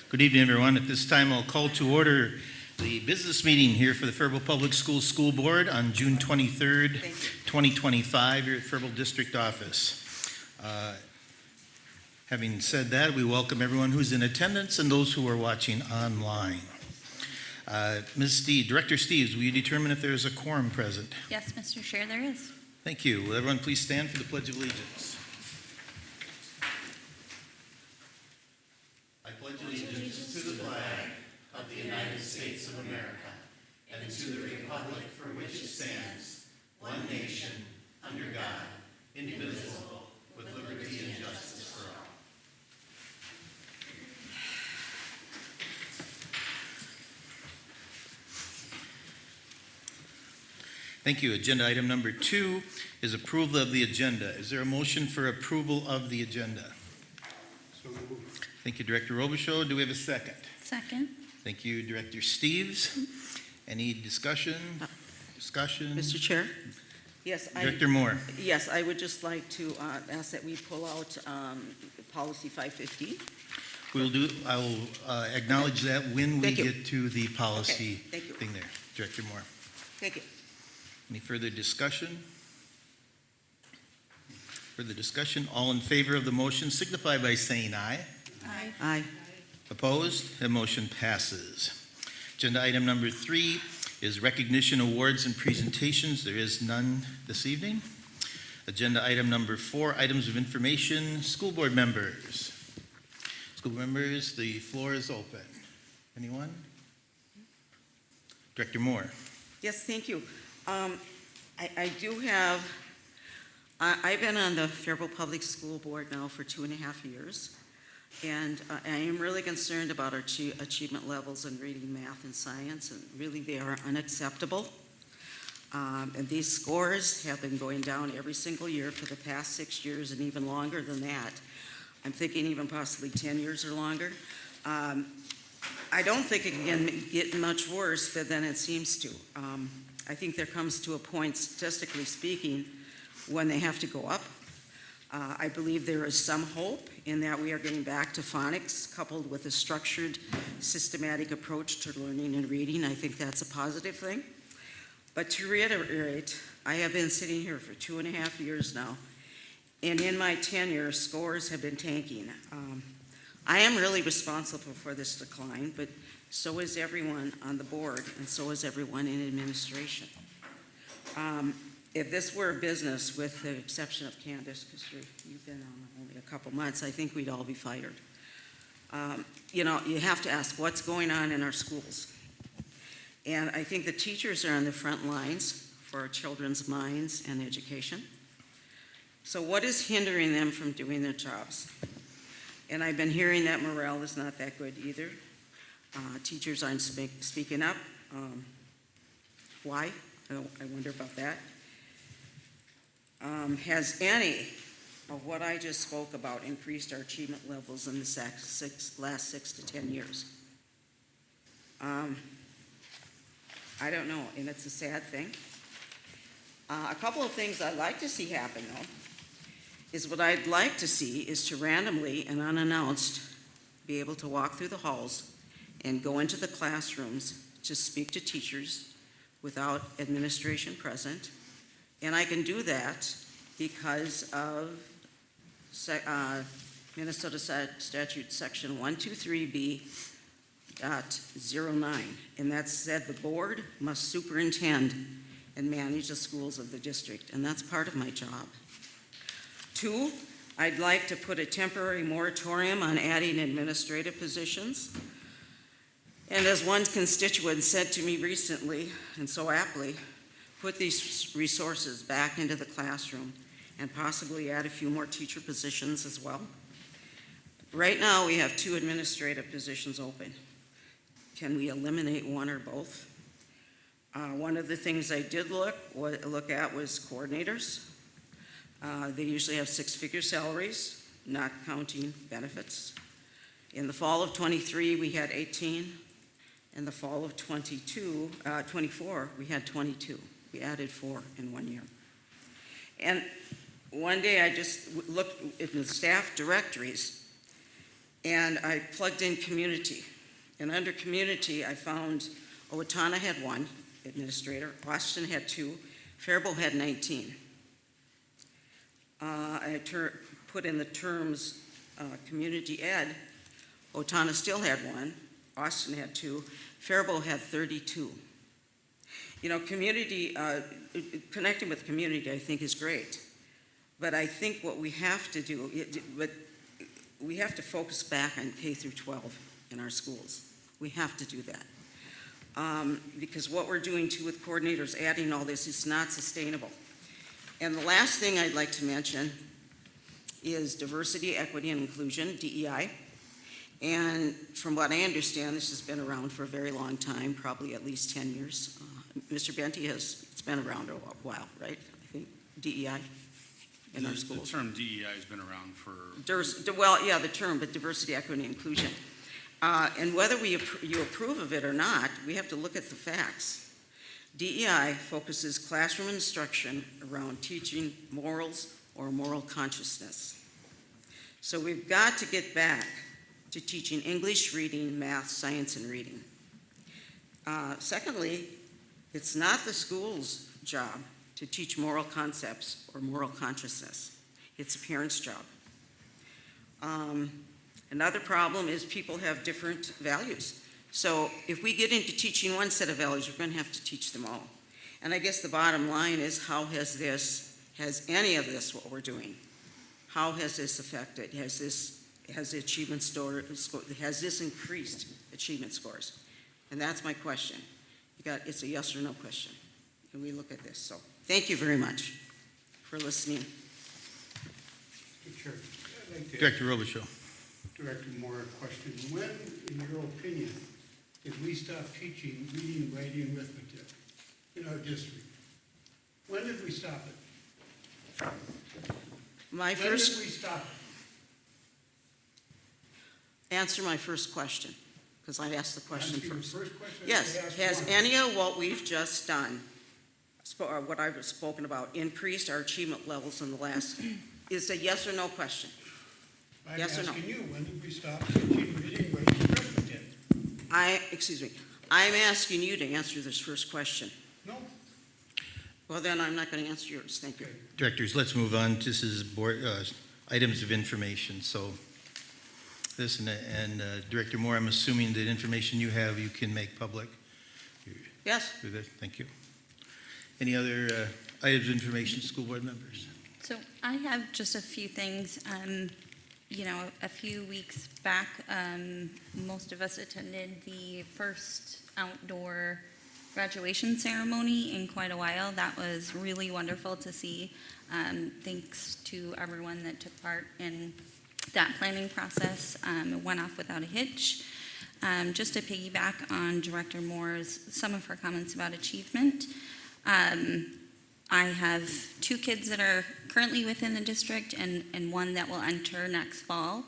Good evening, everyone. At this time, I'll call to order the business meeting here for the Faribault Public Schools School Board on June 23rd, 2025, here at Faribault District Office. Having said that, we welcome everyone who's in attendance and those who are watching online. Director Steves, will you determine if there is a quorum present? Yes, Mr. Chair, there is. Thank you. Will everyone please stand for the Pledge of Allegiance? I pledge allegiance to the flag of the United States of America and to the republic for which it stands, one nation, under God, indivisible, with liberty and justice for all. Thank you. Agenda item number 2 is approval of the agenda. Is there a motion for approval of the agenda? So moved. Thank you, Director Robichaud. Do we have a second? Second. Thank you, Director Steves. Any discussion? Mr. Chair? Yes, Director Moore. Yes, I would just like to ask that we pull out policy 515. I will acknowledge that when we Thank you. get to the policy Okay, thank you. thing there. Director Moore. Thank you. Any further discussion? Further discussion? All in favor of the motion signify by saying aye. Aye. Aye. Opposed? The motion passes. Agenda item number 3 is recognition awards and presentations. There is none this evening. Agenda item number 4, items of information. School board members. School members, the floor is open. Anyone? Director Moore. Yes, thank you. I do have, I've been on the Faribault Public School Board now for 2.5 years, and I am really concerned about our achievement levels in reading, math, and science, and really they are unacceptable. And these scores have been going down every single year for the past 6 years and even longer than that. I'm thinking even possibly 10 years or longer. I don't think it can get much worse than it seems to. I think there comes to a point, statistically speaking, when they have to go up. I believe there is some hope in that we are getting back to phonics coupled with a structured, systematic approach to learning and reading. I think that's a positive thing. But to reiterate, I have been sitting here for 2.5 years now, and in my tenure, scores have been tanking. I am really responsible for this decline, but so is everyone on the board, and so is everyone in administration. If this were a business, with the exception of Candace, because you've been on only a couple months, I think we'd all be fired. You have to ask what's going on in our schools. And I think the teachers are on the front lines for our children's minds and education. So what is hindering them from doing their jobs? And I've been hearing that morale is not that good either. Teachers aren't speaking up. Why? I wonder about that. Has any of what I just spoke about increased our achievement levels in the last 6 to 10 years? I don't know, and it's a sad thing. A couple of things I'd like to see happen, though, is what I'd like to see is to randomly and unannounced be able to walk through the halls and go into the classrooms to speak to teachers without administration present. And I can do that because of Minnesota Statute Section 123B.09. And that said the board must superintend and manage the schools of the district. And that's part of my job. 2, I'd like to put a temporary moratorium on adding administrative positions. And as one constituent said to me recently, and so aptly, put these resources back into the classroom and possibly add a few more teacher positions as well. Right now, we have 2 administrative positions open. Can we eliminate one or both? One of the things I did look at was coordinators. They usually have 6-figure salaries, not counting benefits. In the fall of 23, we had 18. In the fall of 24, we had 22. We added 4 in 1 year. And one day I just looked at the staff directories, And I plugged in community. And under community, I found Owatonna had 1 administrator, Washington had 2, Faribault had 19. I put in the terms community ed. Owatonna still had 1, Austin had 2, Faribault had 32. You know, community, connecting with the community, I think, is great. But I think what we have to do, we have to focus back on K through 12 in our schools. We have to do that. Because what we're doing too with coordinators, adding all this, is not sustainable. And the last thing I'd like to mention is diversity, equity, and inclusion, DEI. And from what I understand, this has been around for a very long time, probably at least 10 years. Mr. Benty it's been around a while, right? I think DEI in our schools. The term DEI has been around for... Well, yeah, the term, but diversity, equity, and inclusion. And whether you approve of it or not, we have to look at the facts. DEI focuses classroom instruction around teaching morals or moral consciousness. So we've got to get back to teaching English, reading, math, science, and reading. Secondly, it's not the school's job to teach moral concepts or moral consciousness. It's a parent's job. Another problem is people have different values. So if we get into teaching one set of values, we're going to have to teach them all. And I guess the bottom line is, has any of this, what we're doing, how has this affected? Has the achievement score, has this increased achievement scores? And that's my question. It's a yes or no question. Can we look at this? So thank you very much for listening. Mr. Chair, I'd like to Director Robichaud. ask Director Moore a question. When, in your opinion, did we stop teaching reading, writing, arithmetic in our district? When did we stop it? When did we stop it? Answer my first question, because I asked the question Answer your first. first question? Yes, I asked has one. any of what we've just done, or what I've spoken about, increased our achievement levels in the last, is a yes or no question? I'm Yes or no? asking you, when did we stop teaching reading, writing, arithmetic? Excuse me, I'm asking you to answer this first question. No? Well, then I'm not going to answer yours, thank you. Okay. Directors, let's move on. This is board, items of information. So this and Director Moore, I'm assuming that information you have, you can make public. Yes? Thank you. Any other items of information, school board members? So I have just a few things. A few weeks back, most of us attended the first outdoor graduation ceremony in quite a while. That was really wonderful to see. Thanks to everyone that took part in that planning process. It went off without a hitch. Just to piggyback on Director Moore's, some of her comments about achievement. I have 2 kids that are currently within the district and one that will enter next fall.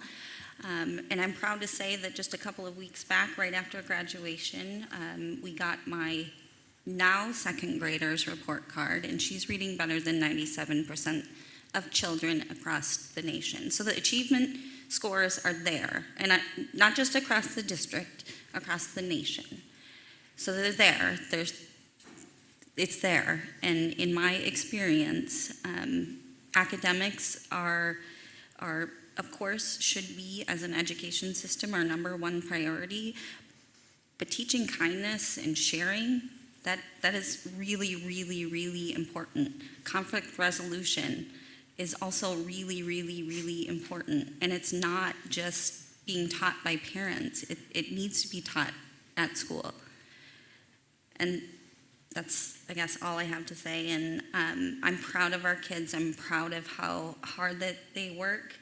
And I'm proud to say that just a couple of weeks back, right after graduation, we got my now second grader's report card, and she's reading better than 97% of children across the nation. So the achievement scores are there, and not just across the district, across the nation. So they're there. It's there, and in my experience, academics are of course should be, as an education system, our number one priority. But teaching kindness and sharing, that is really, really, really important. Conflict resolution is also really, really, really important, and it's not just being taught by parents. It needs to be taught at school, and that's, I guess, all I have to say. And I'm proud of our kids. I'm proud of how hard that they work.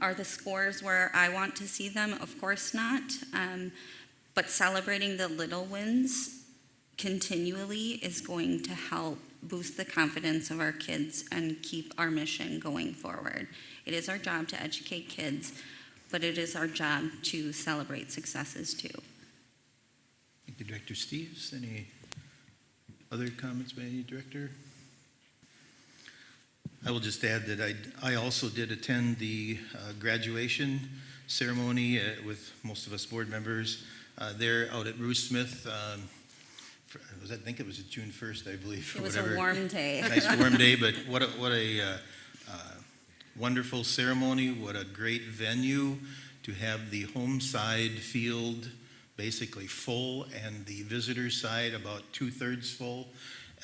Are the scores where I want to see them? Of course not. But celebrating the little wins continually is going to help boost the confidence of our kids and keep our mission going forward. It is our job to educate kids, but it is our job to celebrate successes too. Thank you, Director Steves. Any other comments by any director? I will just add that I also did attend the graduation ceremony with most of us board members there out at Ruth Smith. I think it was June 1st, I believe. It or was whatever. a warm day. Nice warm day, but what a wonderful ceremony. What a great venue to have the home side field basically full and the visitor side about 2/3 full.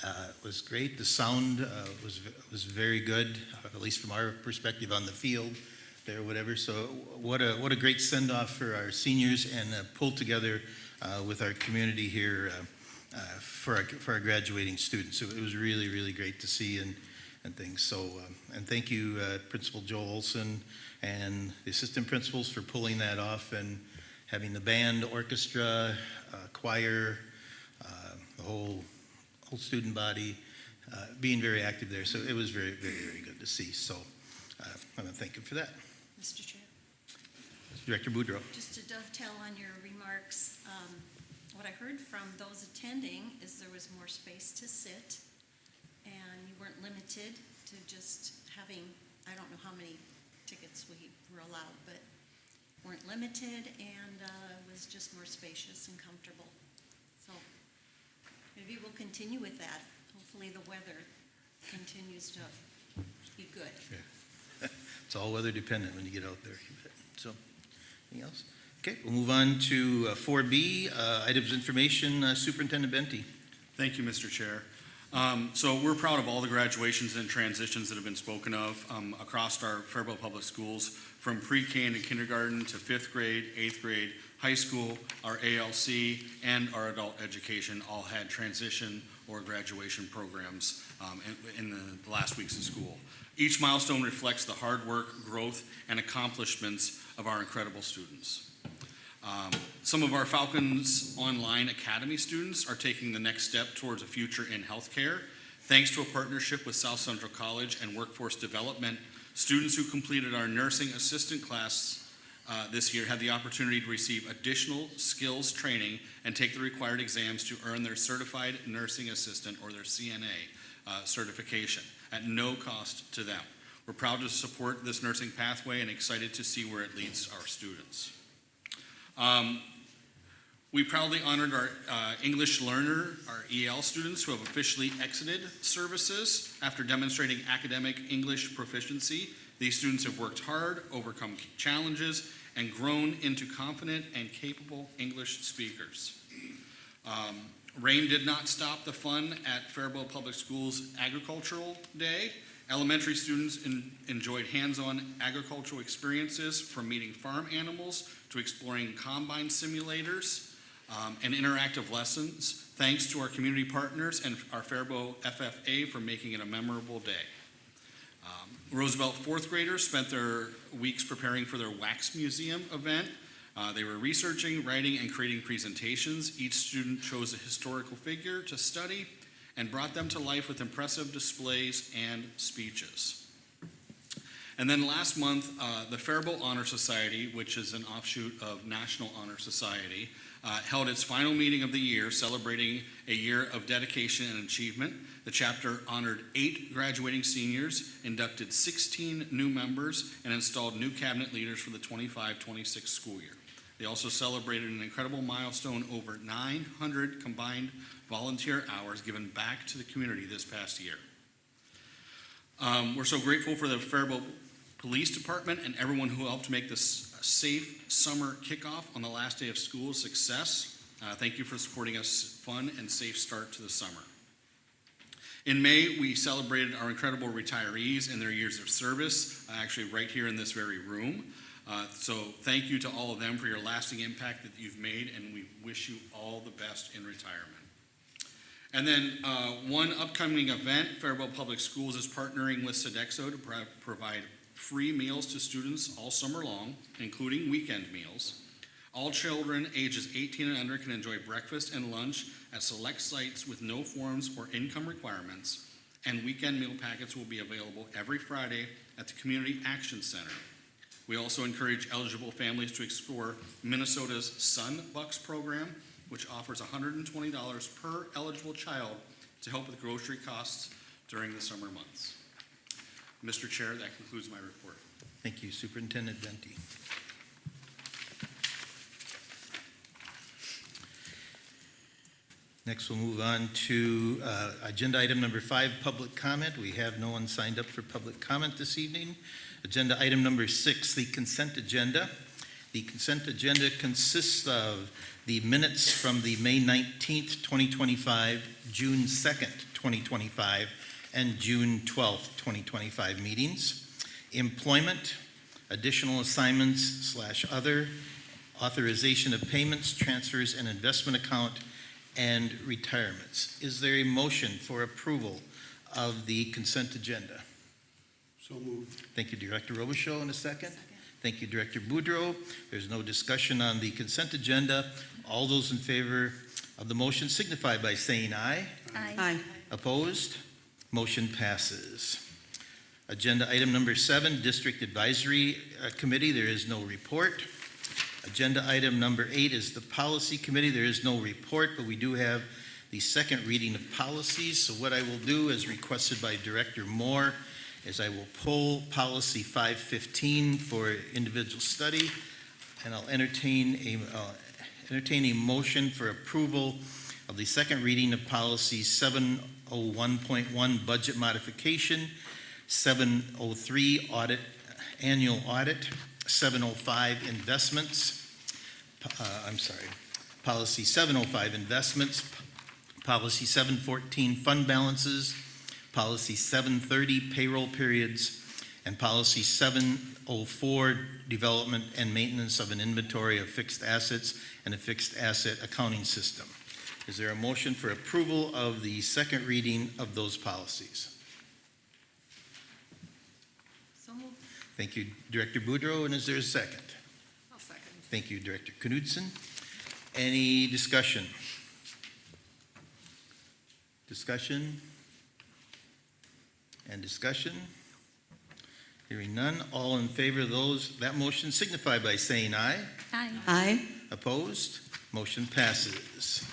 It was great. The sound was very good, at least from our perspective on the field there, whatever. So what a great send-off for our seniors and pull together with our community here for our graduating students. So it was really, really great to see and things. So, and thank you, Principal Joe Olson and the assistant principals for pulling that off and having the band, orchestra, choir, the whole student body being very active there. So it was very, very, very good to see. So I want to thank you for that. Mr. Chair, Director Boudreau. just to dovetail on your remarks, what I heard from those attending is there was more space to sit, and you weren't limited to just having, I don't know how many tickets we were allowed, but weren't limited, and was just more spacious and comfortable. So maybe we'll continue with that. Hopefully the weather continues to be good. Yeah. It's all weather dependent when you get out there. So, anything else? Okay, we'll move on to 4B, items of information, Superintendent Benty. Thank you, Mr. Chair. So we're proud of all the graduations and transitions that have been spoken of across our Faribault Public Schools, from pre-K into kindergarten to 5th grade, 8th grade, high school, our ALC, and our adult education all had transition or graduation programs in the last weeks of school. Each milestone reflects the hard work, growth, and accomplishments of our incredible students. Some of our Falcons Online Academy students are taking the next step towards a future in healthcare. Thanks to a partnership with South Central College and Workforce Development, students who completed our nursing assistant class this year had the opportunity to receive additional skills training and take the required exams to earn their Certified Nursing Assistant, or their CNA, certification at no cost to them. We're proud to support this nursing pathway and excited to see where it leads our students. We proudly honored our English learner, our EL students, who have officially exited services after demonstrating academic English proficiency. These students have worked hard, overcome challenges, and grown into confident and capable English speakers. Rain did not stop the fun at Faribault Public Schools Agricultural Day. Elementary students enjoyed hands-on agricultural experiences, from meeting farm animals to exploring combine simulators and interactive lessons, thanks to our community partners and our Faribault FFA for making it a memorable day. Roosevelt 4th graders spent their weeks preparing for their Wax Museum event. They were researching, writing, and creating presentations. Each student chose a historical figure to study and brought them to life with impressive displays and speeches. And then last month, the Faribault Honor Society, which is an offshoot of National Honor Society, held its final meeting of the year, celebrating a year of dedication and achievement. The chapter honored 8 graduating seniors, inducted 16 new members, and installed new cabinet leaders for the 25-26 school year. They also celebrated an incredible milestone: over 900 combined volunteer hours given back to the community this past year. We're so grateful for the Faribault Police Department and everyone who helped make this a safe summer kickoff on the last day of school a success. Thank you for supporting us fun and safe start to the summer. In May, we celebrated our incredible retirees and their years of service, actually right here in this very room. So thank you to all of them for your lasting impact that you've made, and we wish you all the best in retirement. And then one upcoming event, Faribault Public Schools is partnering with Sodexo to provide free meals to students all summer long, including weekend meals. All children ages 18 and under can enjoy breakfast and lunch at select sites with no forms or income requirements, and weekend meal packets will be available every Friday at the Community Action Center. We also encourage eligible families to explore Minnesota's Sun Bucks program, which offers $120 per eligible child to help with grocery costs during the summer months. Mr. Chair, that concludes my report. Thank you, Superintendent Benty. Next, we'll move on to agenda item number 5, public comment. We have no one signed up for public comment this evening. Agenda item number 6, the consent agenda. The consent agenda consists of the minutes from the May 19th, 2025, June 2nd, 2025, and June 12th, 2025 meetings, employment, additional assignments / other, authorization of payments, transfers, and investment account, and retirements. Is there a motion for approval of the consent agenda? So moved. Thank you, Director Robichaud, in a second. Thank you, Director Boudreau. There's no discussion on the consent agenda. All those in favor of the motion signify by saying aye. Aye. Opposed? Motion passes. Agenda item number 7, District Advisory Committee. There is no report. Agenda item number 8 is the Policy Committee. There is no report, but we do have the second reading of policies. So what I will do, as requested by Director Moore, is I will pull Policy 515 for individual study, and I'll entertain a motion for approval of the second reading of Policy 701.1, Budget Modification, 703, Annual Audit, 705, Investments, Policy 705, Investments, Policy 714, Fund Balances, Policy 730, Payroll Periods, and Policy 704, Development and Maintenance of an Inventory of Fixed Assets and a Fixed Asset Accounting System. Is there a motion for approval of the second reading of those policies? So moved. Thank you, Director Boudreau, and is there a second? I'll second. Thank you, Director Knudsen. Any discussion? Discussion? And discussion? Hearing none, all in favor of that motion signify by saying aye. Aye. Aye. Opposed? Motion passes.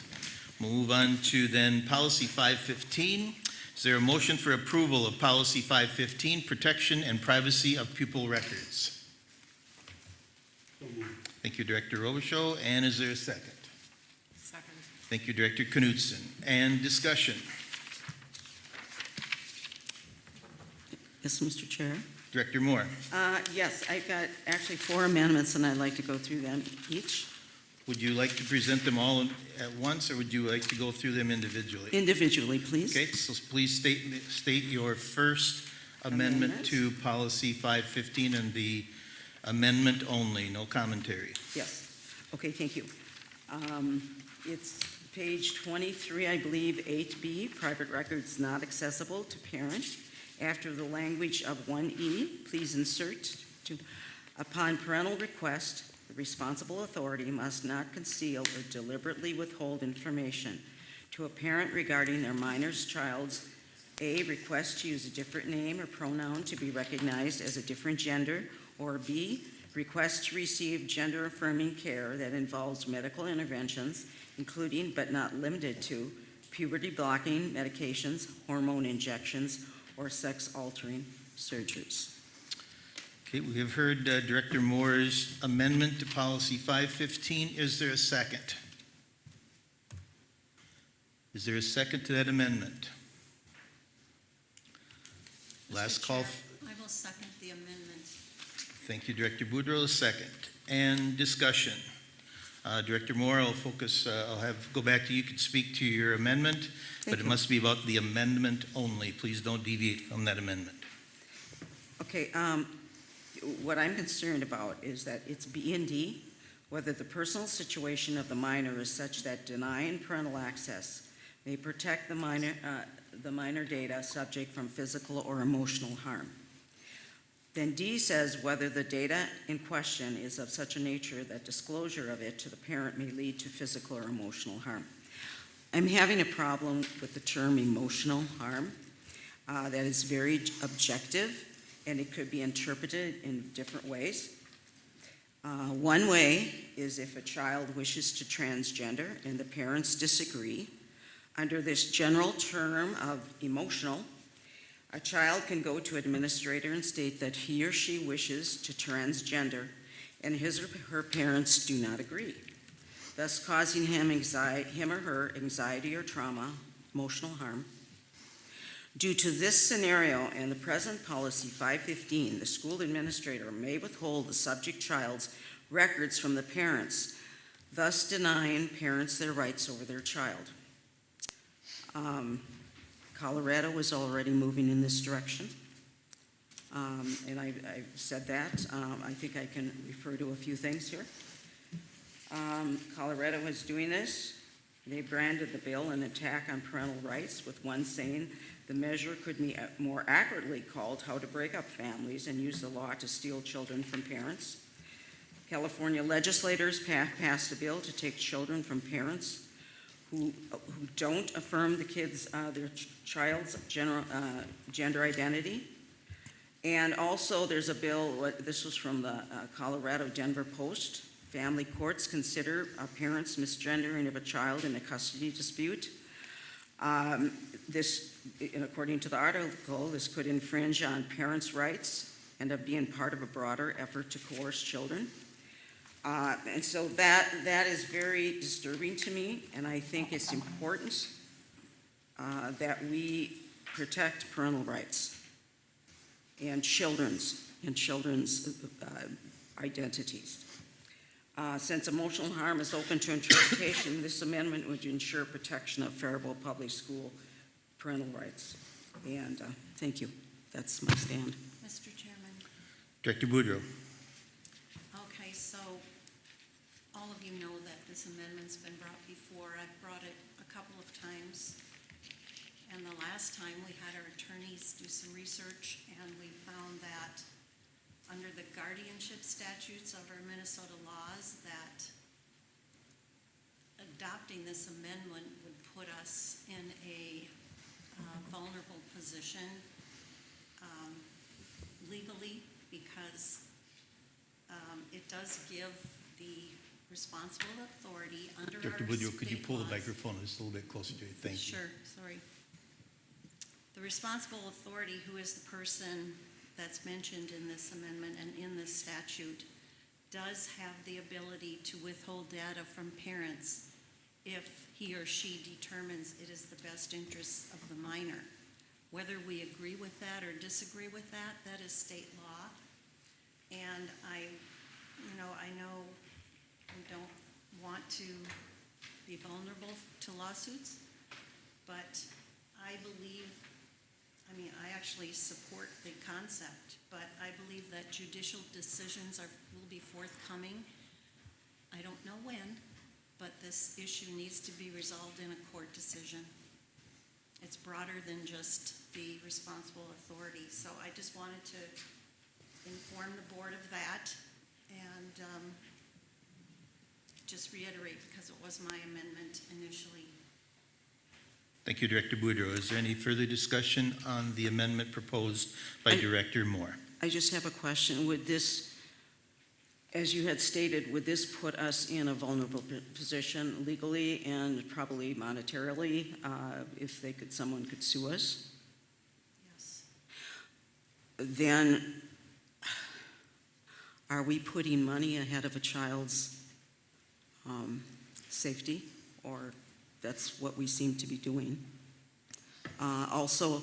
We'll move on to then Policy 515. Is there a motion for approval of Policy 515, Protection and Privacy of Pupil Records? So moved. Thank you, Director Robichaud. And is there a second? Second. Thank you, Director Knudsen. And discussion? Yes, Mr. Chair. Director Moore. Yes, I've got actually 4 amendments, and I'd like to go through them each. Would you like to present them all at once, or would you like to go through them individually? Individually, please. Okay, so please state your first amendment to Policy 515 and the amendment only, no commentary. Yes. Okay, thank you. It's page 23, I believe, 8B, private records not accessible to parent. After the language of 1E, please insert upon parental request, the responsible authority must not conceal or deliberately withhold information to a parent regarding their minor's child's A, request to use a different name or pronoun to be recognized as a different gender, or B, request to receive gender-affirming care that involves medical interventions, including but not limited to puberty-blocking medications, hormone injections, or sex-altering surgeries. Okay, we have heard Director Moore's amendment to Policy 515. Is there a second? Is there a second to that amendment? Last Mr. call. Chair, I will second the amendment. Thank you, Director Boudreau. A second. And discussion. Director Moore, I'll go back to you. You can speak to your amendment, but it must be about the amendment only. Please don't deviate from that amendment. Okay, what I'm concerned about is that it's B and D, whether the personal situation of the minor is such that denying parental access may protect the minor data subject from physical or emotional harm. Then D says whether the data in question is of such a nature that disclosure of it to the parent may lead to physical or emotional harm. I'm having a problem with the term emotional harm. That is very objective, and it could be interpreted in different ways. One way is if a child wishes to transgender and the parents disagree. Under this general term of emotional, a child can go to an administrator and state that he or she wishes to transgender and his or her parents do not agree. thus causing him or her anxiety or trauma, emotional harm. Due to this scenario and the present policy 515, the school administrator may withhold the subject child's records from the parents, thus denying parents their rights over their child. Colorado is already moving in this direction. And I've said that. I think I can refer to a few things here. Colorado is doing this. They branded the bill an attack on parental rights, with one saying the measure could be more accurately called how to break up families and use the law to steal children from parents. California legislators passed a bill to take children from parents who don't affirm their child's gender identity. And also there's a bill, this was from the Colorado Denver Post. Family courts consider a parent's misgendering of a child in a custody dispute. This, according to the article, this could infringe on parents' rights and of being part of a broader effort to coerce children. And so that is very disturbing to me, and I think it's important that we protect parental rights and children's identities. Since emotional harm is open to interpretation, this amendment would ensure protection of Faribault Public School parental rights. And thank you. That's my stand. Mr. Chairman. Director Boudreau. Okay, so all of you know that this amendment's been brought before. I've brought it a couple of times. And the last time we had our attorneys do some research, and we found that under the guardianship statutes of our Minnesota laws, that adopting this amendment would put us in a vulnerable position legally, because it does give the responsible authority under our Director Boudreau, could you state pull the laws. microphone just a little bit closer to you? Thank you. Sure, sorry. The responsible authority, who is the person that's mentioned in this amendment and in this statute, does have the ability to withhold data from parents if he or she determines it is the best interests of the minor. Whether we agree with that or disagree with that, that is state law. And I know we don't want to be vulnerable to lawsuits, but I actually support the concept, but I believe that judicial decisions will be forthcoming. I don't know when, but this issue needs to be resolved in a court decision. It's broader than just the responsible authority. So I just wanted to inform the board of that and just reiterate, because it was my amendment initially. Thank you, Director Boudreau. Is there any further discussion on the amendment proposed by Director Moore? I just have a question. Would this, as you had stated, would this put us in a vulnerable position legally and probably monetarily if someone could sue us? Yes. Then are we putting money ahead of a child's safety? Or that's what we seem to be doing. Also,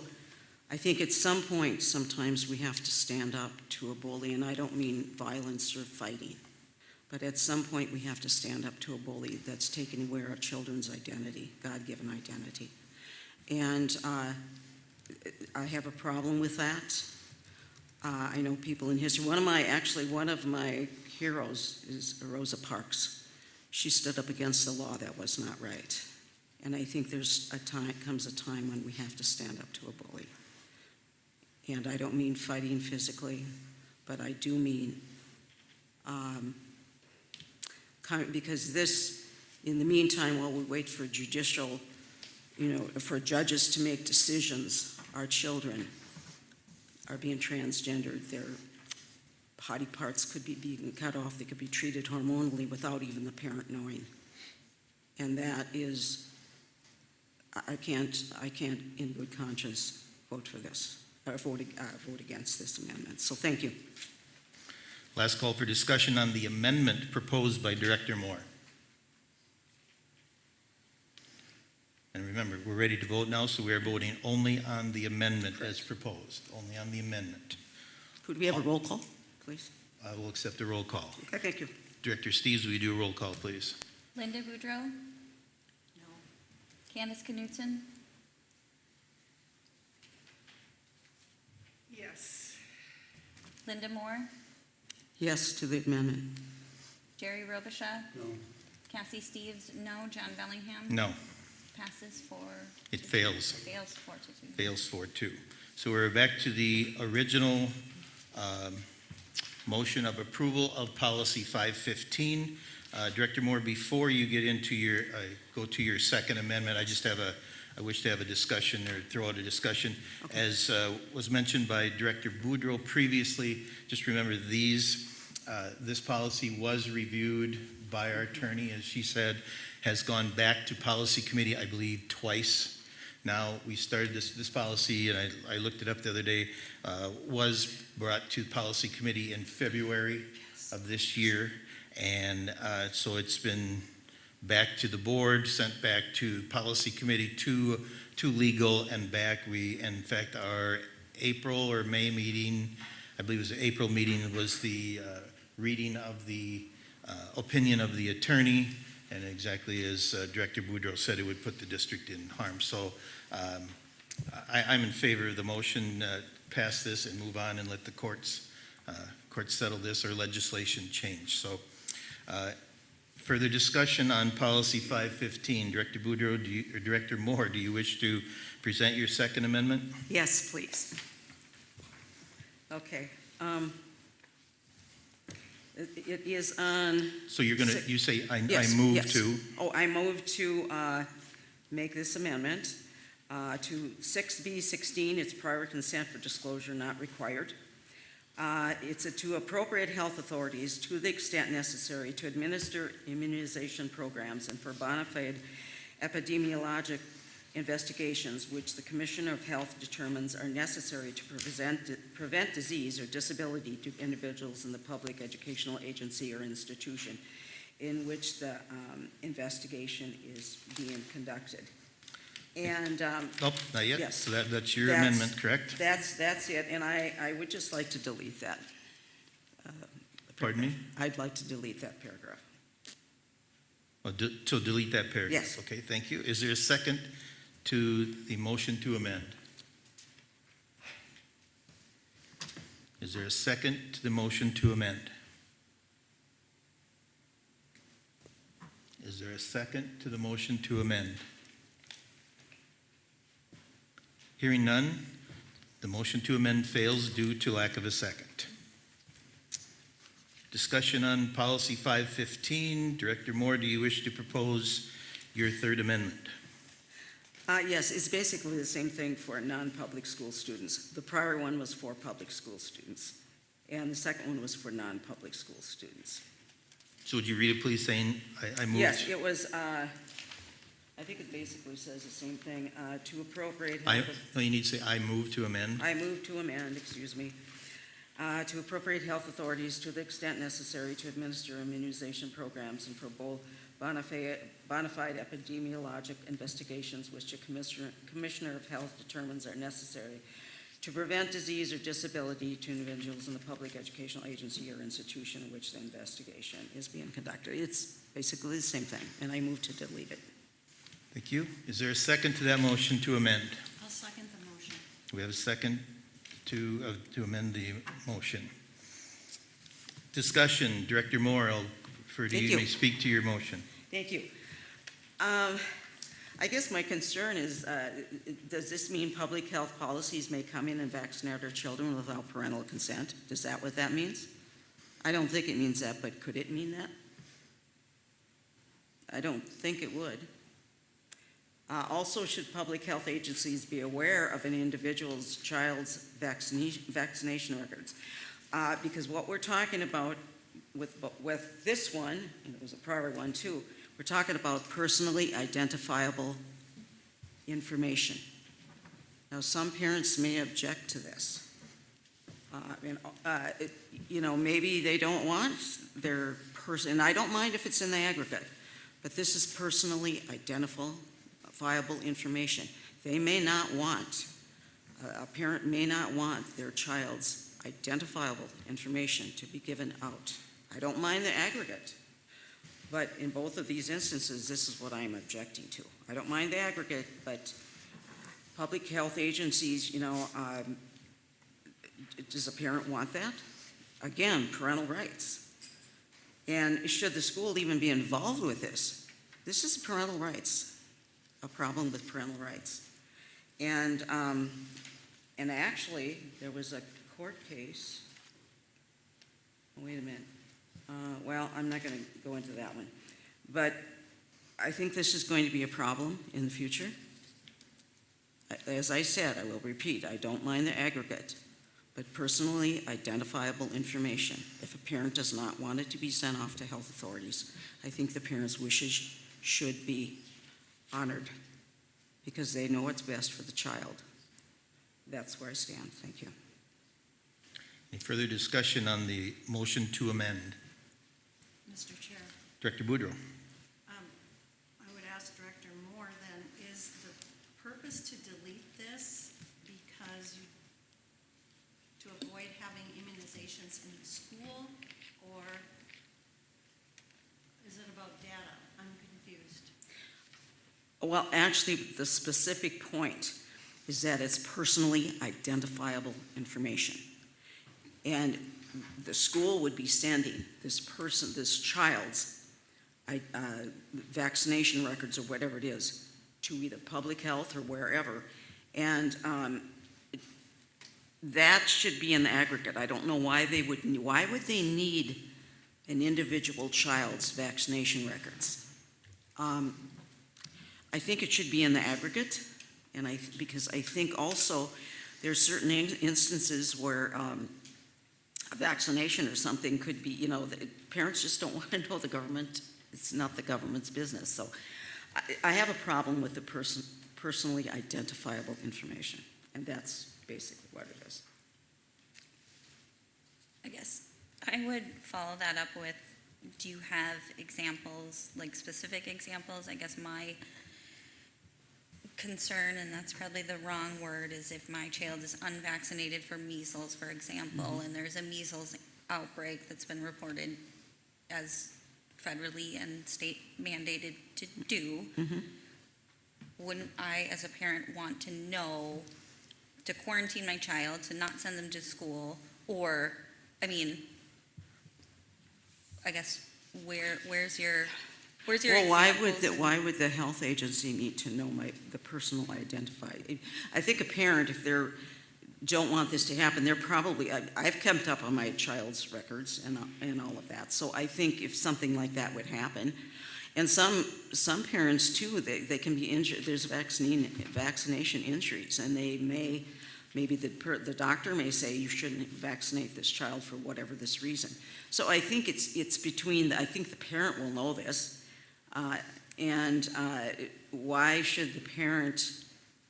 I think at some point, sometimes we have to stand up to a bully, and I don't mean violence or fighting, but at some point we have to stand up to a bully that's taking away our children's identity, God-given identity. And I have a problem with that. I know people in history. One of my heroes is Rosa Parks. She stood up against the law that was not right. And I think comes a time when we have to stand up to a bully. And I don't mean fighting physically, but I do mean, because this, in the meantime, while we wait for for judges to make decisions, our children are being transgendered. Their body parts could be being cut off. They could be treated hormonally without even the parent knowing. And that is, I can't in good conscience vote for this, or vote against this amendment. So thank you. Last call for discussion on the amendment proposed by Director Moore. And remember, we're ready to vote now, so we are voting only on the amendment as proposed, only on the amendment. Could we have a roll call, please? I will accept a roll call. Okay, thank you. Director Steves, will you do a roll call, please? Linda Boudreau, No. Candace Knutson, Yes. Linda Moore, Yes to the amendment. Jerry Robichaud, No, Cassie Steves, no. John Bellingham? No, Passes it fails. Fails 4-2. Fails 4-2. So we're back to the original motion of approval of policy 515. Director Moore, before you get into your, go to your second amendment, I wish to have a discussion or throw out a discussion. Okay. As was mentioned by Director Boudreau previously, just remember this policy was reviewed by our attorney, as she said, has gone back to policy committee, I believe, twice. Now, we started this policy, and I looked it up the other day, was brought to policy committee in February of this year. And so it's been back to the board, sent back to policy committee, to legal, and back. In fact, our April or May meeting, I believe it was the April meeting, was the reading of the opinion of the attorney, and exactly as Director Boudreau said, it would put the district in harm. So I'm in favor of the motion, pass this and move on and let the courts settle this or legislation change. So further discussion on policy 515. Director Boudreau or Director Moore, do you wish to present your second amendment? Yes, please. Okay. It is on. So you're going to, Si- you say, I Yes, move yes. to, Oh, I move to make this amendment to 6B16. It's prior consent for disclosure not required. It's to appropriate health authorities to the extent necessary to administer immunization programs and for bona fide epidemiologic investigations which the Commissioner of Health determines are necessary to prevent disease or disability to individuals in the public educational agency or institution in which the investigation is being conducted. And oh, not yet? Yes. So that's your That's- amendment, correct? that's it, and I would just like to delete that. Pardon me? I'd like to delete that paragraph. Oh, so delete that paragraph? Yes. Okay, thank you. Is there a second to the motion to amend? Is there a second to the motion to amend? Is there a second to the motion to amend? Hearing none, the motion to amend fails due to lack of a second. Discussion on policy 515. Director Moore, do you wish to propose your third amendment? Yes, it's basically the same thing for non-public school students. The prior one was for public school students, and the second one was for non-public school students. So would you read it, please, saying, I moved? Yes, it was, I think it basically says the same thing, to appropriate. No, you need to say, I move to amend. I move to amend, to appropriate health authorities to the extent necessary to administer immunization programs and for both bona fide epidemiologic investigations which a commissioner of health determines are necessary to prevent disease or disability to individuals in the public educational agency or institution in which the investigation is being conducted. It's basically the same thing, and I move to delete it. Thank you. Is there a second to that motion to amend? I'll second the motion. We have a second to amend the motion. Discussion. Director Moore, I'll refer to Thank you. you. You may speak to your motion. Thank you. I guess my concern is, does this mean public health policies may come in and vaccinate our children without parental consent? Is that what that means? I don't think it means that, but could it mean that? I don't think it would. Also, should public health agencies be aware of an individual's child's vaccination records? Because what we're talking about with this one, and it was a prior one too, we're talking about personally identifiable information. Now, some parents may object to this. Maybe they don't want their person, and I don't mind if it's in the aggregate, but this is personally identifiable identifiable information. They may not want, a parent may not want their child's identifiable information to be given out. I don't mind the aggregate, but in both of these instances, this is what I'm objecting to. I don't mind the aggregate, but public health agencies, does a parent want that? Again, parental rights. And should the school even be involved with this? This is parental rights, a problem with parental rights. And actually, there was a court case. Oh, wait a minute. Well, I'm not going to go into that one. But I think this is going to be a problem in the future. As I said, I will repeat, I don't mind the aggregate, but personally identifiable information. If a parent does not want it to be sent off to health authorities, I think the parent's wishes should be honored because they know what's best for the child. That's where I stand. Thank you. Any further discussion on the motion to amend? Mr. Chair, Director Boudreau. I would ask Director Moore then, is the purpose to delete this because to avoid having immunizations in the school, or is it about data? I'm confused. Well, actually, the specific point is that it's personally identifiable information. And the school would be sending this child's vaccination records or whatever it is to either public health or wherever. And that should be in the aggregate. I don't know why why would they need an individual child's vaccination records? I think it should be in the aggregate, and because I think also there's certain instances where a vaccination or something could be, the parents just don't want to know the government. It's not the government's business. So I have a problem with the personally identifiable information, and that's basically what it is. I guess I would follow that up with, do you have examples, like specific examples? I guess my concern, and that's probably the wrong word, is if my child is unvaccinated for measles, for example, and there's a measles outbreak that's been reported as federally and state mandated to do, wouldn't I, as a parent, want to know to quarantine my child, to not send them to school, or, I guess, where's your Well, why examples? why would the health agency need to know the personal identifier? I think a parent, if they don't want this to happen, they're probably, I've kept up on my child's records and all of that. So I think if something like that would happen, and some parents too, they can be injured. There's vaccination injuries, and maybe the doctor may say you shouldn't vaccinate this child for whatever this reason. So I think it's between. I think the parent will know this. And why should the parent,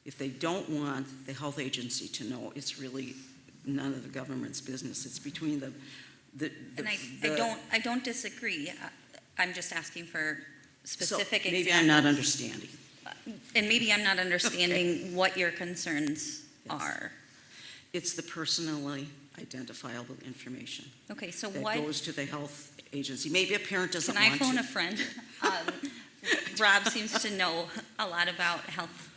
if they don't want the health agency to know, it's really none of the government's business. It's between And I don't disagree. I'm just asking for specific so maybe examples. I'm not understanding. And maybe I'm not understanding what your concerns are. It's the personally identifiable information Okay, so that what, goes to the health agency. Maybe a parent doesn't can I want phone to. a friend? Rob seems to know a lot about health.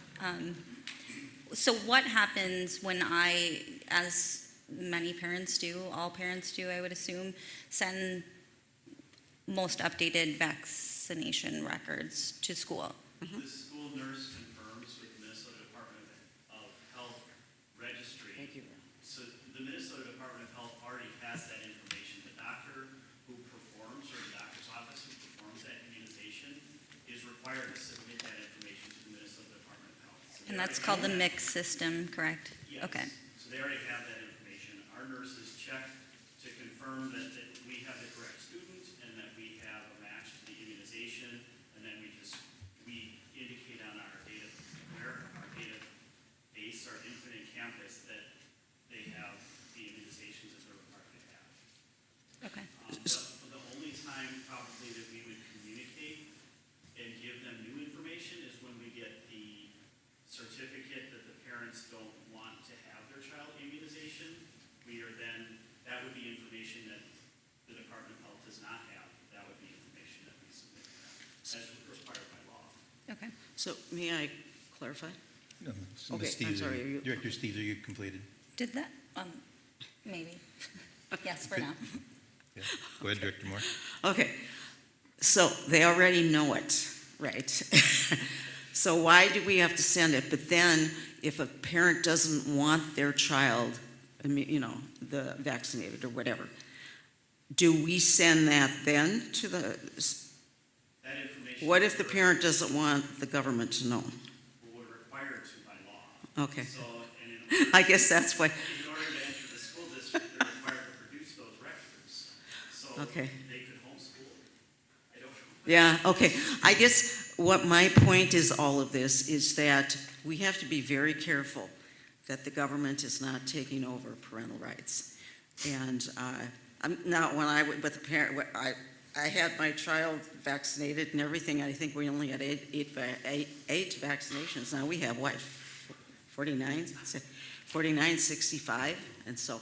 So what happens when I, as many parents do, all parents do, I would assume, send most updated vaccination records to school? The school nurse confirms with the Minnesota Department of Health registry. Thank you. So the Minnesota Department of Health already has that information. The doctor who performs, or the doctor's office who performs that immunization is required to submit that information to the Minnesota Department of Health. So And they that's already called have the that. mix system, correct? Yes. Okay. So they already have that information. Our nurses check to confirm that we have the correct student and that we have a match to the immunization, and then we indicate on our data, where our database, our infinite campus, that they have the immunizations that they're required to have. Okay. The only time probably that we would communicate and give them new information is when we get the So may I clarify? No, so Okay, Ms. I'm Steves, sorry, are you- Director Steves, are you completed? Did that, maybe. Yes, for now. Yeah. Go ahead, Director Moore. Okay, so they already know it, right? So why do we have to send it? But then, if a parent doesn't want their child, the vaccinated or whatever, do we send that then to the, That information. what if the parent doesn't want the government to know? We're required to by law. Okay, So, and in I guess that's why, order to enter the school district, they're required to produce those records. So Okay. they could homeschool. I don't know. yeah, okay. I guess what my point is all of this is that we have to be very careful that the government is not taking over parental rights. And I'm not when I went with the parent. I had my child vaccinated and everything. I think we only had eight vaccinations. Now we have what, 49, 65, and so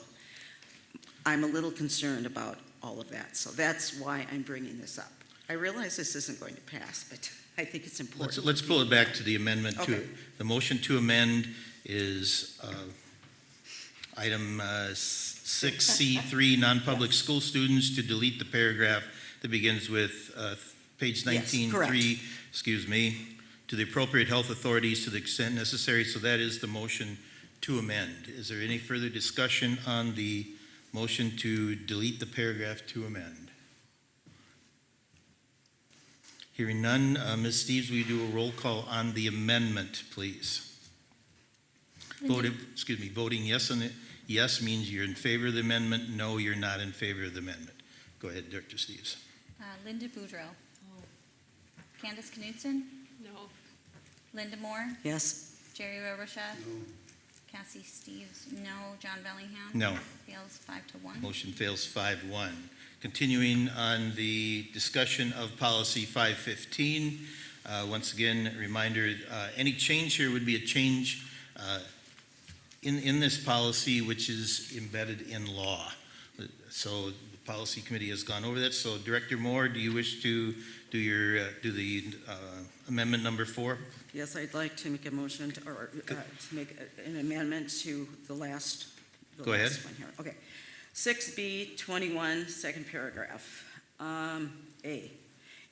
I'm a little concerned about all of that. So that's why I'm bringing this up. I realize this isn't going to pass, but I think it's important. Let's pull it back to the amendment to, Okay. the motion to amend is item 6C3, non-public school students, to delete the paragraph that begins with page Yes, 19, correct. 3, excuse me, to the appropriate health authorities to the extent necessary. So that is the motion to amend. Is there any further discussion on the motion to delete the paragraph to amend? Hearing none, Ms. Steves, will you do a roll call on the amendment, please? Voting yes on it, yes means you're in favor of the amendment, no, you're not in favor of the amendment. Go ahead, Director Steves. Linda Boudreau. Oh, Candace Knutson. no. Linda Moore. Yes, Jerry Robichaud. No, Cassie Steves, no. John Bellingham. No. Fails 5-1. Motion fails 5-1. Continuing on the discussion of policy 515, once again, reminder, any change here would be a change in this policy which is embedded in law. So the policy committee has gone over that. So Director Moore, do you wish to do the amendment number 4? yes, I'd like to make a motion to make an amendment to the last. Go ahead. One here. Okay. 6B 21, second paragraph. A,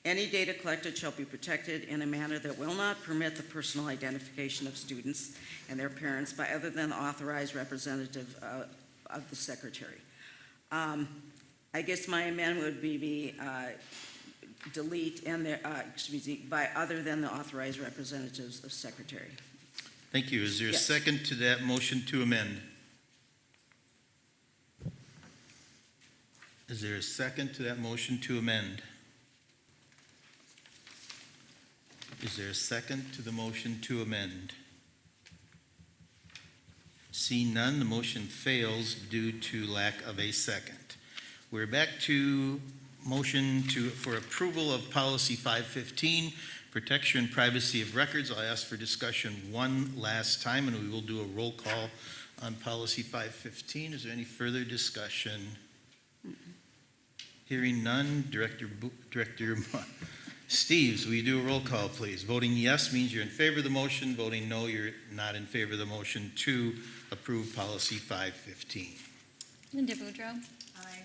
any data collected shall be protected in a manner that will not permit the personal identification of students and their parents by other than the authorized representative of the secretary. I guess my amendment would be delete and by other than the authorized representatives of secretary. Thank you. Is there a Yes. second to that motion to amend? Is there a second to that motion to amend? Is there a second to the motion to amend? See none, the motion fails due to lack of a second. We're back to motion for approval of policy 515, protection and privacy of records. I'll ask for discussion one last time, and we will do a roll call on policy 515. Is there any further discussion? Hearing none, Director Steves, will you do a roll call, please? Voting yes means you're in favor of the motion. Voting no, you're not in favor of the motion to approve policy 515. Linda Boudreau. Aye.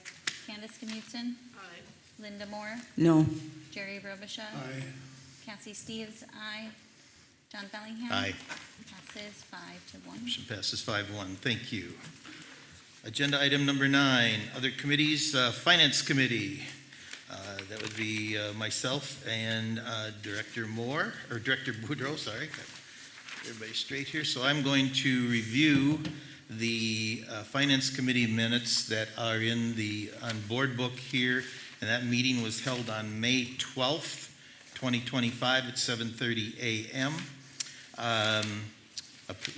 Candace Knutson. Aye. Linda Moore. No. Jerry Robichaud. aye, Cassie Steves, aye. John Bellingham. Aye. Passes 5-1. Motion passes 5-1. Thank you. Agenda item number 9, other committees, Finance Committee. That would be myself and Director Moore, or Director Boudreau, sorry. Got everybody straight here. So I'm going to review the Finance Committee minutes that are on board book here. And that meeting was held on May 12th, 2025 at 7:30 a.m.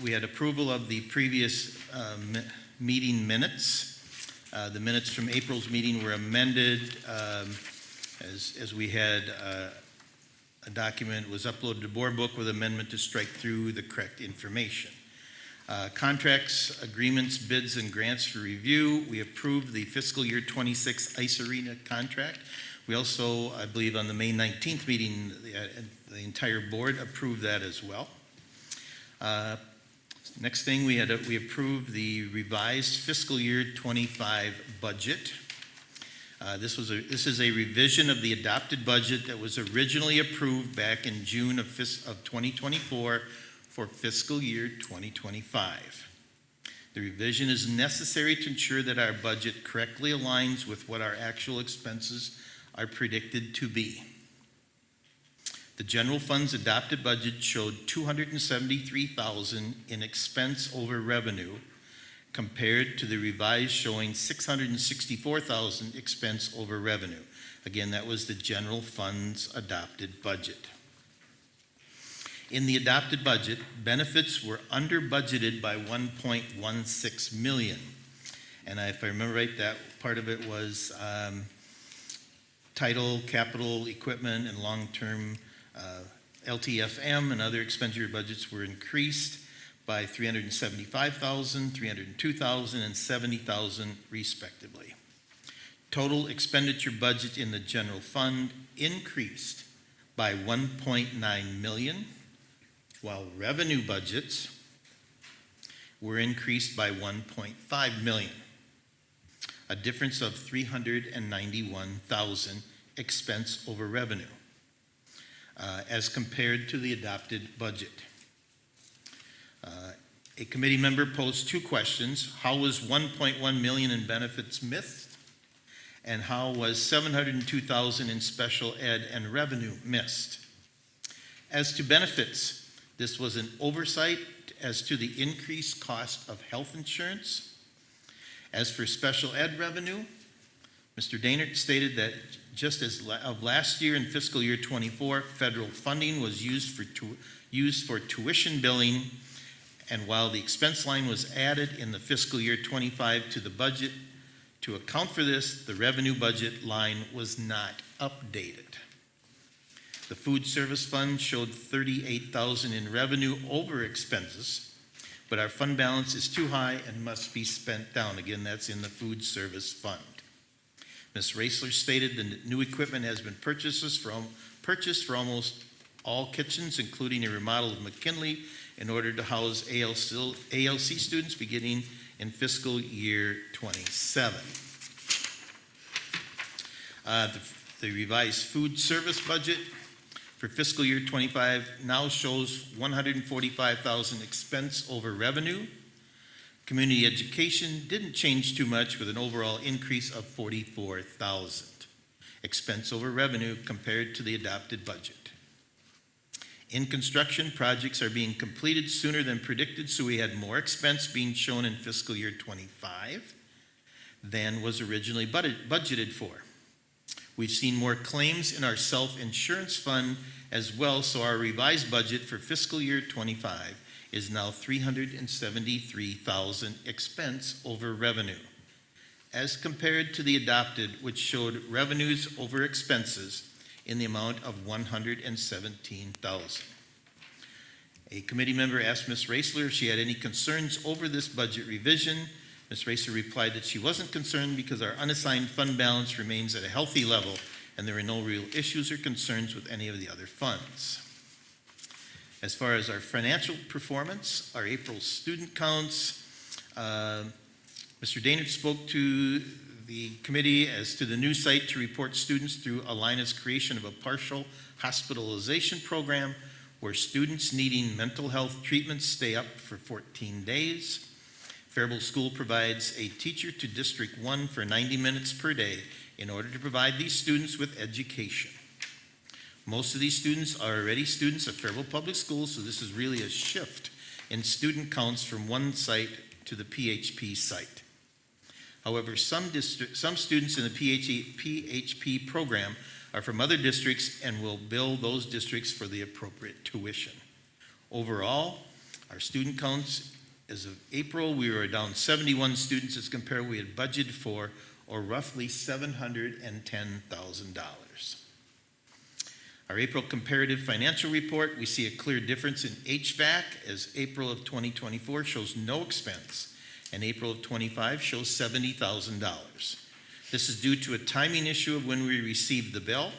We had approval of the previous meeting minutes. The minutes from April's meeting were amended as we had a document was uploaded to board book with amendment to strike through the correct information. Contracts, agreements, bids, and grants for review. We approved the fiscal year 26 Ice Arena contract. We also, I believe on the May 19th meeting, the entire board approved that as well. Next thing, we approved the revised fiscal year 25 budget. This is a revision of the adopted budget that was originally approved back in June of 2024 for fiscal year 2025. The revision is necessary to ensure that our budget correctly aligns with what our actual expenses are predicted to be. The general fund's adopted budget showed $273,000 in expense over revenue compared to the revised showing $664,000 expense over revenue. Again, that was the general fund's adopted budget. In the adopted budget, benefits were under budgeted by $1.16 million. And if I remember right, that part of it was title, capital, equipment, and long-term LTFM and other expenditure budgets were increased by $375,000, $302,000, and $70,000 respectively. Total expenditure budget in the general fund increased by $1.9 million, while revenue budgets were increased by $1.5 million, a difference of $391,000 expense over revenue as compared to the adopted budget. A committee member posed two questions. How was $1.1 million in benefits missed? And how was $702,000 in special ed and revenue missed? As to benefits, this was an oversight as to the increased cost of health insurance. As for special ed revenue, Mr. Daynard stated that just as of last year in fiscal year 24, federal funding was used for tuition billing, and while the expense line was added in the fiscal year 25 to the budget, to account for this, the revenue budget line was not updated. The food service fund showed $38,000 in revenue over expenses, but our fund balance is too high and must be spent down. Again, that's in the food service fund. Ms. Raisler stated the new equipment has been purchased for almost all kitchens, including a remodel of McKinley, in order to house ALC students beginning in fiscal year 27. The revised food service budget for fiscal year 25 now shows $145,000 expense over revenue. Community education didn't change too much with an overall increase of $44,000 expense over revenue compared to the adopted budget. In construction, projects are being completed sooner than predicted, so we had more expense being shown in fiscal year 25 than was originally budgeted for. We've seen more claims in our self-insurance fund as well, so our revised budget for fiscal year 25 is now $373,000 expense over revenue, as compared to the adopted, which showed revenues over expenses in the amount of $117,000. A committee member asked Ms. Raisler if she had any concerns over this budget revision. Ms. Raisler replied that she wasn't concerned because our unassigned fund balance remains at a healthy level and there are no real issues or concerns with any of the other funds. As far as our financial performance, our April student counts, Mr. Daynard spoke to the committee as to the new site to report students through Alina's creation of a partial hospitalization program where students needing mental health treatment stay up for 14 days. Faribault School provides a teacher to District 1 for 90 minutes per day in order to provide these students with education. Most of these students are already students at Faribault Public Schools, so this is really a shift in student counts from one site to the PHP site. However, some students in the PHP program are from other districts and will bill those districts for the appropriate tuition. Overall, our student counts as of April, we were down 71 students as compared we had budgeted for, or roughly $710,000. Our April comparative financial report, we see a clear difference in HVAC as April of 2024 shows no expense and April of 25 shows $70,000. This is due to a timing issue of when we received the bill.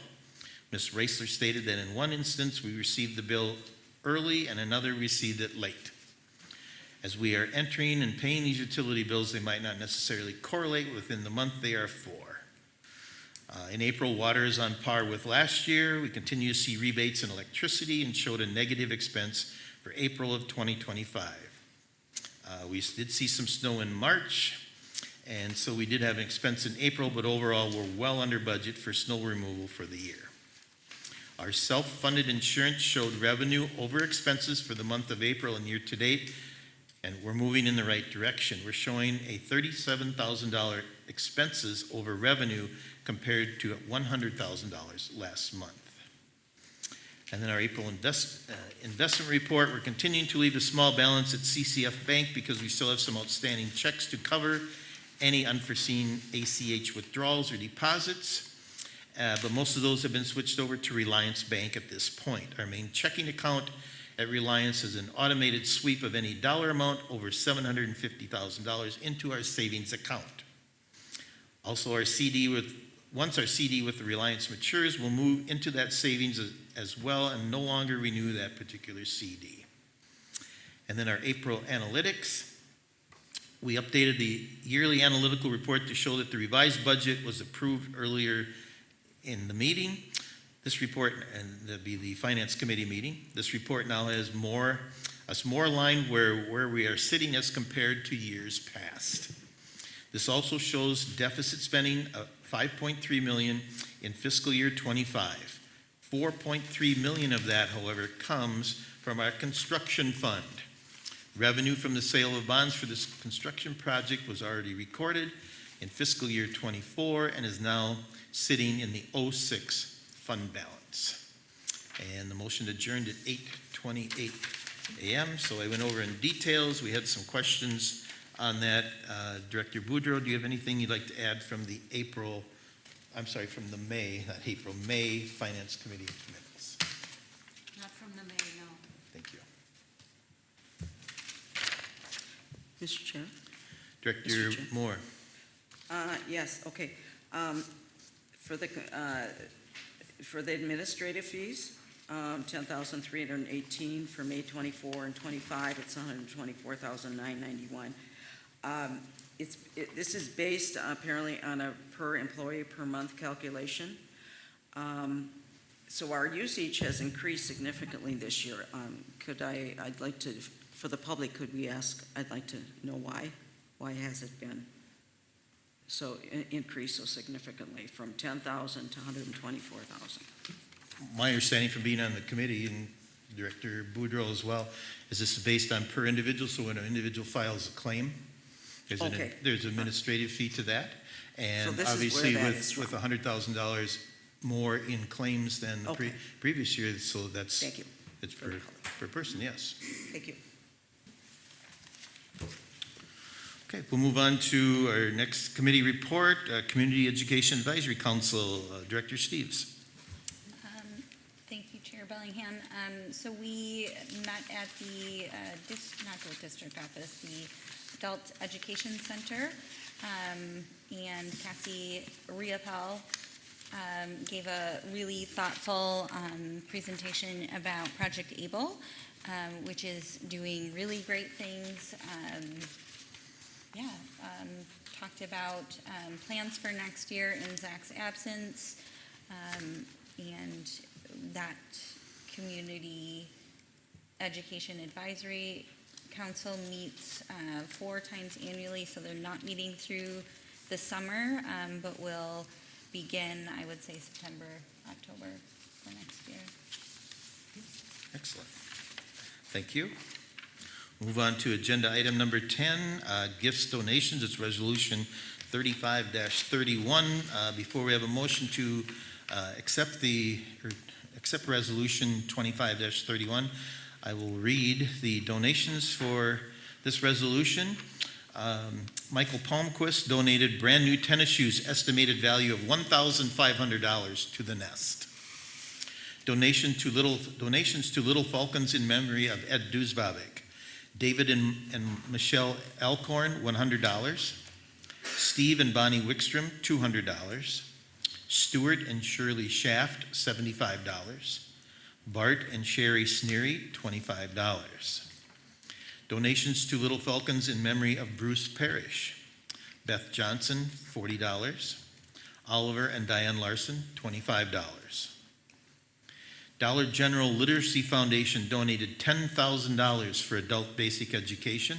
Ms. Raisler stated that in one instance, we received the bill early and another received it late. As we are entering and paying these utility bills, they might not necessarily correlate within the month they are for. In April, water is on par with last year. We continue to see rebates in electricity and showed a negative expense for April of 2025. We did see some snow in March, and so we did have an expense in April, but overall, we're well under budget for snow removal for the year. Our self-funded insurance showed revenue over expenses for the month of April and year-to-date, and we're moving in the right direction. We're showing a $37,000 expenses over revenue compared to $100,000 last month. And then our April investment report, we're continuing to leave a small balance at CCF Bank because we still have some outstanding checks to cover any unforeseen ACH withdrawals or deposits. But most of those have been switched over to Reliance Bank at this point. Our main checking account at Reliance is an automated sweep of any dollar amount over $750,000 into our savings account. Also, once our CD with the Reliance matures, we'll move into that savings as well and no longer renew that particular CD. And then our April analytics. We updated the yearly analytical report to show that the revised budget was approved earlier in the meeting. This report, and that'd be the Finance Committee meeting, this report now has us more aligned where we are sitting as compared to years past. This also shows deficit spending of $5.3 million in fiscal year 25. $4.3 million of that, however, comes from our construction fund. Revenue from the sale of bonds for this construction project was already recorded in fiscal year 24 and is now sitting in the 06 fund balance. And the motion adjourned at 8:28 a.m. So I went over in details. We had some questions on that. Director Boudreau, do you have anything you'd like to add from the May Finance Committee minutes? Not from the May, no. Thank you. Mr. Chair? Director Mr. Chair. Moore. Yes, okay. For the administrative fees, 10,318 for May 24 and 25, it's 124,991. This is based apparently on a per employee per month calculation. So our usage has increased significantly this year. I'd like to, for the public, I'd like to know why. Why has it been so increased so significantly from 10,000 to 124,000? My understanding from being on the committee, and Director Boudreau as well, is this is based on per individual, so when an individual files a claim, there's an administrative fee to that. And So this is obviously where that is with $100,000 more in claims than the previous year, so that's, Thank you. it's per person, yes. Thank you. Okay, we'll move on to our next committee report, Community Education Advisory Council, Director Steves. Thank you, Chair Bellingham. So we met at the, not the district office, the Adult Education Center, and Cassie Riopel gave a really thoughtful presentation about Project ABLE, which is doing really great things. Talked about plans for next year in Zach's absence, and that Community Education Advisory Council meets 4 times annually, so they're not meeting through the summer, but will begin, I would say, September, October for next year. Excellent. Thank you. Move on to agenda item number 10, gifts, donations. It's resolution 35-31. Before we have a motion to accept resolution 25-31, I will read the donations for this resolution. Michael Palmquist donated brand new tennis shoes, estimated value of $1,500 to the Nest. Donations to Little Falcons in memory of Ed Duzbabek. David and Michelle Alcorn, $100. Steve and Bonnie Wickstrom, $200. Stuart and Shirley Shaft, $75. Bart and Sherry Sneary, $25. Donations to Little Falcons in memory of Bruce Parrish. Beth Johnson, $40. Oliver and Diane Larson, $25. Dollar General Literacy Foundation donated $10,000 for adult basic education.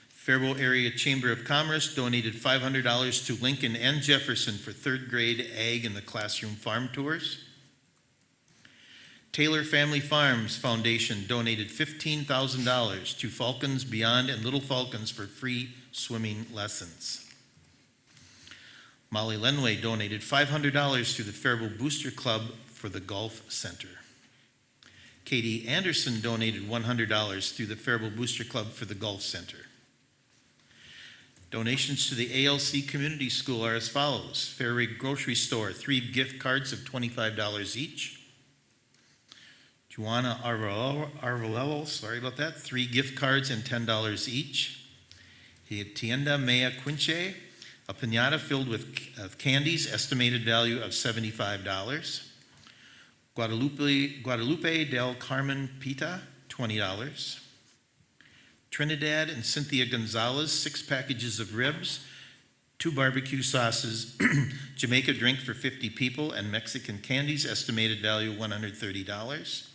Faribault Area Chamber of Commerce donated $500 to Lincoln and Jefferson for third grade ag in the classroom farm tours. Taylor Family Farms Foundation donated $15,000 to Falcons Beyond and Little Falcons for free swimming lessons. Molly Lenway donated $500 to the Faribault Booster Club for the Golf Center. Katie Anderson donated $100 through the Faribault Booster Club for the Golf Center. Donations to the ALC Community School are as follows. Fairway Grocery Store, 3 gift cards of $25 each. Juana Arvalello, sorry about that, 3 gift cards and $10 each. Tienda Mea Quinche, a piñata filled with candies, estimated value of $75. Guadalupe del Carmen Pita, $20. Trinidad and Cynthia Gonzalez, 6 packages of ribs, 2 barbecue sauces, Jamaica drink for 50 people, and Mexican candies, estimated value $130.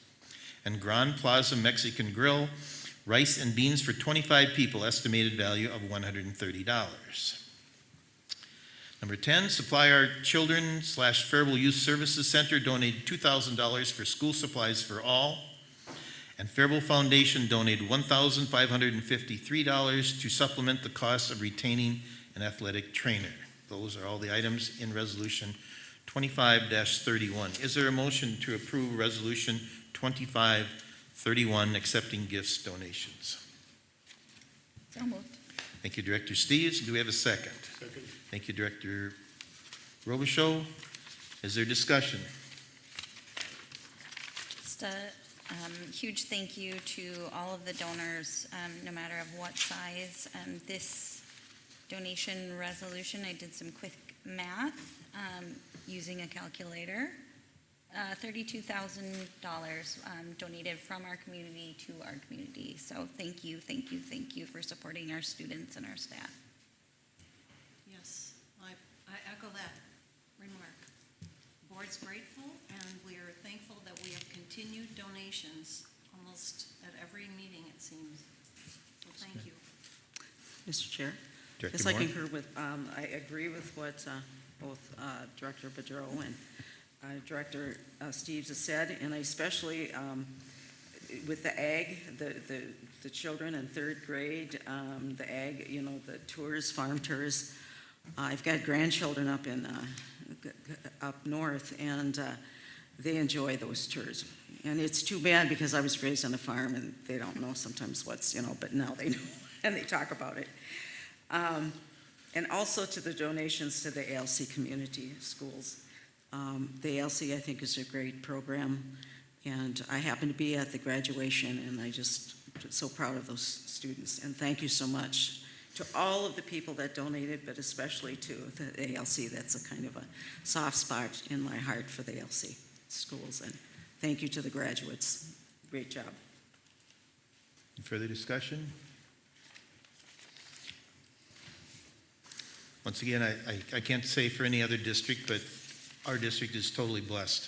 And Grand Plaza Mexican Grill, rice and beans for 25 people, estimated value of $130. Number 10, Supply Our Children / Faribault Youth Services Center donated $2,000 for school supplies for all. And Faribault Foundation donated $1,553 to supplement the cost of retaining an athletic trainer. Those are all the items in Resolution 25-31. Is there a motion to approve Resolution 25-31, accepting gifts, donations? So moved. Thank you, Director Steves. Do we have a second? Second. Thank you, Director Robichaud. Is there discussion? Just a huge thank you to all of the donors, no matter of what size. This donation resolution, I did some quick math using a calculator. $32,000 donated from our community to our community. So thank you for supporting our students and our staff. Yes, I echo that remark. Board's grateful, and we are thankful that we have continued donations almost at every meeting, it seems. So thank you. Mr. Chair? Director Yes, I Moore? concur with, I agree with what both Director Boudreau and Director Steves has said, and I especially with the ag, the children in third grade, the ag, the tours, farm tours. I've got grandchildren up north, and they enjoy those tours. And it's too bad because I was raised on a farm, and they don't know sometimes what's, but now they know, and they talk about it. And also to the donations to the ALC community schools. The ALC, I think, is a great program, and I happened to be at the graduation, and I just so proud of those students. And thank you so much to all of the people that donated, but especially to the ALC. That's a kind of a soft spot in my heart for the ALC schools. And thank you to the graduates. Great job. Further discussion? Once again, I can't say for any other district, but our district is totally blessed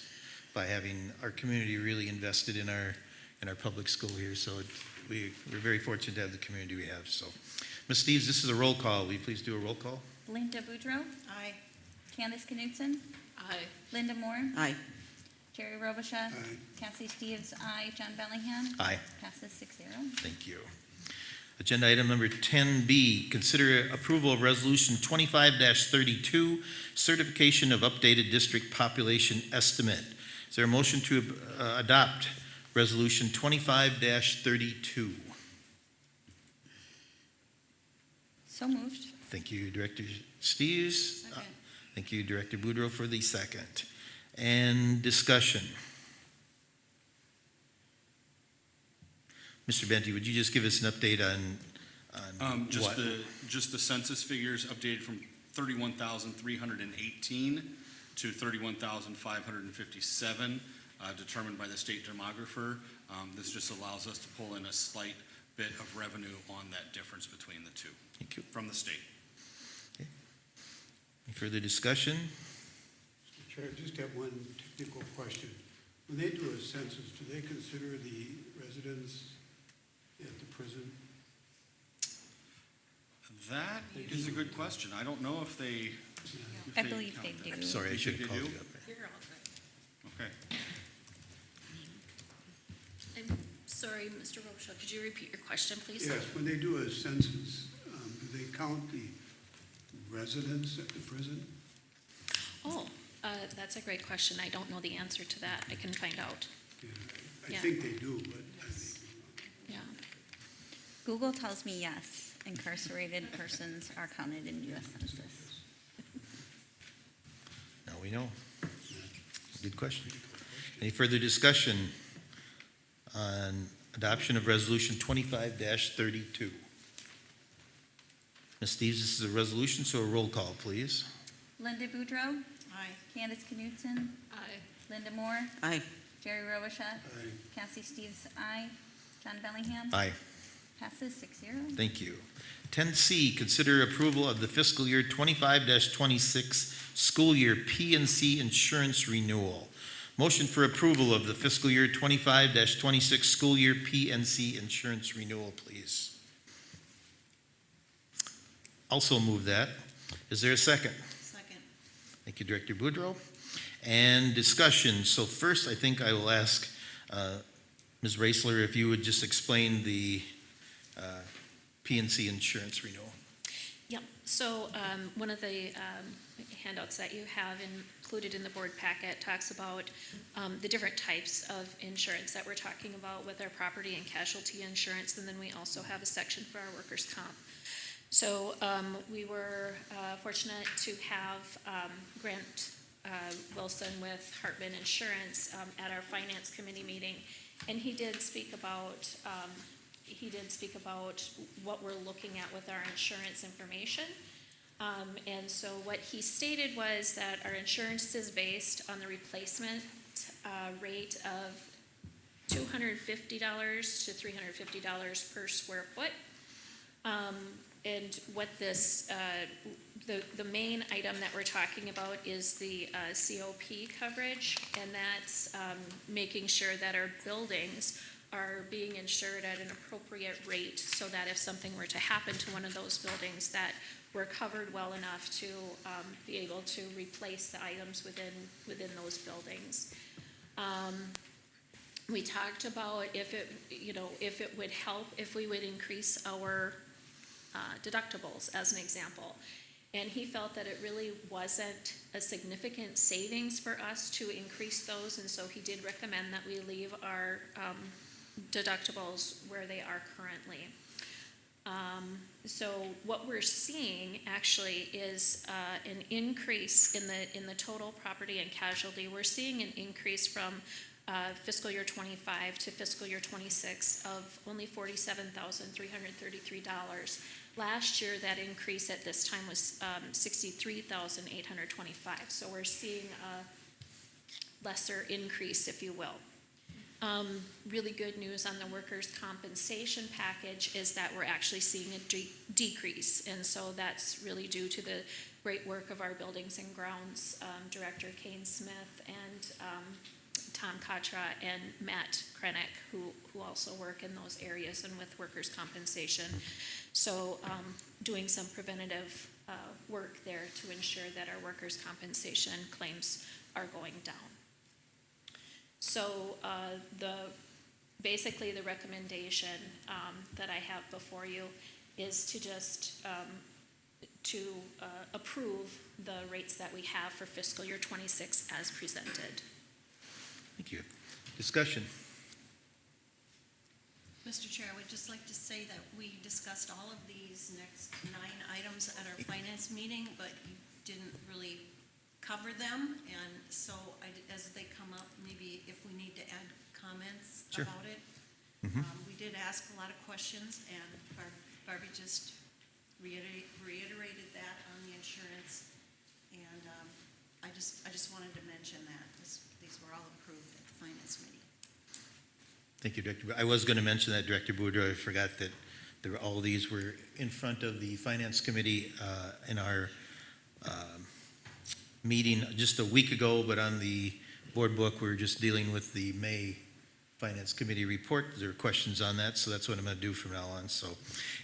by having our community really invested in our public school here. So we're very fortunate to have the community we have. So, Ms. Steves, this is a roll call. Will you please do a roll call? Linda Boudreau, Aye. Candace Knudsen, Aye. Linda Moore, Aye. Jerry Robichaud, Aye. Cassie Steves, aye. John Bellingham. Aye. Passes 6-0. Thank you. Agenda item number 10B, consider approval of Resolution 25-32, certification of updated district population estimate. Is there a motion to adopt Resolution 25-32? So moved. Thank you, Director Steves. Second. Thank you, Director Boudreau, for the second. And discussion. Mr. Benty, would you just give us an update on Just what? the census figures updated from 31,318 to 31,557, determined by the state demographer. This just allows us to pull in a slight bit of revenue on that difference between the two Thank you. from the state. Any further discussion? Mr. Chair, I just have one technical question. When they do a census, do they consider the residents at the prison? That is a good question. I don't know if they. I believe they do. Sorry, I You should think have they called do? you up. You're all good. Okay. I'm sorry, Mr. Robichaud, could you repeat your question, please? Yes, when they do a census, do they count the residents at the prison? Oh, that's a great question. I don't know the answer to that. I can find out. Yeah, I Yeah. think they do, but I may be Yeah. Google tells me yes, incarcerated persons are counted in U.S. Census. Now we know. Good question. Any further discussion on adoption of Resolution 25-32? Ms. Steves, this is a resolution, so a roll call, please. Linda Boudreau, Aye. Candace Knutson, Aye. Linda Moore, Aye. Jerry Robichaud, Aye. Cassie Steves, aye. John Bellingham. Aye. Passes 6-0. Thank you. 10C, consider approval of the fiscal year 25-26 school year P&C insurance renewal. Motion for approval of the fiscal year 25-26 school year P&C insurance renewal, please. Also move that. Is there a second? Second. Thank you, Director Boudreau. And discussion. So first, I think I will ask Ms. Raisler if you would just explain the P&C insurance renewal. Yep. So one of the handouts that you have included in the board packet talks about the different types of insurance that we're talking about with our property and casualty insurance, and then we also have a section for our workers' comp. So we were fortunate to have Grant Wilson with Hartman Insurance at our finance committee meeting, and he did speak about what we're looking at with our insurance information. And so what he stated was that our insurance is based on the replacement rate of $250 to $350 per square foot. And what this, the main item that we're talking about is the COP coverage, and that's making sure that our buildings are being insured at an appropriate rate so that if something were to happen to one of those buildings, that we're covered well enough to be able to replace the items within those buildings. We talked about if it would help if we would increase our deductibles, as an example. And he felt that it really wasn't a significant savings for us to increase those, and so he did recommend that we leave our deductibles where they are currently. So what we're seeing actually is an increase in the total property and casualty. We're seeing an increase from fiscal year 25 to fiscal year 26 of only $47,333. Last year, that increase at this time was $63,825. So we're seeing a lesser increase, if you will. Really good news on the workers' compensation package is that we're actually seeing a decrease. And so that's really due to the great work of our Buildings and Grounds Director, Kane Smith, and Tom Katra and Matt Krennick, who also work in those areas and with workers' compensation. So doing some preventative work there to ensure that our workers' compensation claims are going down. So basically the recommendation that I have before you is to just approve the rates that we have for fiscal year 26 as presented. Thank you. Discussion. Mr. Chair, I would just like to say that we discussed all of these next 9 items at our finance meeting, but you didn't really cover them, and so as they come up, maybe if we need to add comments Sure. about it. We did ask a lot of questions, and Barbie just reiterated that on the insurance just wanted to mention that. These were all approved at the Finance Committee. Thank you, Director. I was going to mention that, Director Boudreau. I forgot that all of these were in front of the Finance Committee in our meeting just a week ago, but on the board book, we were just dealing with the May Finance Committee report. There are questions on that, so that's what I'm going to do from now on. So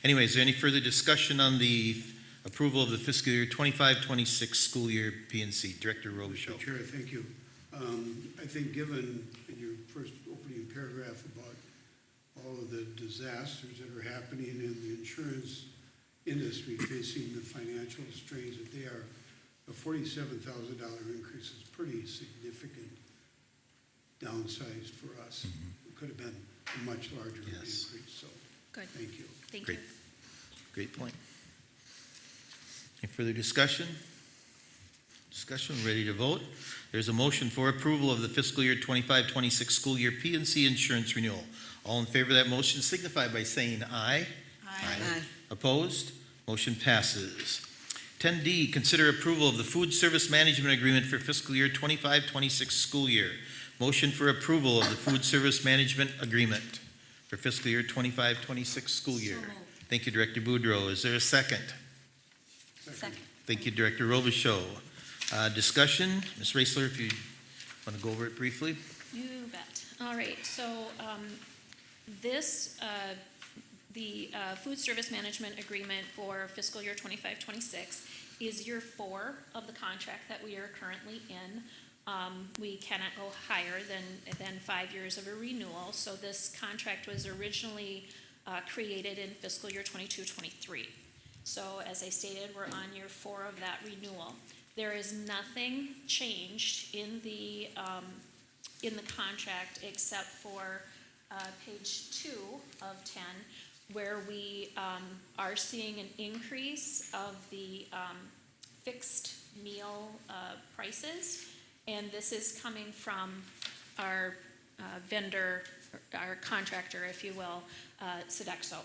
anyway, is there any further discussion on the approval of the fiscal year 25-26 school year PNC? Director Robichaud. Mr. Chair, thank you. I think given in your first opening paragraph about all of the disasters that are happening in the insurance industry facing the financial strains that they are, a $47,000 increase is pretty significant downsized for us. It could have been a much larger Yes. increase, so Good, thank you. thank Great. you. Great point. Any further discussion? Discussion, ready to vote? There's a motion for approval of the fiscal year 25-26 school year PNC insurance renewal. All in favor of that motion signify by saying aye. Aye. Opposed? Motion passes. 10D, consider approval of the food service management agreement for fiscal year 25-26 school year. Motion for approval of the food service management agreement for fiscal year 25-26 school year. So moved. Thank you, Director Boudreau. Is there a second? Second. Thank you, Director Robichaud. Discussion, Ms. Raisler, if you want to go over it briefly. You bet. All right, so the food service management agreement for fiscal year 25-26 is year 4 of the contract that we are currently in. We cannot go higher than 5 years of a renewal, so this contract was originally created in fiscal year 22-23. So as I stated, we're on year 4 of that renewal. There is nothing changed in the contract except for page 2 of 10, where we are seeing an increase of the fixed meal prices, and this is coming from our vendor, our contractor, if you will, Sodexo.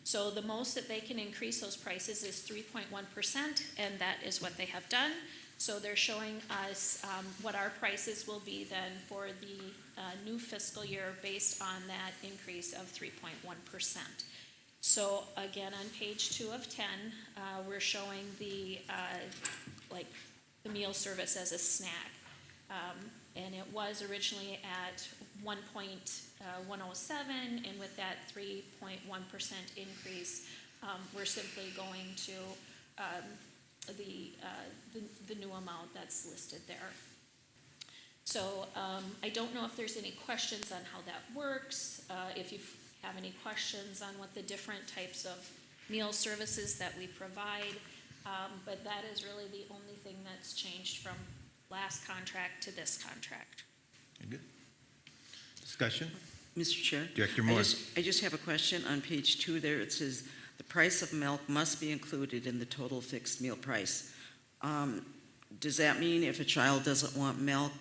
So the most that they can increase those prices is 3.1%, and that is what they have done. So they're showing us what our prices will be then for the new fiscal year based on that increase of 3.1%. So again, on page 2 of 10, we're showing the meal service as a snack. And it was originally at 1.107, and with that 3.1% increase, we're simply going to the new amount that's listed there. So I don't know if there's any questions on how that works, if you have any questions on what the different types of meal services that we provide, but that is really the only thing that's changed from last contract to this contract. Very good. Discussion? Mr. Chair? Director Moore. I just have a question on page 2 there. It says, the price of milk must be included in the total fixed meal price. Does that mean if a child doesn't want milk,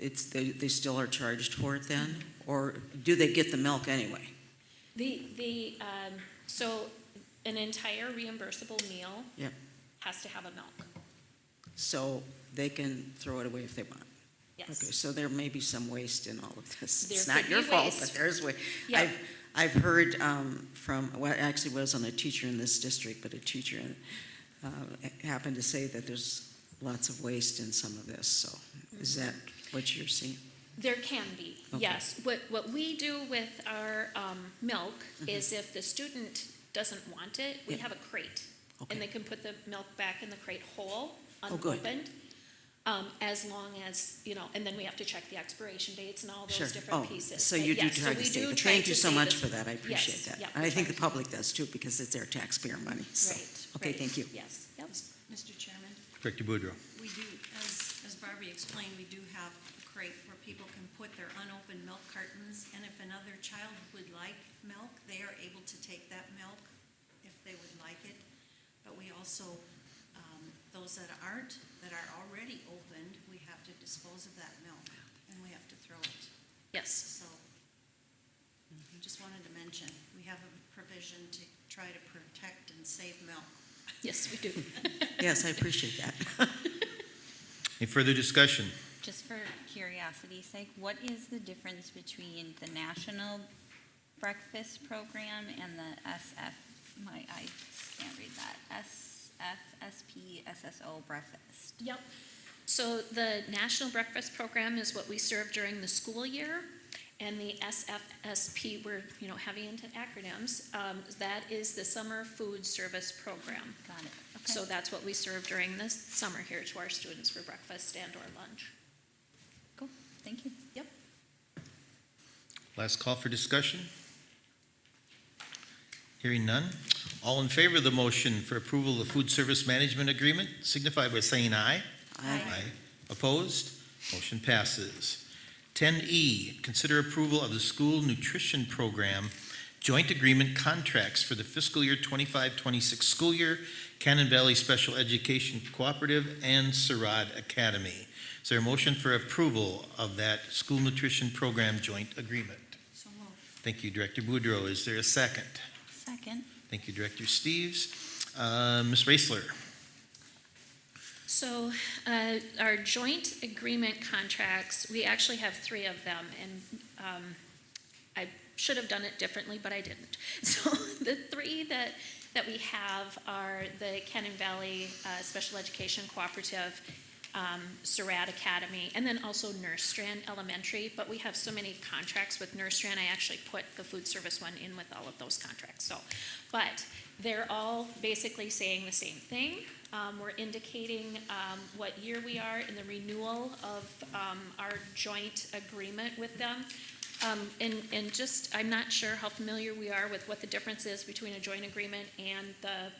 they still are charged for it then? Or do they get the milk anyway? So an entire reimbursable meal Yep. has to have a milk. So they can throw it away if they want? Yes. Okay, so there may be some waste in all of this. There It's could not your be fault, waste. but there's waste. Yeah. I've heard from, well, actually wasn't a teacher in this district, but a teacher happened to say that there's lots of waste in some of this, so is that what you're seeing? There can be, Okay. yes. What we do with our milk is if the student doesn't want it, we Yeah. have a crate. Okay. And they can put the milk back in the crate whole, Oh, good. unopened. As long as, and then we have to check the expiration dates and all Sure. those different Oh, pieces. so But you do yes, try to we save do it. try Thank you to so save much it. for that, I appreciate Yes, that. yeah, And we I think try the to- public does too, because it's their taxpayer money, so. Right. Okay, right. thank you. Yes, yep. Mr. Chairman, Director Boudreau. we do, as Barbie explained, we do have a crate where people can put their unopened milk cartons, and if another child would like milk, they are able to take that milk if they would like it. But we also, those that are already opened, we have to dispose of that milk, and we have to throw it. Yes, So, just wanted to mention, we have a provision to try to protect and save milk. yes, we do. Yes, I appreciate that. Any further discussion? Just for curiosity's sake, what is the difference between the National Breakfast Program and the I can't read that, SFSP Breakfast? Yep. So the National Breakfast Program is what we serve during the school year, and the SFSP, we're, heavy into acronyms, that is the Summer Food Service Program. Got it. Okay. So that's what we serve during the summer here to our students for breakfast and or lunch. Cool. Thank you. Yep. Last call for discussion. Hearing none. All in favor of the motion for approval of the food service management agreement signify by saying aye. Aye. Opposed? Motion passes. 10E, consider approval of the school nutrition program joint agreement contracts for the fiscal year 25-26 school year, Cannon Valley Special Education Cooperative and Sarad Academy. Is there a motion for approval of that school nutrition program joint agreement? So moved. Thank you, Director Boudreau. Is there a second? Second. Thank you, Director Steves. Ms. Raisler? So our joint agreement contracts, we actually have 3 of them, and I should have done it differently, but I didn't. So the 3 that we have are the Cannon Valley Special Education Cooperative, Sarad Academy, and then also Nurse Strand Elementary, but we have so many contracts with Nurse Strand, I actually put the food service one in with all of those contracts. So, but they're all basically saying the same thing. We're indicating what year we are in the renewal of our joint agreement with them. And just, I'm not sure how familiar we are with what the difference is between a joint agreement and the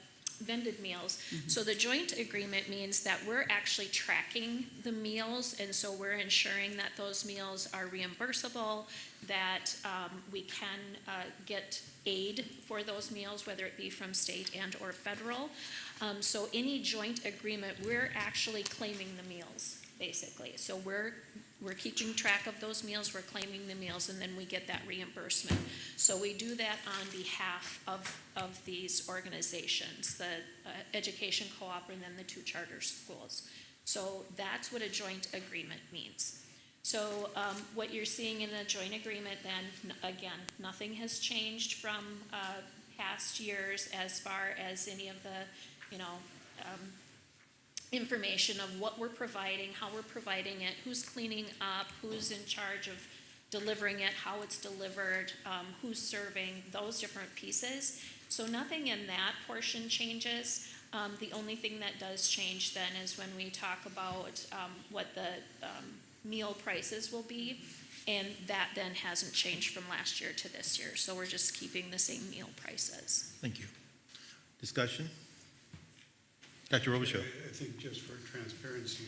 vended meals. So the joint agreement means that we're actually tracking the meals, and so we're ensuring that those meals are reimbursable, that we can get aid for those meals, whether it be from state and or federal. So any joint agreement, we're actually claiming the meals, basically. So we're keeping track of those meals, we're claiming the meals, and then we get that reimbursement. So we do that on behalf of these organizations, the Education Co-op and then the 2 charter schools. So that's what a joint agreement means. So what you're seeing in a joint agreement then, again, nothing has changed from past years as far as any of the, information of what we're providing, how we're providing it, who's cleaning up, who's in charge of delivering it, how it's delivered, who's serving, those different pieces. So nothing in that portion changes. The only thing that does change then is when we talk about what the meal prices will be, and that then hasn't changed from last year to this year. So we're just keeping the same meal prices. Thank you. Discussion? Dr. Robichaud? I think just for transparency,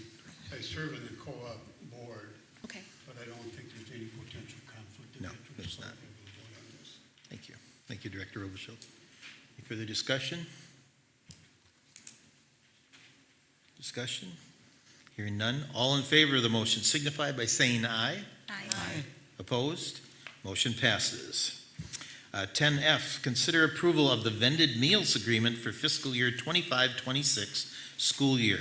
I serve on the co-op board, Okay. but I don't think there's any potential conflict of No, interest. there's so not. I will vote on this. Thank you. Thank you, Director Robichaud. Any further discussion? Discussion? Hearing none. All in favor of the motion signify by saying aye. Aye. Opposed? Motion passes. 10F, consider approval of the vended meals agreement for fiscal year 25-26 school year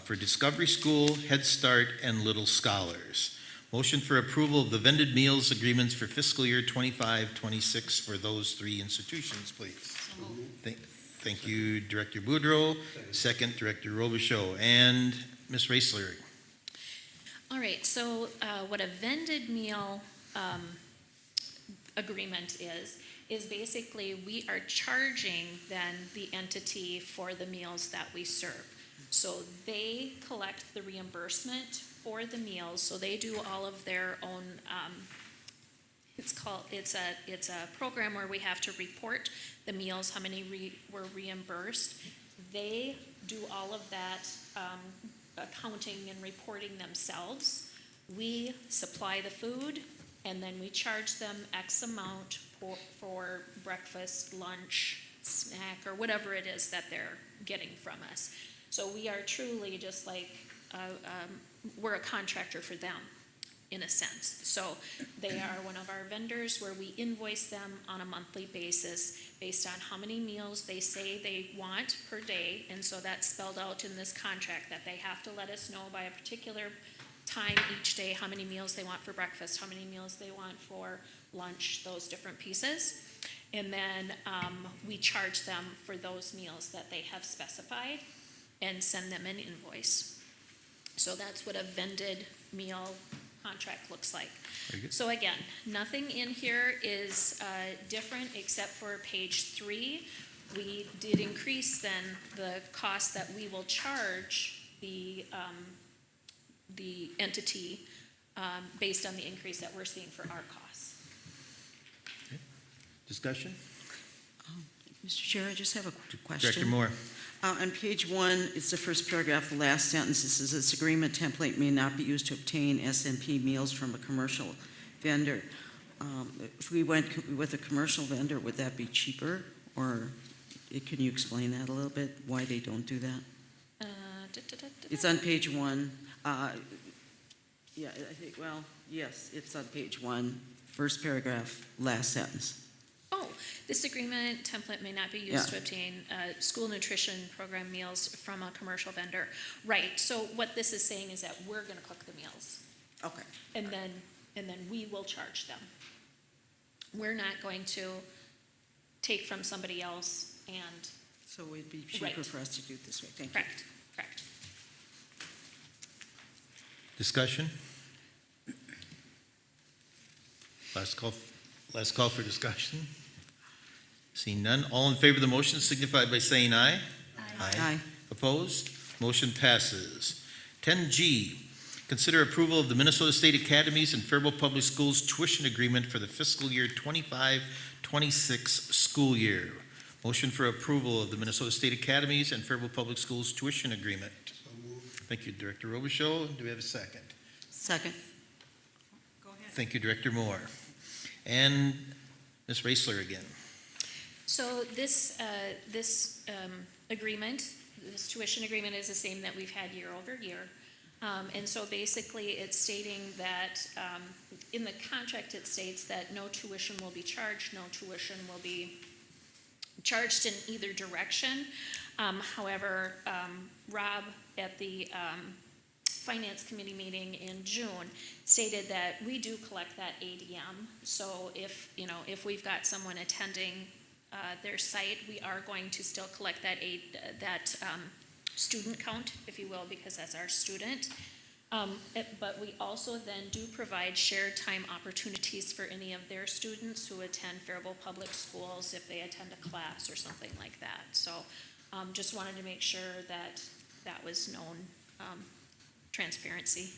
for Discovery School, Head Start, and Little Scholars. Motion for approval of the vended meals agreements for fiscal year 25-26 for those 3 institutions, please. So moved. Thank you, Director Boudreau. Second, Director Robichaud. And Ms. Raisler. All right, so what a vended meal agreement is basically we are charging then the entity for the meals that we serve. So they collect the reimbursement for the meals, so they do all of their own, it's a program where we have to report the meals, how many were reimbursed. They do all of that accounting and reporting themselves. We supply the food, and then we charge them X amount for breakfast, lunch, snack, or whatever it is that they're getting from us. So we are truly just like, we're a contractor for them. in a sense. So they are one of our vendors where we invoice them on a monthly basis based on how many meals they say they want per day. And so that's spelled out in this contract that they have to let us know by a particular time each day how many meals they want for breakfast, how many meals they want for lunch, those different pieces. And then we charge them for those meals that they have specified and send them an invoice. So that's what a vended meal contract looks like. Very good. So again, nothing in here is different except for page 3. We did increase then the cost that we will charge the entity based on the increase that we're seeing for our costs. Discussion? Mr. Chair, I just have a question. Director Moore. On page 1, it's the first paragraph, the last sentence. It says, "This agreement template may not be used to obtain SMP meals from a commercial vendor." If we went with a commercial vendor, would that be cheaper? Or can you explain that a little bit, why they don't do that? It's on page 1. Yeah, I think, well, yes, it's on page 1, first paragraph, last sentence. Oh, this agreement template may not be used Yeah. to obtain school nutrition program meals from a commercial vendor. Right, so what this is saying is that we're gonna cook the meals, Okay. and then we will charge them. We're not going to take from somebody else and, So it'd be cheaper Right. for us to do it this way. Thank you. correct. Discussion? Last call for discussion. Seeing none, all in favor of the motion signify by saying aye. Aye. Opposed? Motion passes. 10G, consider approval of the Minnesota State Academies and Faribault Public Schools tuition agreement for the fiscal year 25-26 school year. Motion for approval of the Minnesota State Academies and Faribault Public Schools tuition agreement. So moved. Thank you, Director Robichaud. Do we have a second? Second. Go ahead. Thank you, Director Moore. And Ms. Raisler again. So this agreement, this tuition agreement is the same that we've had year over year. And so basically, it's stating that, in the contract, it states that no tuition will be charged, no tuition will be charged in either direction. However, Rob at the Finance Committee meeting in June stated that we do collect that ADM. So if we've got someone attending their site, we are going to still collect that student count, if you will, because that's our student. But we also then do provide shared time opportunities for any of their students who attend Faribault Public Schools if they attend a class or something like that. So just wanted to make sure that that was known, transparency.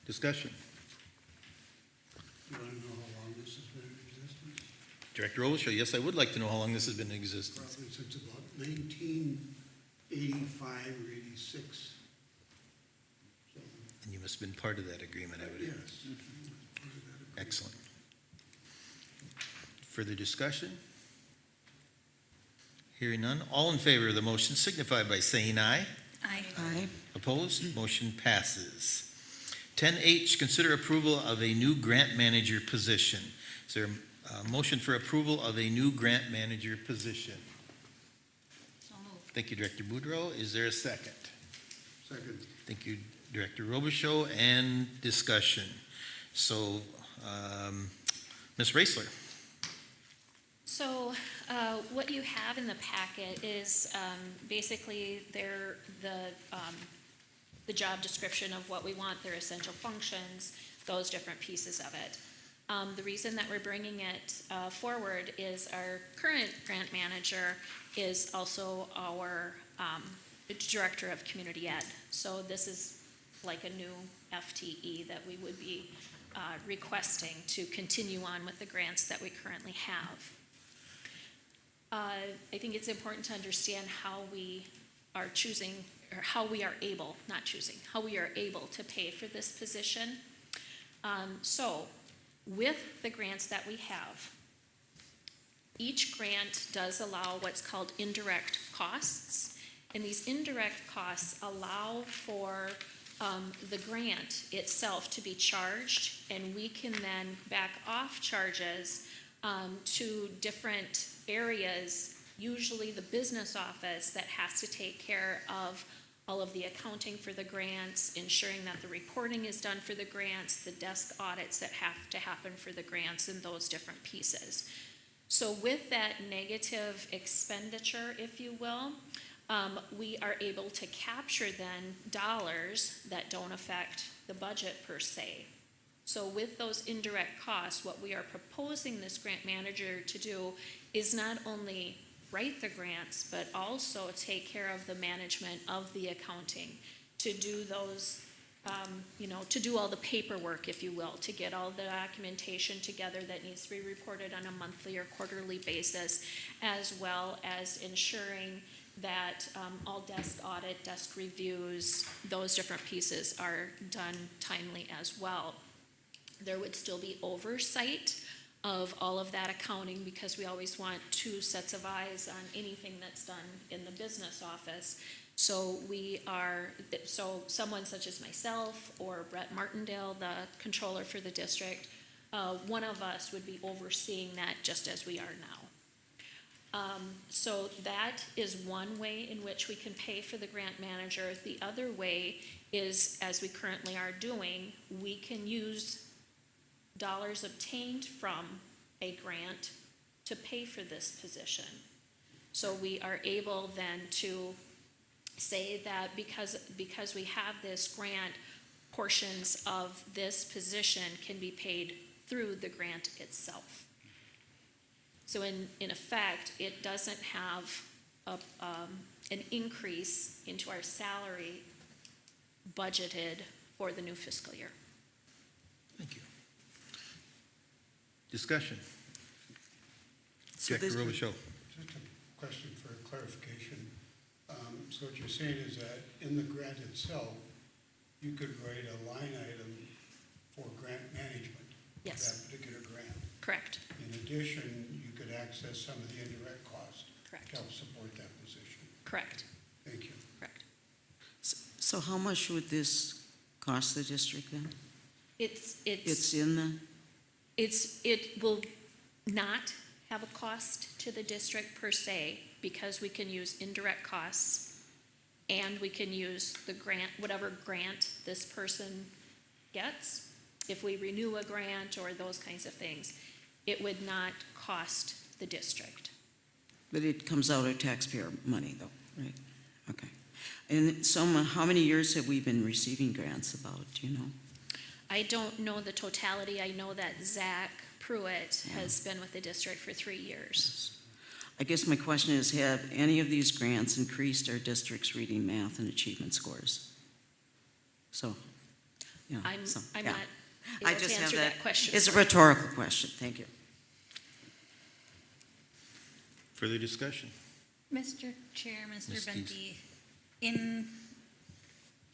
Discussion. You want to know how long this has been in existence? Director Robichaud, yes, I would like to know how long this has been in existence. Probably since about 1985 or 86. So, And you must have been part of that agreement, I would. yes. Excellent. Further discussion? Hearing none, all in favor of the motion signify by saying aye. Aye. Opposed? Motion passes. 10H, consider approval of a new grant manager position. Is there a motion for approval of a new grant manager position? So moved. Thank you, Director Boudreau. Is there a second? Second. Thank you, Director Robichaud, and discussion. So, Ms. Raisler. So what you have in the packet is basically the job description of what we want, their essential functions, those different pieces of it. The reason that we're bringing it forward is our current grant manager is also our director of community ed. So this is like a new FTE that we would be requesting to continue on with the grants that we currently have. I think it's important to understand how we are choosing, or how we are able, not choosing, how we are able to pay for this position. So with the grants that we have, each grant does allow what's called indirect costs, and these indirect costs allow for the grant itself to be charged, and we can then back off charges to different areas, usually the business office that has to take care of all of the accounting for the grants, ensuring that the reporting is done for the grants, the desk audits that have to happen for the grants, and those different pieces. So with that negative expenditure, if you will, we are able to capture then dollars that don't affect the budget per se. So with those indirect costs, what we are proposing this grant manager to do is not only write the grants, but also take care of the management of the accounting, to do those, to do all the paperwork, if you will, to get all the documentation together that needs to be reported on a monthly or quarterly basis, as well as ensuring that all desk audit, desk reviews, those different pieces are done timely as well. There would still be oversight of all of that accounting, because we always want two sets of eyes on anything that's done in the business office. So someone such as myself or Brett Martindale, the controller for the district, one of us would be overseeing that just as we are now. So that is one way in which we can pay for the grant manager. The other way is, as we currently are doing, we can use dollars obtained from a grant to pay for this position. So we are able then to say that because we have this grant, portions of this position can be paid through the grant itself. So in effect, it doesn't have an increase into our salary budgeted for the new fiscal year. Thank you. Discussion. So Jack this- Robichaud. Just a question for clarification. So what you're saying is that in the grant itself, you could write a line item for grant management of Yes. that particular grant. Correct, In addition, you could access some of the indirect costs correct, to help support that position. correct, Thank you. correct. So how much would this cost the district then? It's in the, it will not have a cost to the district per se, because we can use indirect costs, and we can use the grant, whatever grant this person gets. If we renew a grant or those kinds of things, it would not cost the district. but it comes out of taxpayer money though, right? Okay. And so how many years have we been receiving grants about, do you know? I don't know the totality. I know that Zach Pruitt has been with the district for 3 years. I guess my question is, have any of these grants increased our district's reading, math, and achievement scores? So, yeah. I'm yeah. not I able just to have answer that question. It's a rhetorical question, thank you. Further discussion? Mr. Chair, Ms. Mr. Steves. Benty, in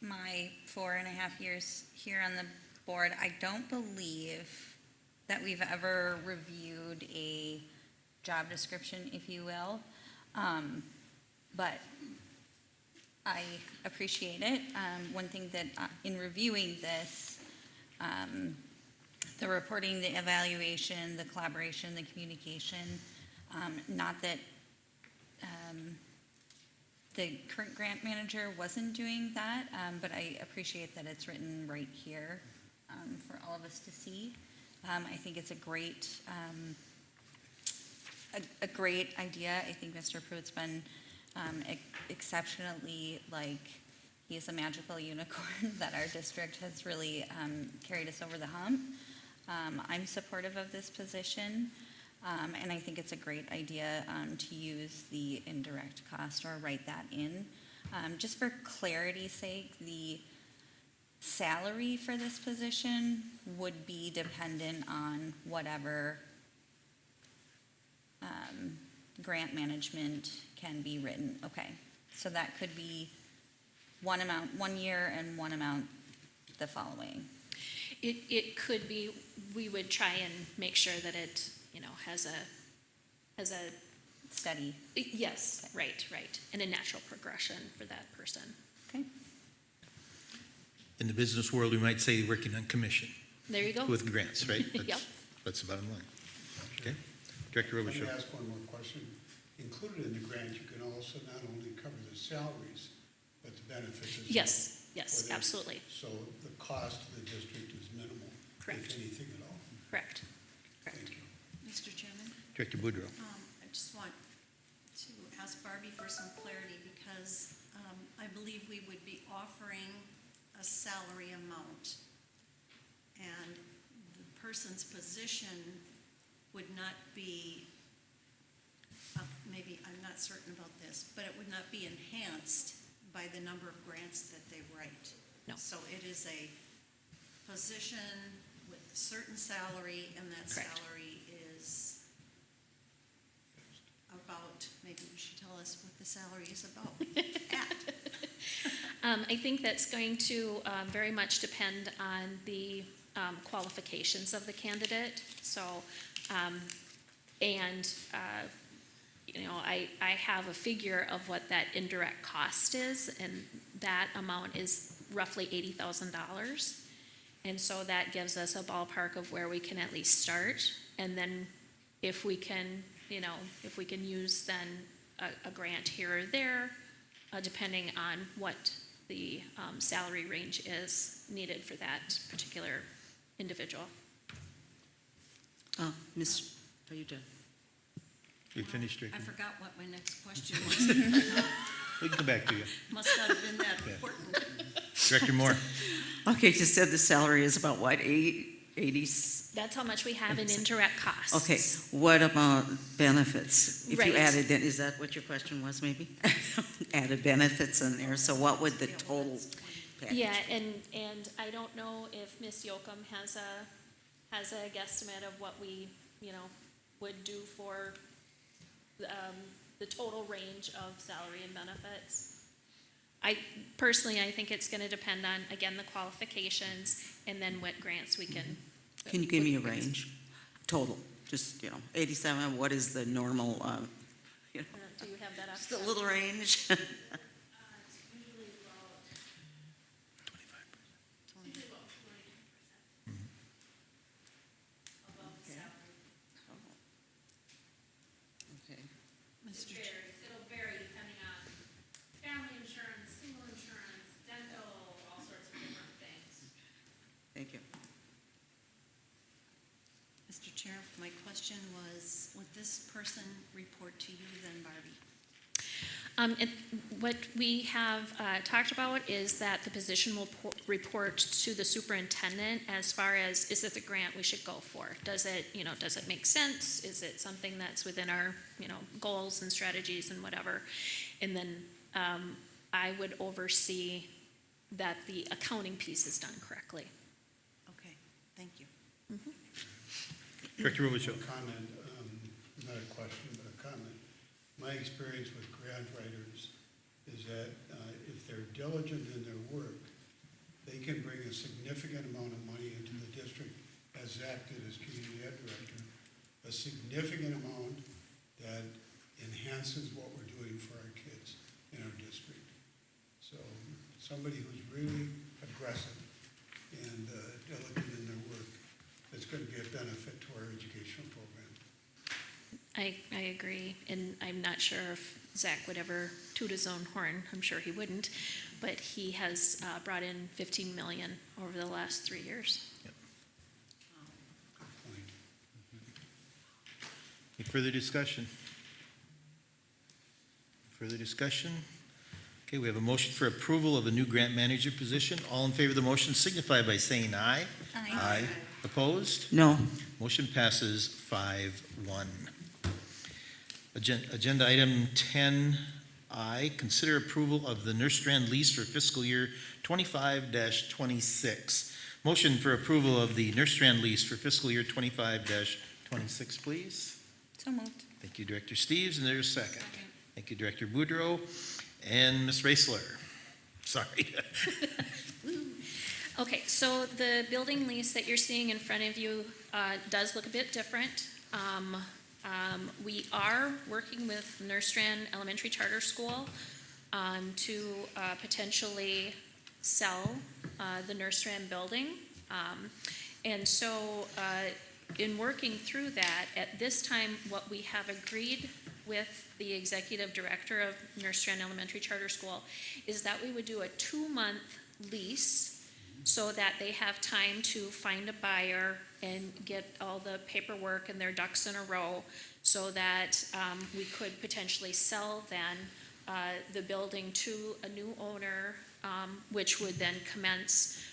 my 4.5 years here on the board, I don't believe that we've ever reviewed a job description, if you will. But I appreciate it. One thing that in reviewing this, the reporting, the evaluation, the collaboration, the communication, not that the current grant manager wasn't doing that, but I appreciate that it's written right here for all of us to see. I think it's a great idea. I think Mr. Pruitt's been exceptionally, he's a magical unicorn that our district has really carried us over the hump. I'm supportive of this position, and I think it's a great idea to use the indirect cost or write that in. Just for clarity's sake, the salary for this position would be dependent on whatever grant management can be written. Okay, so that could be one amount 1 year and one amount the following. It could be, we would try and make sure that it, has a, Steady. yes, right, and a natural progression for that person. Okay. In the business world, we might say working on commission There you go. with grants, right? Yep. That's the bottom line. Okay. Director Let me Robichaud. ask one more question. Included in the grant, you can also not only cover the salaries, but the benefits as well. Yes, yes, Whether- absolutely, So the cost to the district is minimal, Correct. if anything at all. correct. Thank you. Mr. Chairman, Director Boudreau. I just want to ask Barbie for some clarity because I believe we would be offering a salary amount. And the person's position would not be, maybe, I'm not certain about this, but it would not be enhanced by the number of grants that they write. No. So it is a position with a certain salary, and that Correct. salary is about, maybe you should tell us what the salary is about. I think that's going to very much depend on the qualifications of the candidate. So, I have a figure of what that indirect cost is, and that amount is roughly $80,000. And so that gives us a ballpark of where we can at least start. And then if we can, if we can use then a grant here or there, depending on what the salary range is needed for that particular individual. Miss, are you done? You finished, Director? I forgot what my next question was. We can come back to you. Must not have been that important. Director Moore. Okay, you said the salary is about what, 80? That's how much we have in indirect costs. Okay, what about benefits? If you Right. added, is that what your question was, maybe? Added benefits in there, so what would the total package? Yeah, and I don't know if Ms. Yocum has a guesstimate of what we, would do for the total range of salary and benefits. I think it's gonna depend on, again, the qualifications and then what grants we can. Can you give me a range? Total, just, 87, what is the normal, Do you have that up? just a little range? Okay. Mr. It'll vary depending on family insurance, single insurance, dental, all sorts of different things. Thank you. Mr. Chair, my question was, would this person report to you then, Barbie? What we have talked about is that the position will report to the superintendent as far as, is it the grant we should go for? Does it make sense? Is it something that's within our, goals and strategies and whatever? And then I would oversee that the accounting piece is done correctly. Okay, thank you. Director Robichaud. A comment, not a question, but a comment. My experience with grant writers is that if they're diligent in their work, they can bring a significant amount of money into the district, as Zach did as community ed director, a significant amount that enhances what we're doing for our kids in our district. So somebody who's really aggressive and diligent in their work, it's going to be a benefit to our educational program. I agree, and I'm not sure if Zach would ever toot his own horn. I'm sure he wouldn't, but he has brought in $15 million over the last 3 years. Good point. Any further discussion? Further discussion? Okay, we have a motion for approval of a new grant manager position. All in favor of the motion signify by saying aye. Aye. Opposed? No, Motion passes 5-1. Agenda item 10I, consider approval of the Nurse Strand lease for fiscal year 25-26. Motion for approval of the Nurse Strand lease for fiscal year 25-26, please. So moved. Thank you, Director Steves, and there's a second. Thank you, Director Boudreau and Ms. Raisler. Sorry. Okay, so the building lease that you're seeing in front of you does look a bit different. We are working with Nurse Strand Elementary Charter School to potentially sell the Nurse Strand building. And so in working through that, at this time, what we have agreed with the executive director of Nurse Strand Elementary Charter School is that we would do a 2-month lease so that they have time to find a buyer and get all the paperwork and their ducks in a row so that we could potentially sell then the building to a new owner, which would then commence,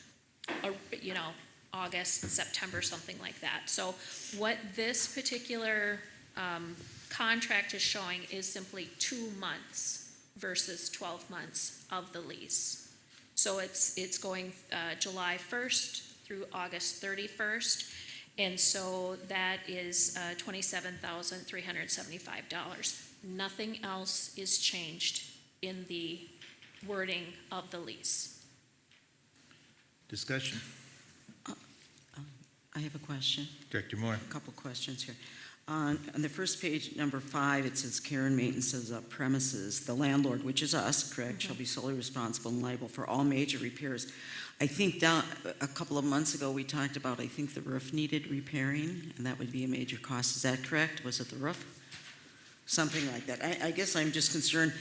August, September, something like that. So what this particular contract is showing is simply 2 months versus 12 months of the lease. So it's going July 1st through August 31st, and so that is $27,375. Nothing else is changed in the wording of the lease. Discussion. I have a question, Director Moore. a couple questions here. On the first page, number 5, it says care and maintenance of premises. The landlord, which is us, correct, shall be solely responsible and liable for all major repairs. I think down, a couple of months ago, we talked about, I think the roof needed repairing, and that would be a major cost. Is that correct? Was it the roof? Something like that. I guess I'm just concerned.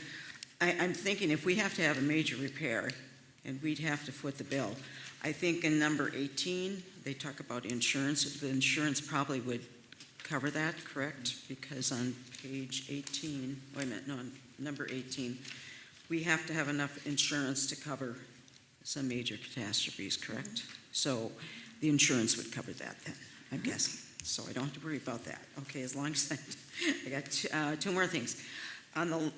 I'm thinking if we have to have a major repair, and we'd have to foot the bill, I think in number 18, they talk about insurance. The insurance probably would cover that, correct? Because on page 18, wait a minute, no, on number 18, we have to have enough insurance to cover some major catastrophes, correct? So the insurance would cover that then, I'm guessing. So I don't have to worry about that. Okay, as long as I got 2 more things. On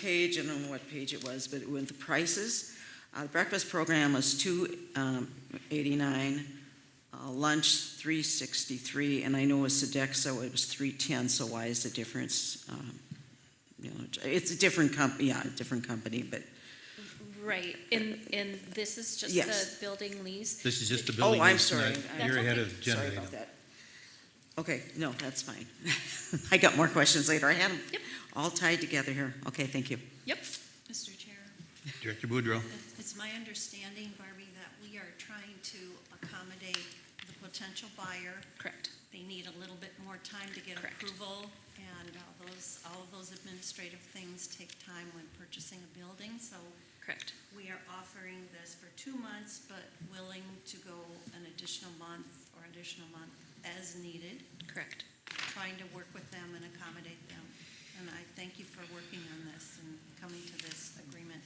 page, I don't know what page it was, but with the prices, the breakfast program was $2.89, lunch $3.63, and I know with Sodexo it was $3.10. So why is the difference? It's a different company, different company, but Right, and this is just Yes. the building lease. This is just a building. I'm lease, sorry. not- That's You're ahead okay. of agenda sorry item. about that. Okay, no, that's fine. I got more questions later. I had them Yep. all tied together here. Okay, thank you. Yep, Mr. Chair, Director Boudreau. it's my understanding, Barbie, that we are trying to accommodate the potential buyer. correct, They need a little bit more time to get Correct. approval, and all of those administrative things take time when purchasing a building. So correct. we are offering this for 2 months, but willing to go an additional month or additional month as needed, Correct. trying to work with them and accommodate them. And I thank you for working on this and coming to this agreement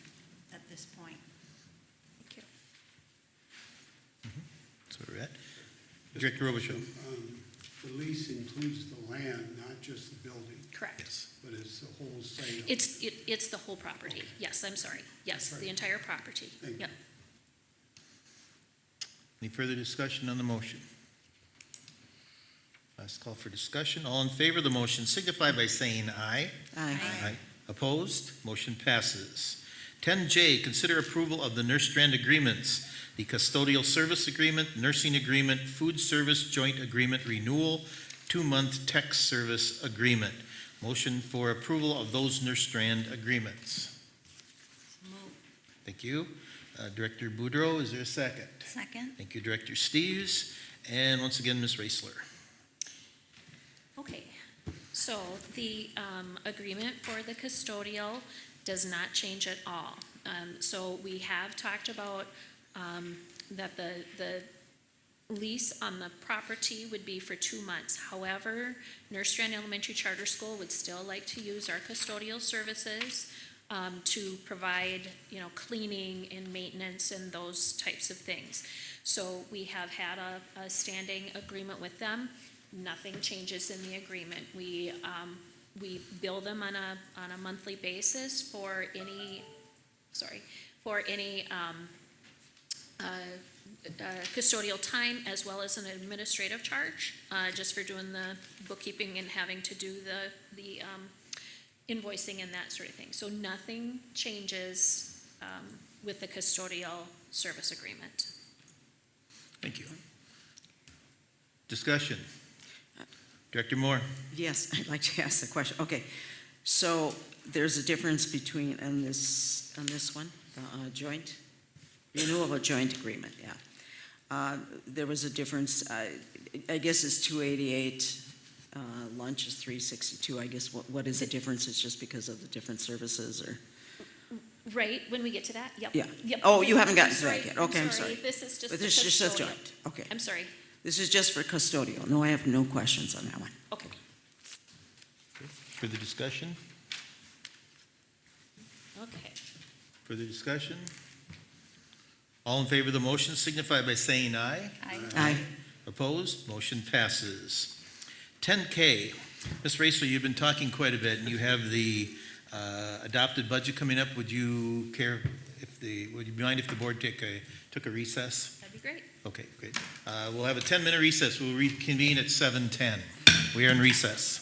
at this point. Thank you. That's where we're at. Director Robichaud. The lease includes the land, not just the building, Correct. Yes. but it's the whole site. It's the whole property. Yes, I'm sorry. Yes, That's the right. entire property. Thank you. Yep. Any further discussion on the motion? Last call for discussion. All in favor of the motion signify by saying aye. Aye. Aye. Opposed? Motion passes. 10J, consider approval of the Nurse Strand agreements, the custodial service agreement, nursing agreement, food service joint agreement renewal, 2-month tech service agreement. Motion for approval of those Nurse Strand agreements. Move. Thank you. Director Boudreau, is there a second? Second? Thank you, Director Steves. And once again, Ms. Raisler. Okay, so the agreement for the custodial does not change at all. So we have talked about that the lease on the property would be for 2 months. However, Nurse Strand Elementary Charter School would still like to use our custodial services to provide, cleaning and maintenance and those types of things. So we have had a standing agreement with them. Nothing changes in the agreement. We bill them on a monthly basis for any custodial time, as well as an administrative charge, just for doing the bookkeeping and having to do the invoicing and that sort of thing. So nothing changes with the custodial service agreement. Thank you. Discussion. Director Moore. Yes, I'd like to ask the question. Okay, so there's a difference between, on this one, the joint Renewal of a joint agreement, yeah. There was a difference, I guess it's 288, lunch is 362. I guess what is the difference? It's just because of the different services, or? Right, when we get to that, yep. Yeah. Yep. Oh, you haven't gotten I'm to that sorry, yet. Okay, I'm sorry. This is just But the this is just a custodial. joint, okay. I'm sorry, This is just for custodial. No, I have no questions on that one. okay. Further discussion? Okay. Further discussion? All in favor of the motion signify by saying aye. Aye. Opposed? Motion passes. 10K, Ms. Racer, you've been talking quite a bit, and you have the adopted budget coming up. Would you mind if the board took a recess? That'd be great. Okay, great. We'll have a 10-minute recess. We'll reconvene at 7:10. We are in recess.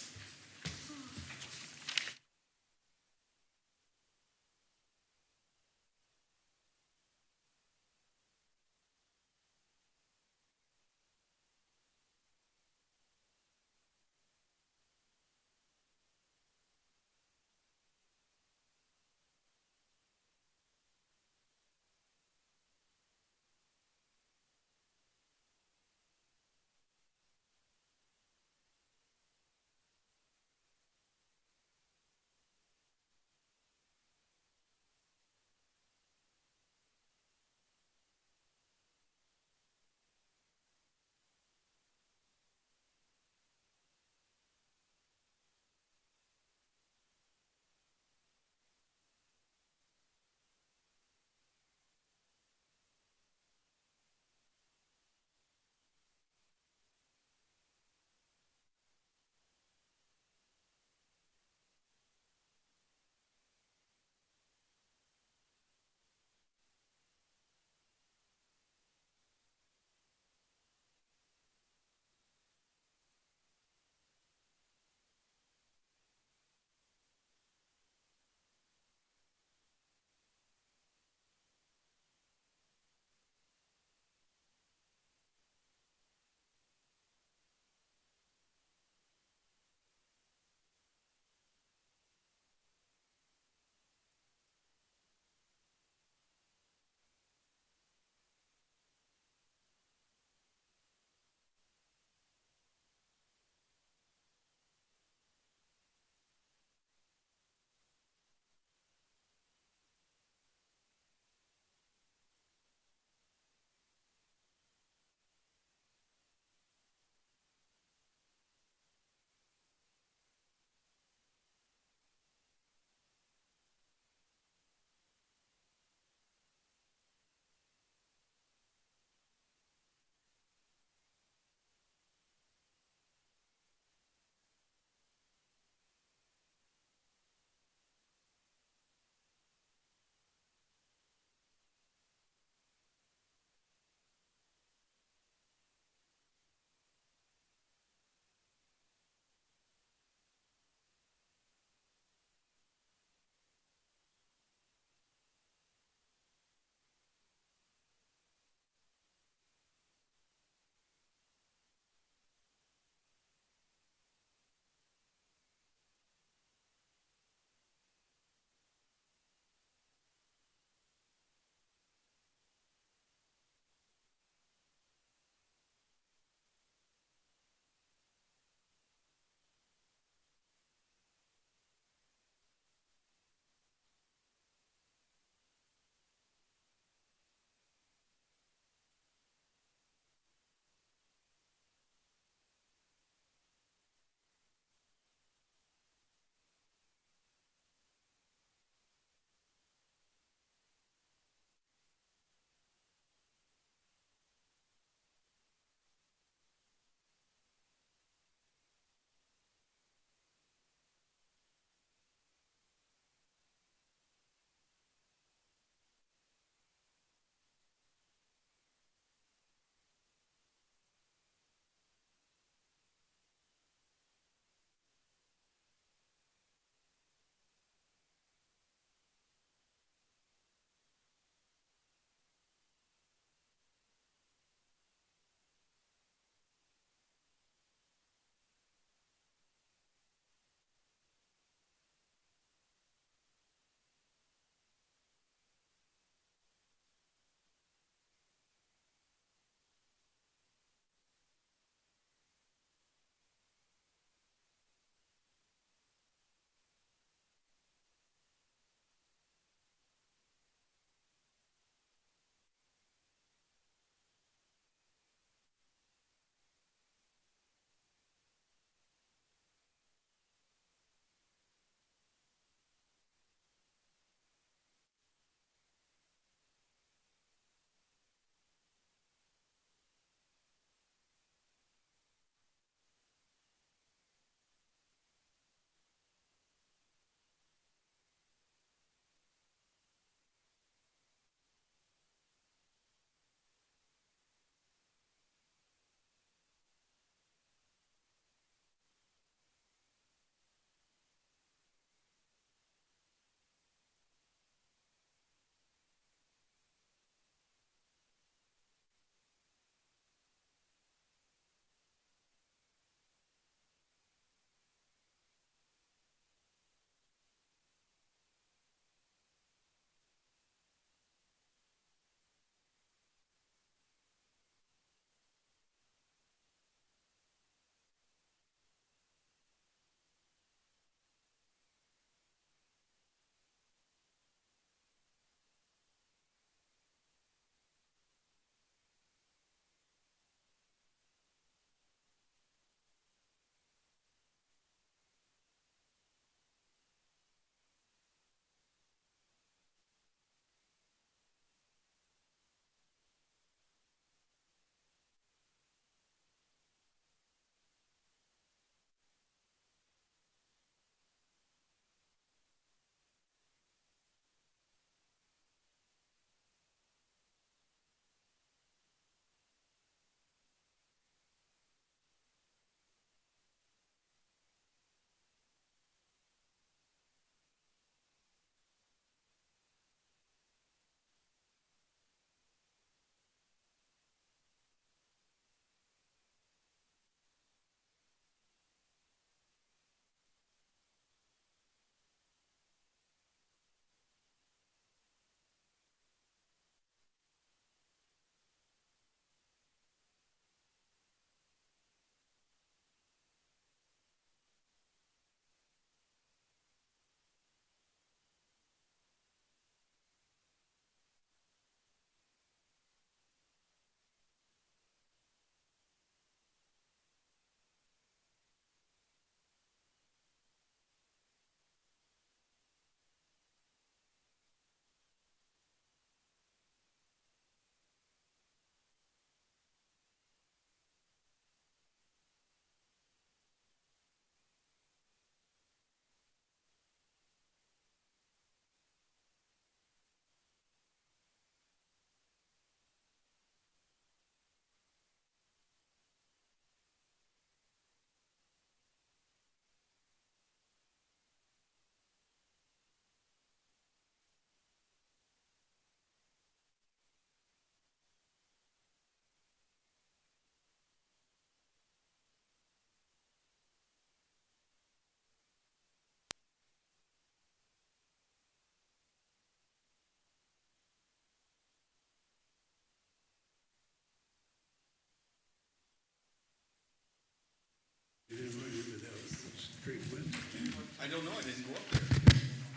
don't know, I didn't go up there.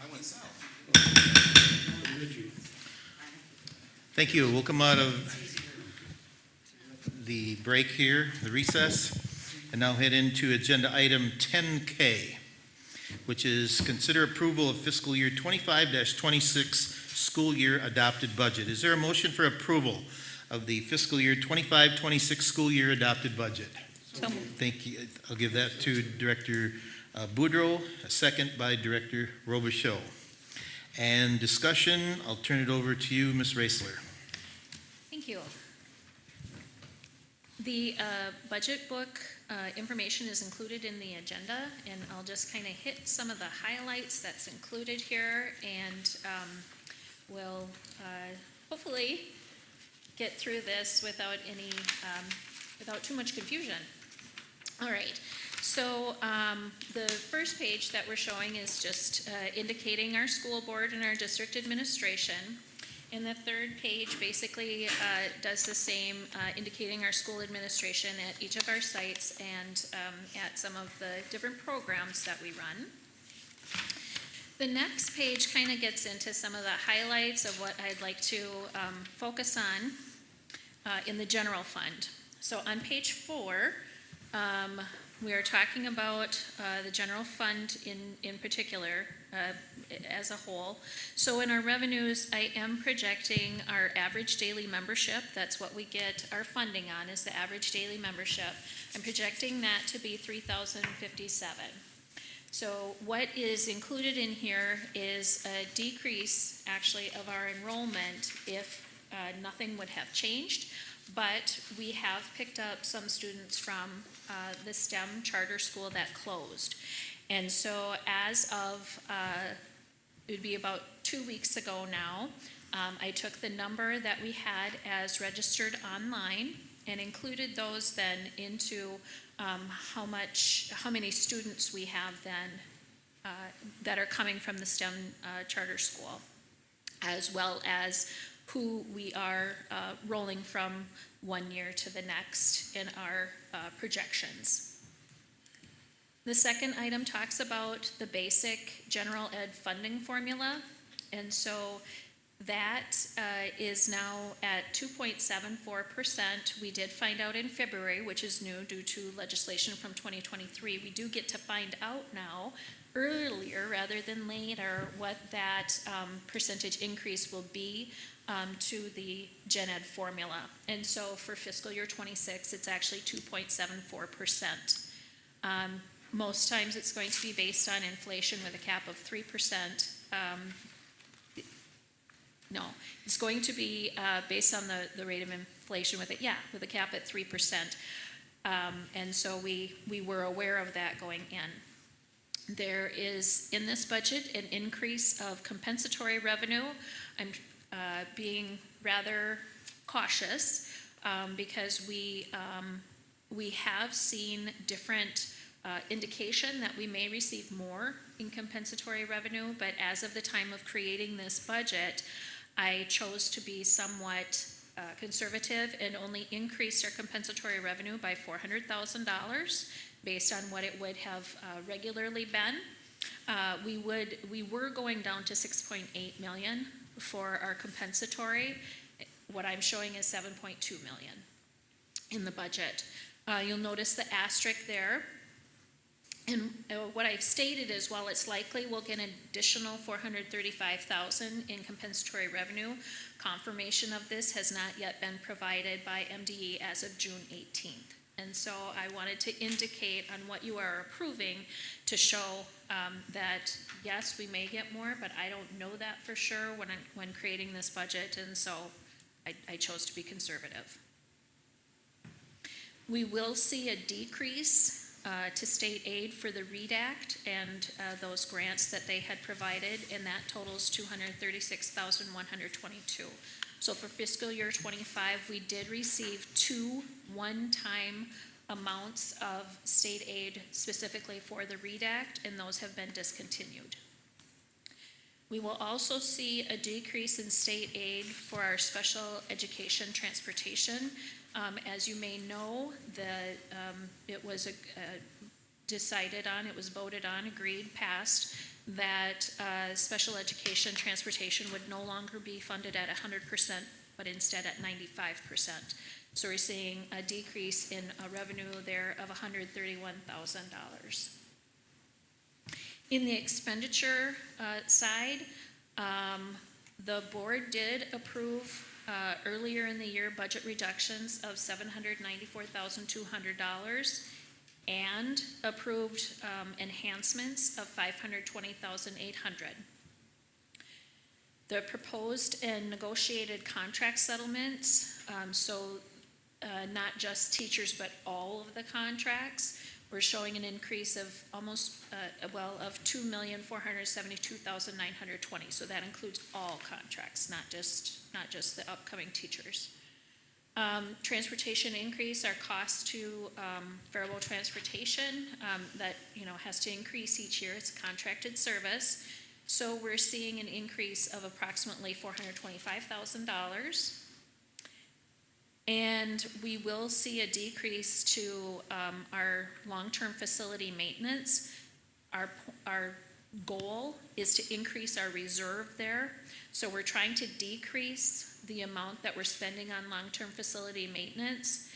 I went south. Richie. Thank you. We'll come out of the break here, the recess, and now head into agenda item 10K, which is consider approval of fiscal year 25-26 school year adopted budget. Is there a motion for approval of the fiscal year 25-26 school year adopted budget? So moved. Thank you. I'll give that to Director Boudreau, a second by Director Robichaud. And discussion, I'll turn it over to you, Ms. Raisler. Thank you. The budget book information is included in the agenda, and I'll just kind of hit some of the highlights that's included here, and we'll hopefully get through this without any, without too much confusion. All right, so the first page that we're showing is just indicating our school board and our district administration. And the third page basically does the same, indicating our school administration at each of our sites and at some of the different programs that we run. The next page kind of gets into some of the highlights of what I'd like to focus on in the general fund. So on page 4, we are talking about the general fund in particular as a whole. So in our revenues, I am projecting our average daily membership. That's what we get our funding on, is the average daily membership. I'm projecting that to be 3,057. So what is included in here is a decrease actually of our enrollment if nothing would have changed. But we have picked up some students from the STEM charter school that closed. And so as of, it would be about 2 weeks ago now, I took the number that we had as registered online and included those then into how many students we have then that are coming from the STEM charter school, as well as who we are rolling from one year to the next in our projections. The second item talks about the basic general ed funding formula, and so that is now at 2.74%. We did find out in February, which is new due to legislation from 2023. We do get to find out now earlier rather than later what that percentage increase will be to the gen ed formula. And so for fiscal year 26, it's actually 2.74%. Most times it's going to be based on inflation with a cap of 3%. No, it's going to be based on the rate of inflation with a cap at 3%. And so we were aware of that going in. There is, in this budget, an increase of compensatory revenue. I'm being rather cautious because we have seen different indication that we may receive more in compensatory revenue, but as of the time of creating this budget, I chose to be somewhat conservative and only increased our compensatory revenue by $400,000 based on what it would have regularly been. We were going down to 6.8 million for our compensatory. What I'm showing is 7.2 million in the budget. You'll notice the asterisk there. And what I've stated is, while it's likely we'll get an additional $435,000 in compensatory revenue, confirmation of this has not yet been provided by MDE as of June 18th. And so I wanted to indicate on what you are approving to show that yes, we may get more, but I don't know that for sure when creating this budget, and so I chose to be conservative. We will see a decrease to state aid for the READ Act and those grants that they had provided, and that totals $236,122. So for fiscal year 25, we did receive 2 one-time amounts of state aid specifically for the READ Act, and those have been discontinued. We will also see a decrease in state aid for our special education transportation. As you may know, it was decided on, it was voted on, agreed, passed, that special education transportation would no longer be funded at 100%, but instead at 95%. So we're seeing a decrease in revenue there of $131,000. In the expenditure side, the board did approve earlier in the year budget reductions of $794,200 and approved enhancements of $520,800. The proposed and negotiated contract settlements, not just teachers but all of the contracts, we're showing an increase of almost, of $2,472,920. So that includes all contracts, not just the upcoming teachers. Transportation increase, our cost to Faribault transportation, that has to increase each year. It's a contracted service. So we're seeing an increase of approximately $425,000. And we will see a decrease to our long-term facility maintenance. Our goal is to increase our reserve there. So we're trying to decrease the amount that we're spending on long-term facility maintenance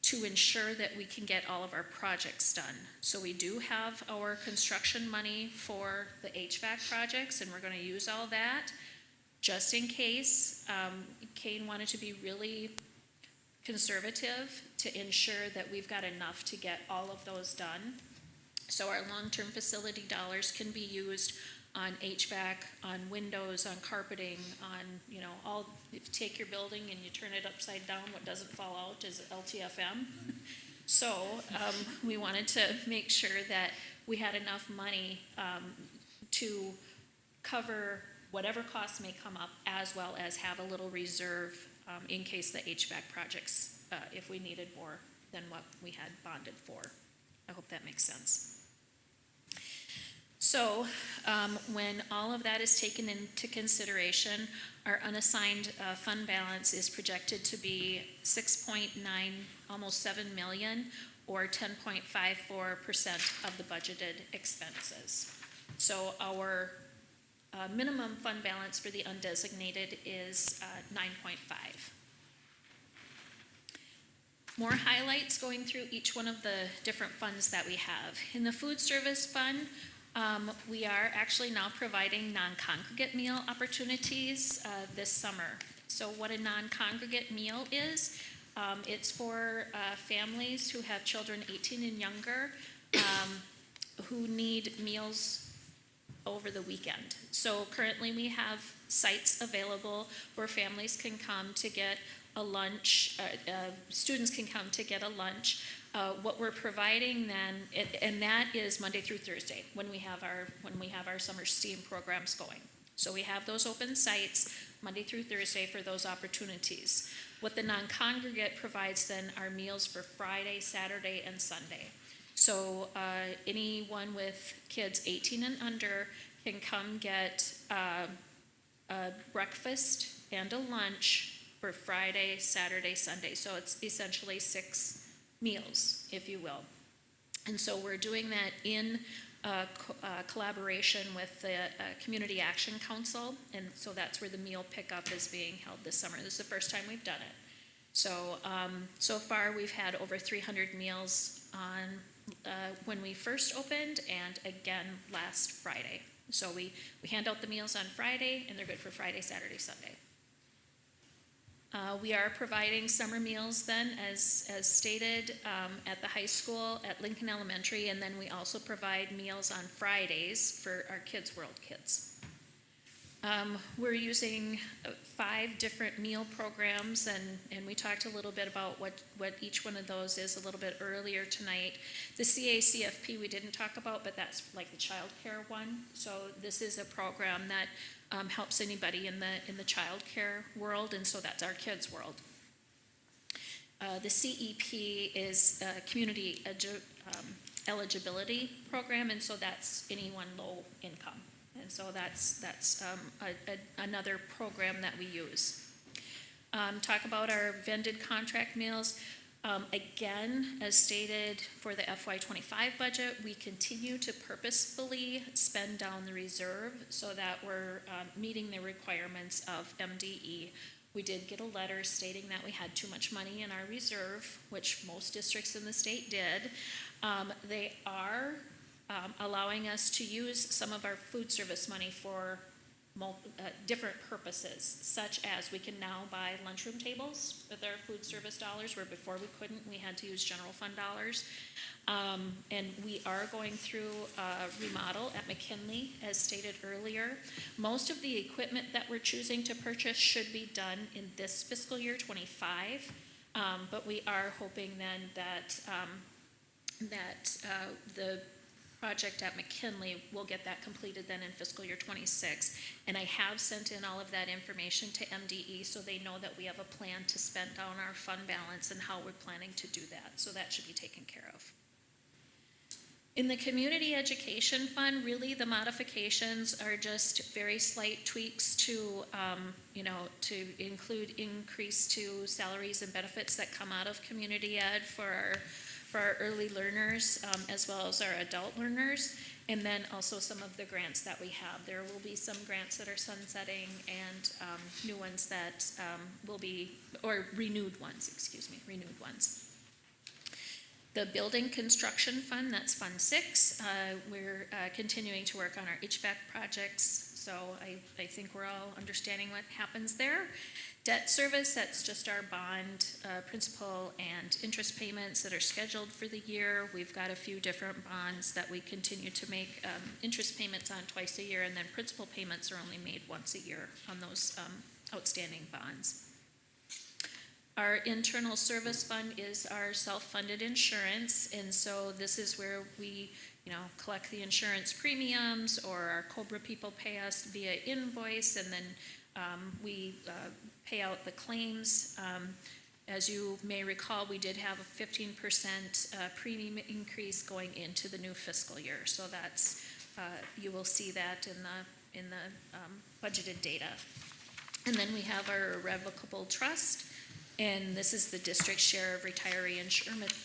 to ensure that we can get all of our projects done. So we do have our construction money for the HVAC projects, and we're going to use all that just in case. Kane wanted to be really conservative to ensure that we've got enough to get all of those done. So our long-term facility dollars can be used on HVAC, on windows, on carpeting, on, all, if you take your building and you turn it upside down, what doesn't fall out is LTFM. So we wanted to make sure that we had enough money to cover whatever costs may come up, as well as have a little reserve in case the HVAC projects, if we needed more than what we had bonded for. I hope that makes sense. So when all of that is taken into consideration, our unassigned fund balance is projected to be 6.9, almost 7 million, or 10.54% of the budgeted expenses. So our minimum fund balance for the undesignated is 9.5. More highlights going through each one of the different funds that we have. In the food service fund, we are actually now providing non-congregate meal opportunities this summer. So what a non-congregate meal is, it's for families who have children 18 and younger who need meals over the weekend. So currently we have sites available where families can come to get a lunch, students can come to get a lunch. What we're providing then, and that is Monday through Thursday when we have our summer STEAM programs going. So we have those open sites Monday through Thursday for those opportunities. What the non-congregate provides then are meals for Friday, Saturday, and Sunday. So anyone with kids 18 and under can come get a breakfast and a lunch for Friday, Saturday, Sunday. So it's essentially 6 meals, if you will. And so we're doing that in collaboration with the Community Action Council, and so that's where the meal pickup is being held this summer. This is the first time we've done it. So so far we've had over 300 meals on when we first opened, and again last Friday. So we hand out the meals on Friday, and they're good for Friday, Saturday, Sunday. We are providing summer meals then, as stated, at the high school, at Lincoln Elementary, and then we also provide meals on Fridays for our Kids World kids. We're using 5 different meal programs, and we talked a little bit about what each one of those is a little bit earlier tonight. The CACFP we didn't talk about, but that's like the child care one. So this is a program that helps anybody in the child care world, and so that's our Kids World. The CEP is a community eligibility program, and so that's anyone low income. And so that's another program that we use. Talk about our vended contract meals. Again, as stated for the FY25 budget, we continue to purposefully spend down the reserve so that we're meeting the requirements of MDE. We did get a letter stating that we had too much money in our reserve, which most districts in the state did. They are allowing us to use some of our food service money for different purposes, such as we can now buy lunchroom tables with our food service dollars, where before we couldn't, we had to use general fund dollars. And we are going through a remodel at McKinley, as stated earlier. Most of the equipment that we're choosing to purchase should be done in this fiscal year 25, but we are hoping then that the project at McKinley will get that completed then in fiscal year 26. And I have sent in all of that information to MDE so they know that we have a plan to spend down our fund balance and how we're planning to do that. So that should be taken care of. In the community education fund, really the modifications are just very slight tweaks to, to include increase to salaries and benefits that come out of community ed for our early learners, as well as our adult learners, and then also some of the grants that we have. There will be some grants that are sunsetting and new ones that will be, or renewed ones. The building construction fund, that's Fund 6. We're continuing to work on our HVAC projects, so I think we're all understanding what happens there. Debt service, that's just our bond principal and interest payments that are scheduled for the year. We've got a few different bonds that we continue to make interest payments on twice a year, and then principal payments are only made once a year on those outstanding bonds. Our internal service fund is our self-funded insurance, and so this is where we collect the insurance premiums, or our COBRA people pay us via invoice, and then we pay out the claims. As you may recall, we did have a 15% premium increase going into the new fiscal year. So that's you will see that in the budgeted data. And then we have our irrevocable trust, and this is the district share of retiree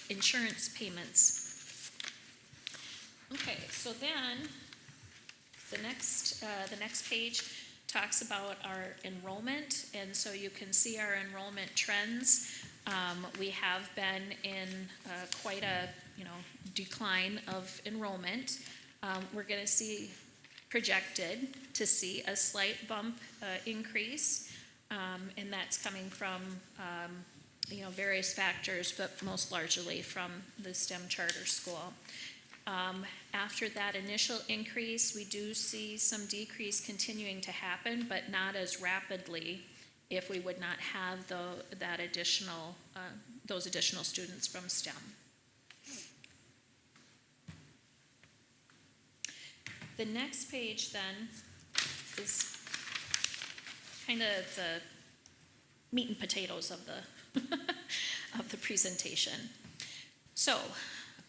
insurance payments. Okay, so then the next page talks about our enrollment, and so you can see our enrollment trends. We have been in quite a decline of enrollment. We're going to see projected to see a slight bump increase, and that's coming from various factors, but most largely from the STEM charter school. After that initial increase, we do see some decrease continuing to happen, but not as rapidly if we would not have those additional students from STEM. The next page then is kind of the meat and potatoes of the of the presentation. So,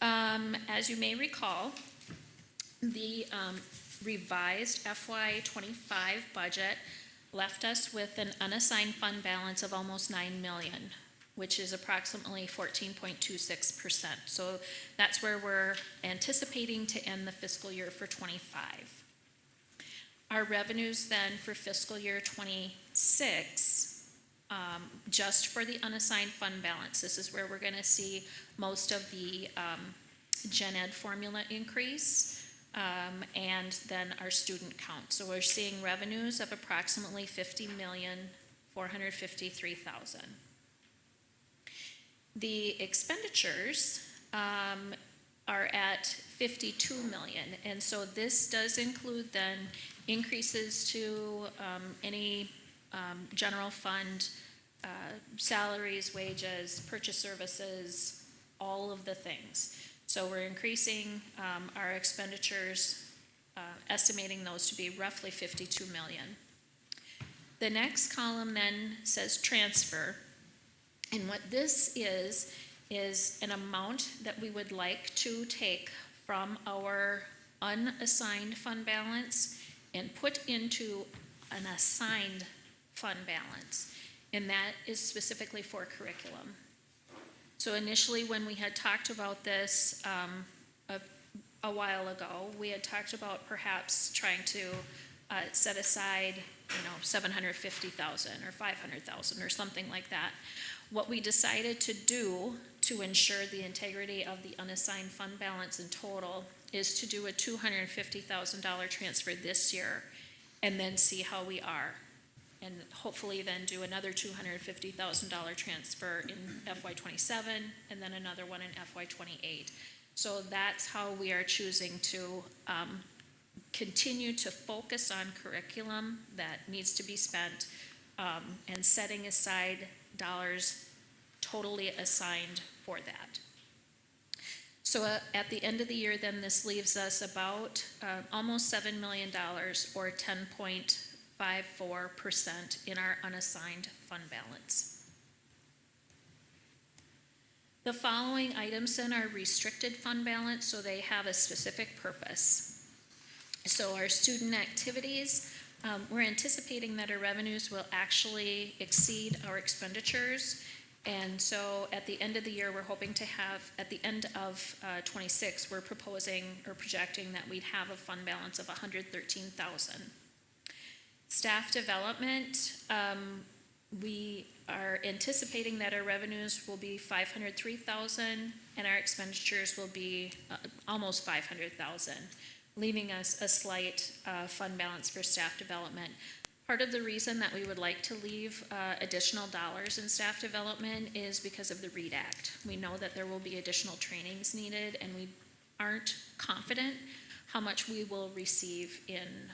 as you may recall, the revised FY25 budget left us with an unassigned fund balance of almost $9 million, which is approximately 14.26%. So that's where we're anticipating to end the fiscal year for 25. Our revenues then for fiscal year 26, just for the unassigned fund balance, this is where we're going to see most of the Gen Ed formula increase, and then our student count. So we're seeing revenues of approximately $50,453,000. The expenditures are at $52 million, and so this does include then increases to any general fund, salaries, wages, purchase services, all of the things. So we're increasing our expenditures, estimating those to be roughly $52 million. The next column then says transfer. And what this is an amount that we would like to take from our unassigned fund balance and put into an assigned fund balance. And that is specifically for curriculum. So initially, when we had talked about this a while ago, we had talked about perhaps trying to set aside, $750,000 or $500,000 or something like that. What we decided to do to ensure the integrity of the unassigned fund balance in total is to do a $250,000 transfer this year and then see how we are. And hopefully then do another $250,000 transfer in FY '27 and then another one in FY '28. So that's how we are choosing to continue to focus on curriculum that needs to be spent and setting aside dollars totally assigned for that. So at the end of the year, then this leaves us about almost $7 million or 10.54% in our unassigned fund balance. The following items then are restricted fund balance, so they have a specific purpose. So our student activities, we're anticipating that our revenues will actually exceed our expenditures. And so at the end of the year, we're hoping to have, at the end of '26, we're proposing or projecting that we'd have a fund balance of $113,000. Staff development, we are anticipating that our revenues will be $503,000 and our expenditures will be almost $500,000, leaving us a slight fund balance for staff development. Part of the reason that we would like to leave additional dollars in staff development is because of the READ Act. We know that there will be additional trainings needed, and we aren't confident how much we will receive in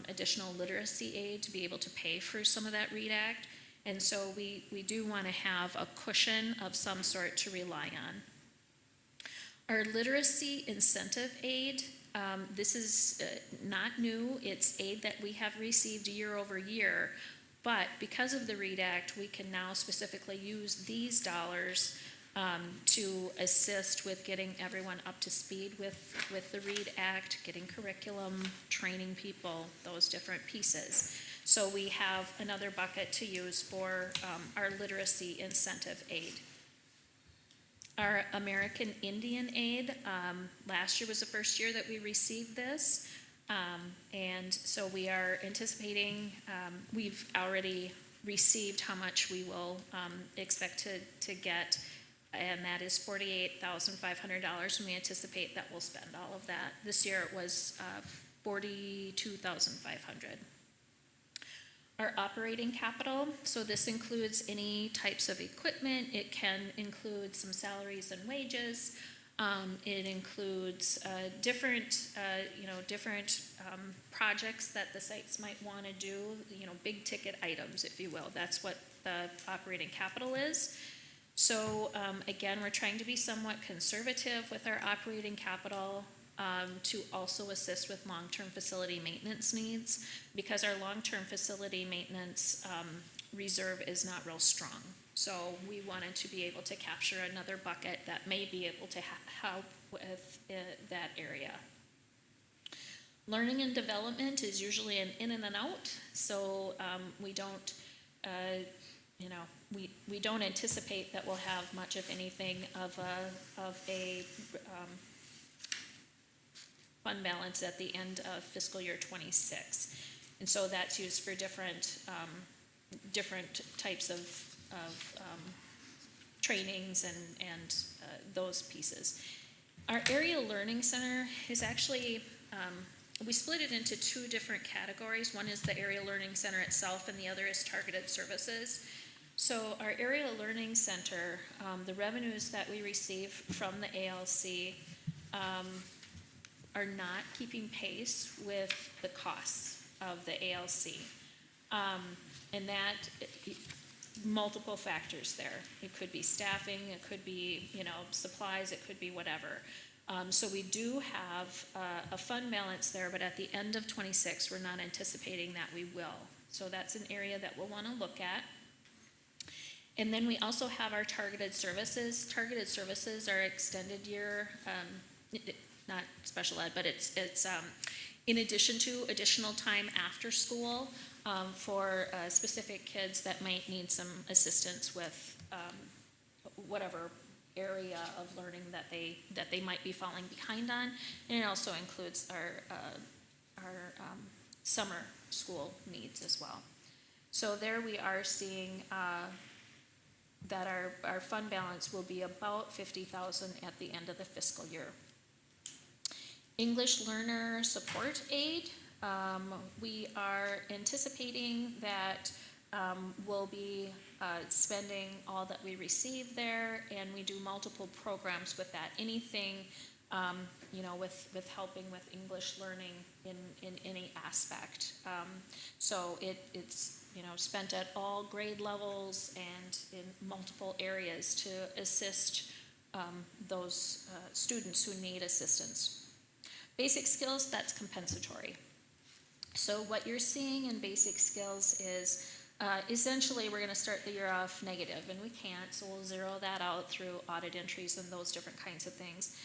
additional literacy aid to be able to pay for some of that READ Act. And so we do want to have a cushion of some sort to rely on. Our literacy incentive aid, this is not new. It's aid that we have received year over year, but because of the READ Act, we can now specifically use these dollars to assist with getting everyone up to speed with the READ Act, getting curriculum, training people, those different pieces. So we have another bucket to use for our literacy incentive aid. Our American Indian aid, last year was the first year that we received this. And so we are anticipating, we've already received how much we will expect to get, and that is $48,500, and we anticipate that we'll spend all of that. This year it was $42,500. Our operating capital, so this includes any types of equipment. It can include some salaries and wages. It includes different projects that the sites might want to do, big ticket items, if you will. That's what the operating capital is. So again, we're trying to be somewhat conservative with our operating capital to also assist with long-term facility maintenance needs, because our long-term facility maintenance reserve is not real strong. So we wanted to be able to capture another bucket that may be able to help with that area. Learning and development is usually an in and an out, so we don't, we don't anticipate that we'll have much of anything of a fund balance at the end of fiscal year '26, and so that's used for different types of trainings and those pieces. Our area learning center is actually we split it into two different categories. One is the area learning center itself, and the other is targeted services. So our area learning center, the revenues that we receive from the ALC are not keeping pace with the costs of the ALC. And that, multiple factors there. It could be staffing, it could be, supplies, it could be whatever. So we do have a fund balance there, but at the end of '26, we're not anticipating that we will. So that's an area that we'll want to look at. And then we also have our targeted services. Targeted services are extended year, not special ed, but it's in addition to additional time after school for specific kids that might need some assistance with whatever area of learning that they might be falling behind on. And it also includes our summer school needs as well. So there we are seeing that our fund balance will be about 50,000 at the end of the fiscal year. English learner support aid, we are anticipating that we'll be spending all that we receive there, and we do multiple programs with that. Anything, with helping with English learning in any aspect. So it's spent at all grade levels and in multiple areas to assist those students who need assistance. Basic skills, that's compensatory. So what you're seeing in basic skills is essentially we're going to start the year off negative, and we can't, so we'll zero that out through audit entries and those different kinds of things.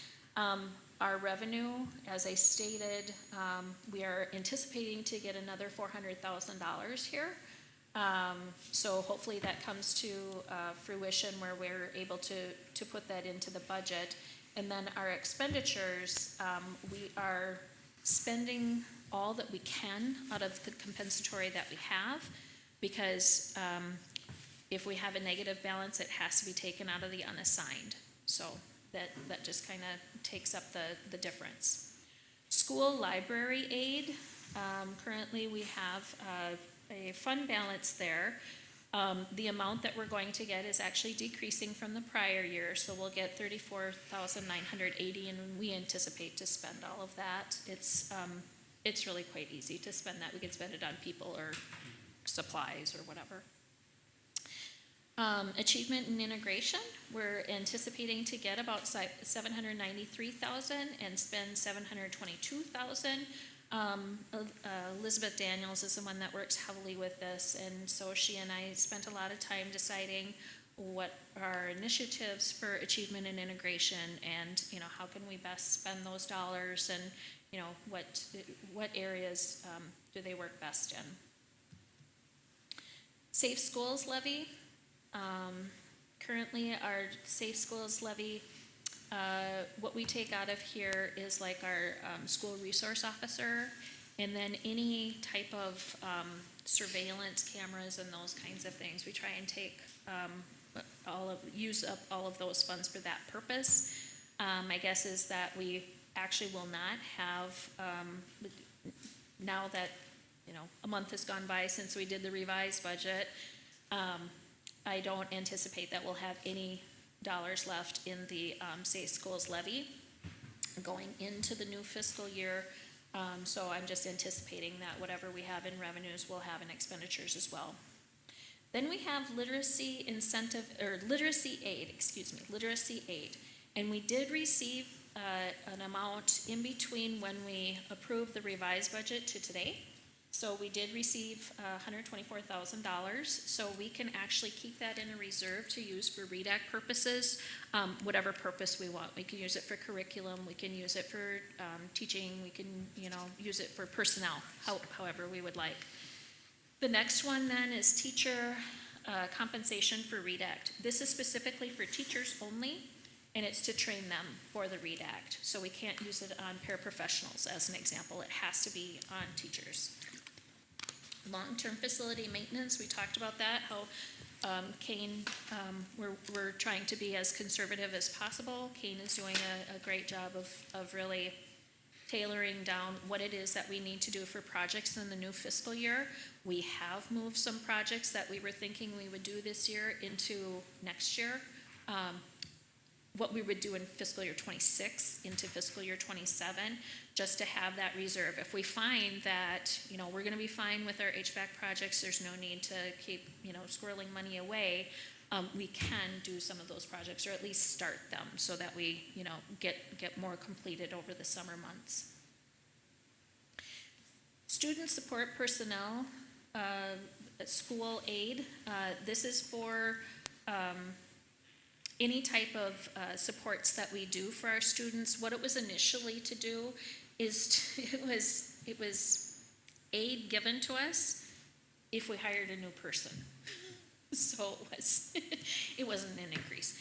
Our revenue, as I stated, we are anticipating to get another $400,000 here. So hopefully that comes to fruition where we're able to put that into the budget. And then our expenditures, we are spending all that we can out of the compensatory that we have, because if we have a negative balance, it has to be taken out of the unassigned. So that just kind of takes up the difference. School library aid, currently we have a fund balance there. The amount that we're going to get is actually decreasing from the prior year, so we'll get $34,980, and we anticipate to spend all of that. It's really quite easy to spend that. We can spend it on people or supplies or whatever. Achievement and integration, we're anticipating to get about $793,000 and spend $722,000. Elizabeth Daniels is the one that works heavily with this, and so she and I spent a lot of time deciding what are initiatives for achievement and integration, and how can we best spend those dollars, and what areas do they work best in. Safe Schools Levy. Currently our Safe Schools Levy, what we take out of here is like our school resource officer, and then any type of surveillance cameras and those kinds of things. We try and take use up all of those funds for that purpose. My guess is that we actually will not have, now that a month has gone by since we did the revised budget, I don't anticipate that we'll have any dollars left in the Safe Schools Levy going into the new fiscal year. So I'm just anticipating that whatever we have in revenues, we'll have in expenditures as well. Then we have literacy aid. And we did receive an amount in between when we approved the revised budget to today. So we did receive $124,000, so we can actually keep that in a reserve to use for REDAC purposes, whatever purpose we want. We can use it for curriculum, we can use it for teaching, we can use it for personnel, however we would like. The next one then is teacher compensation for REDAC. This is specifically for teachers only, and it's to train them for the REDAC. So we can't use it on paraprofessionals as an example. It has to be on teachers. Long-term facility maintenance, we talked about that, how Kane, we're trying to be as conservative as possible. Kane is doing a great job of really tailoring down what it is that we need to do for projects in the new fiscal year. We have moved some projects that we were thinking we would do this year into next year. What we would do in fiscal year 26 into fiscal year 27, just to have that reserve. If we find that, we're gonna be fine with our HVAC projects, there's no need to keep, squirreling money away, we can do some of those projects, or at least start them, so that we, get more completed over the summer months. Student support personnel, school aid, this is for, any type of supports that we do for our students. What it was initially to do is it was aid given to us if we hired a new person. So it was, It wasn't an increase.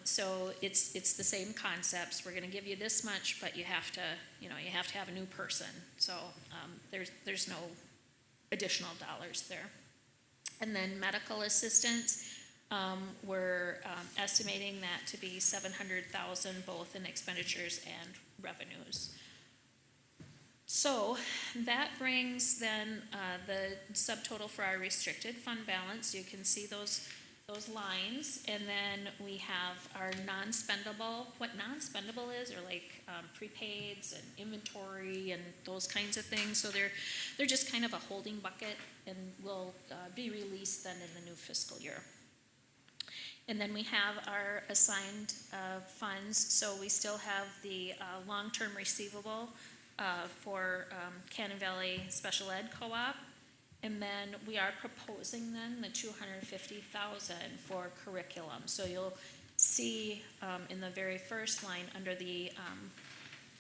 So it's the same concepts. We're gonna give you this much, but you have to have a new person. So, there's no additional dollars there. And then medical assistance, we're estimating that to be 700,000, both in expenditures and revenues. So that brings then the subtotal for our restricted fund balance. You can see those lines, and then we have our non-spendable. What non-spendable is, or like prepaids and inventory and those kinds of things. So they're just kind of a holding bucket, and will be released then in the new fiscal year. And then we have our assigned funds. So we still have the long-term receivable for Cannon Valley Special Ed Co-op. And then we are proposing then the $250,000 for curriculum. So you'll see in the very first line under the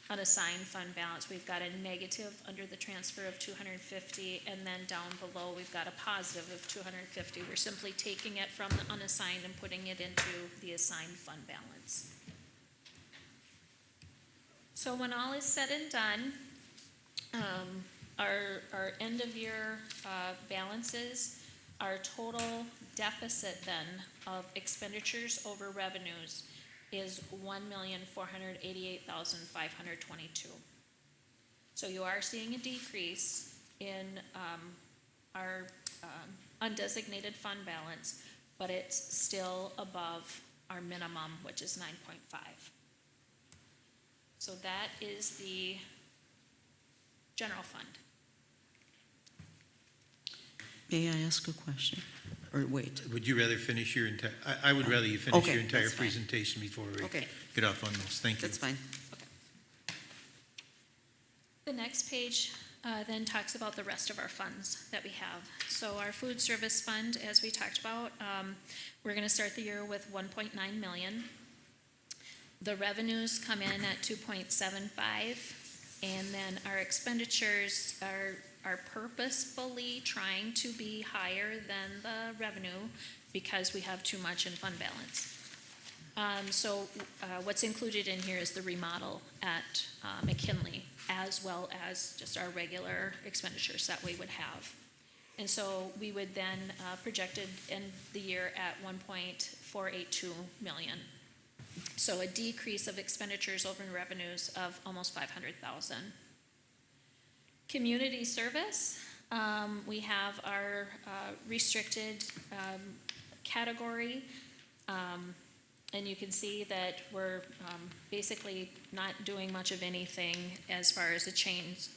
unassigned fund balance, we've got a negative under the transfer of 250, and then down below we've got a positive of 250. We're simply taking it from the unassigned and putting it into the assigned fund balance. So when all is said and done, our end of year balances, our total deficit then of expenditures over revenues is $1,488,522. So you are seeing a decrease in our undesignated fund balance, but it's still above our minimum, which is 9.5. So that is the general fund. May I ask a question? Or wait? Would you rather finish your entire, I would rather you finish Okay, your entire that's fine. presentation before we Okay, get off on those. Thank you. that's fine. The next page then talks about the rest of our funds that we have. So our food service fund, as we talked about, we're going to start the year with 1.9 million. The revenues come in at 2.75, and then our expenditures are purposefully trying to be higher than the revenue because we have too much in fund balance. So what's included in here is the remodel at McKinley, as well as just our regular expenditures that we would have. And so we would then projected end the year at 1.482 million. So a decrease of expenditures over revenues of almost 500,000. Community service, we have our restricted category, and you can see that we're basically not doing much of anything as far as the change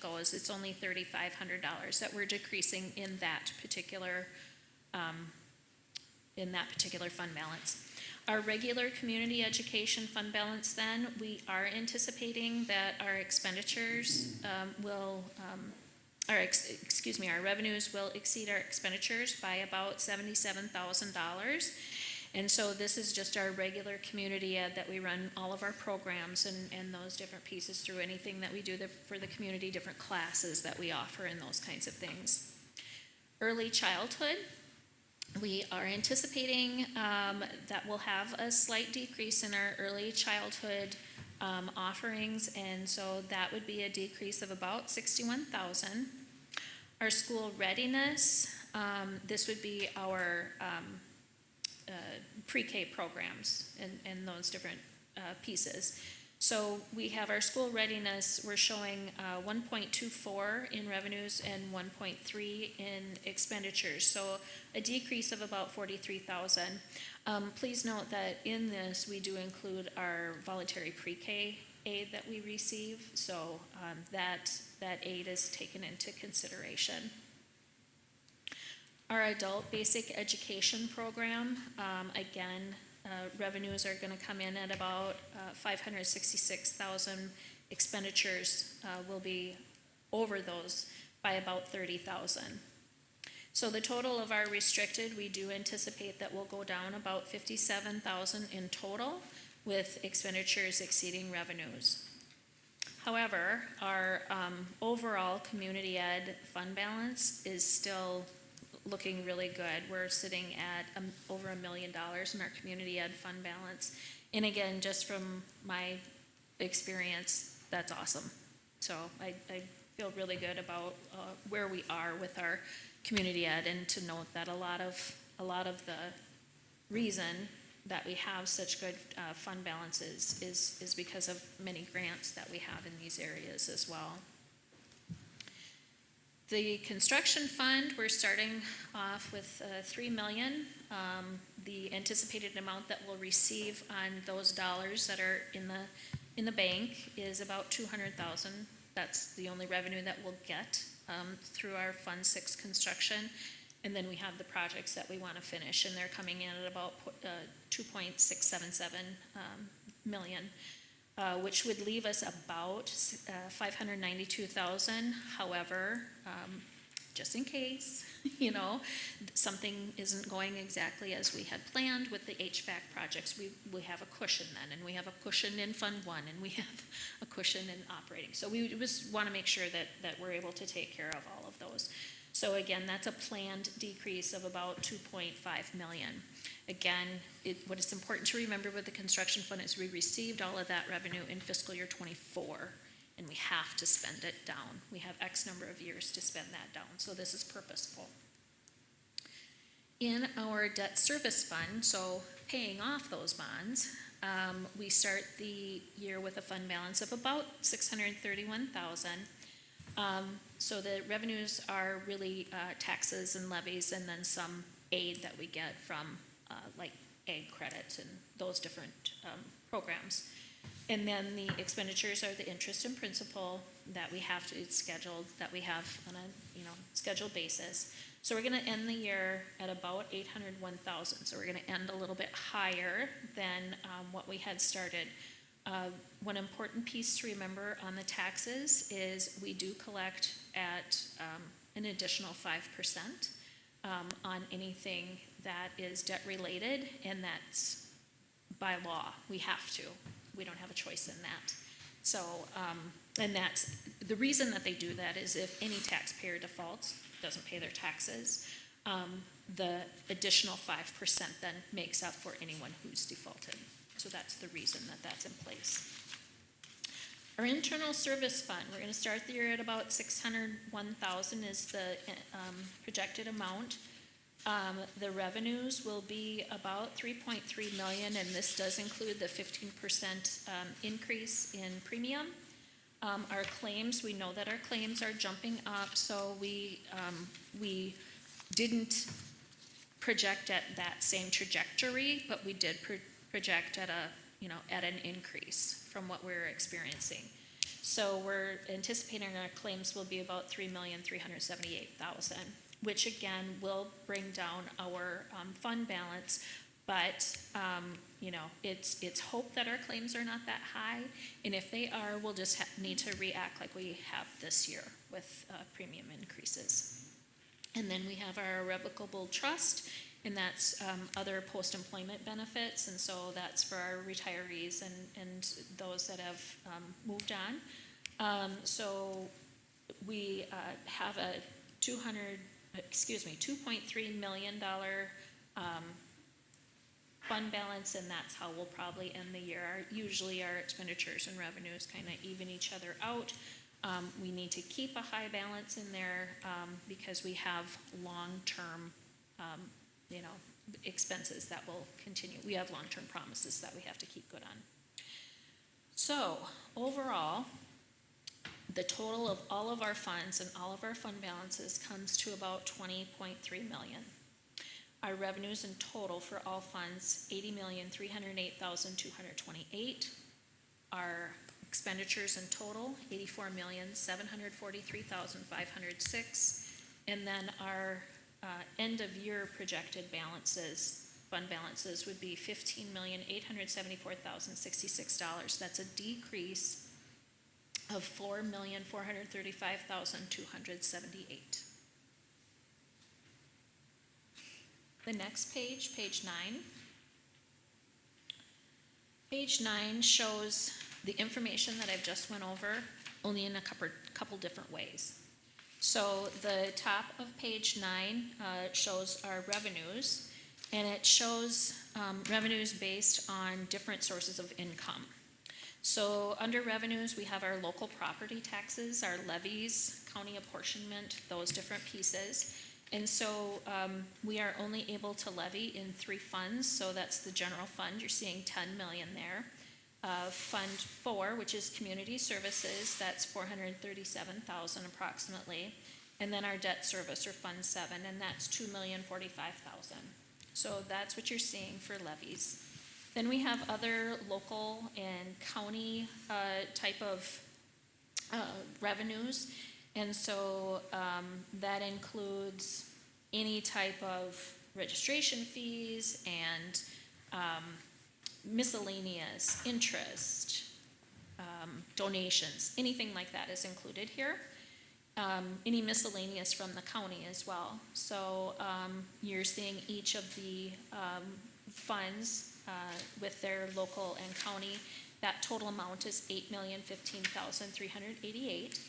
goes. It's only $3,500 that we're decreasing in that particular fund balance. Our regular community education fund balance then, we are anticipating that our expenditures our revenues will exceed our expenditures by about $77,000. And so this is just our regular community ed that we run all of our programs and those different pieces through, anything that we do for the community, different classes that we offer and those kinds of things. Early childhood, we are anticipating that we'll have a slight decrease in our early childhood offerings, and so that would be a decrease of about 61,000. Our school readiness, this would be our pre-K programs and those different pieces. So we have our school readiness, we're showing 1.24 in revenues and 1.3 in expenditures. So a decrease of about 43,000. Please note that in this, we do include our voluntary pre-K aid that we receive. So that aid is taken into consideration. Our adult basic education program, again, revenues are going to come in at about 566,000. Expenditures will be over those by about 30,000. So the total of our restricted, we do anticipate that will go down about 57,000 in total, with expenditures exceeding revenues. However, our overall community ed fund balance is still looking really good. We're sitting at over $1 million in our community ed fund balance. And again, just from my experience, that's awesome. So I feel really good about where we are with our community ed, and to note that a lot of the reason that we have such good fund balances is because of many grants that we have in these areas as well. The construction fund, we're starting off with $3 million. The anticipated amount that we'll receive on those dollars that are in the bank is about $200,000. That's the only revenue that we'll get through our Fund 6 construction. And then we have the projects that we want to finish, and they're coming in at about 2.677 million, which would leave us about 592,000. However, just in case, something isn't going exactly as we had planned with the HVAC projects, we have a cushion then, and we have a cushion in Fund 1, and we have a cushion in operating. So we just want to make sure that we're able to take care of all of those. So again, that's a planned decrease of about 2.5 million. Again, what is important to remember with the construction fund is we received all of that revenue in fiscal year 24, and we have to spend it down. We have X number of years to spend that down, so this is purposeful. In our debt service fund, so paying off those bonds, we start the year with a fund balance of about 631,000. So the revenues are really taxes and levies, and then some aid that we get from like ag credit and those different programs. And then the expenditures are the interest and principal that we have to, it's scheduled, that we have on a scheduled basis. So we're going to end the year at about 801,000. So we're going to end a little bit higher than what we had started. One important piece to remember on the taxes is we do collect at an additional 5% on anything that is debt related, and that's by law. We have to. We don't have a choice in that. So, and that's the reason that they do that is if any taxpayer defaults, doesn't pay their taxes, the additional 5% then makes up for anyone who's defaulted. So that's the reason that that's in place. Our internal service fund, we're going to start the year at about 601,000 is the projected amount. The revenues will be about 3.3 million, and this does include the 15% increase in premium. Our claims, we know that our claims are jumping up, so we didn't project at that same trajectory, but we did project at an increase from what we're experiencing. So we're anticipating our claims will be about 3,378,000, which again will bring down our fund balance. But it's hope that our claims are not that high, and if they are, we'll just need to react like we have this year with premium increases. And then we have our irrevocable trust, and that's other post-employment benefits, and so that's for our retirees and those that have moved on. So we have a $2.3 million fund balance, and that's how we'll probably end the year. Usually our expenditures and revenues kind of even each other out. We need to keep a high balance in there because we have long-term expenses that will continue. We have long-term promises that we have to keep good on. So overall, the total of all of our funds and all of our fund balances comes to about 20.3 million. Our revenues in total for all funds, 80,308,228. Our expenditures in total, 84,743,506. And then our end of year projected balances, fund balances, would be $15,874,066. That's a decrease of $4,435,278. The next page, page 9. Page 9 shows the information that I've just went over, only in a couple different ways. So the top of page 9 shows our revenues, and it shows revenues based on different sources of income. So under revenues, we have our local property taxes, our levies, county apportionment, those different pieces. And so we are only able to levy in 3 funds, so that's the general fund, you're seeing 10 million there. Fund 4, which is community services, that's 437,000 approximately. And then our debt service, or Fund 7, and that's 2,045,000. So that's what you're seeing for levies. Then we have other local and county type of revenues. And so that includes any type of registration fees and miscellaneous interest, donations, anything like that is included here. Any miscellaneous from the county as well. So you're seeing each of the funds with their local and county. That total amount is $8,015,388.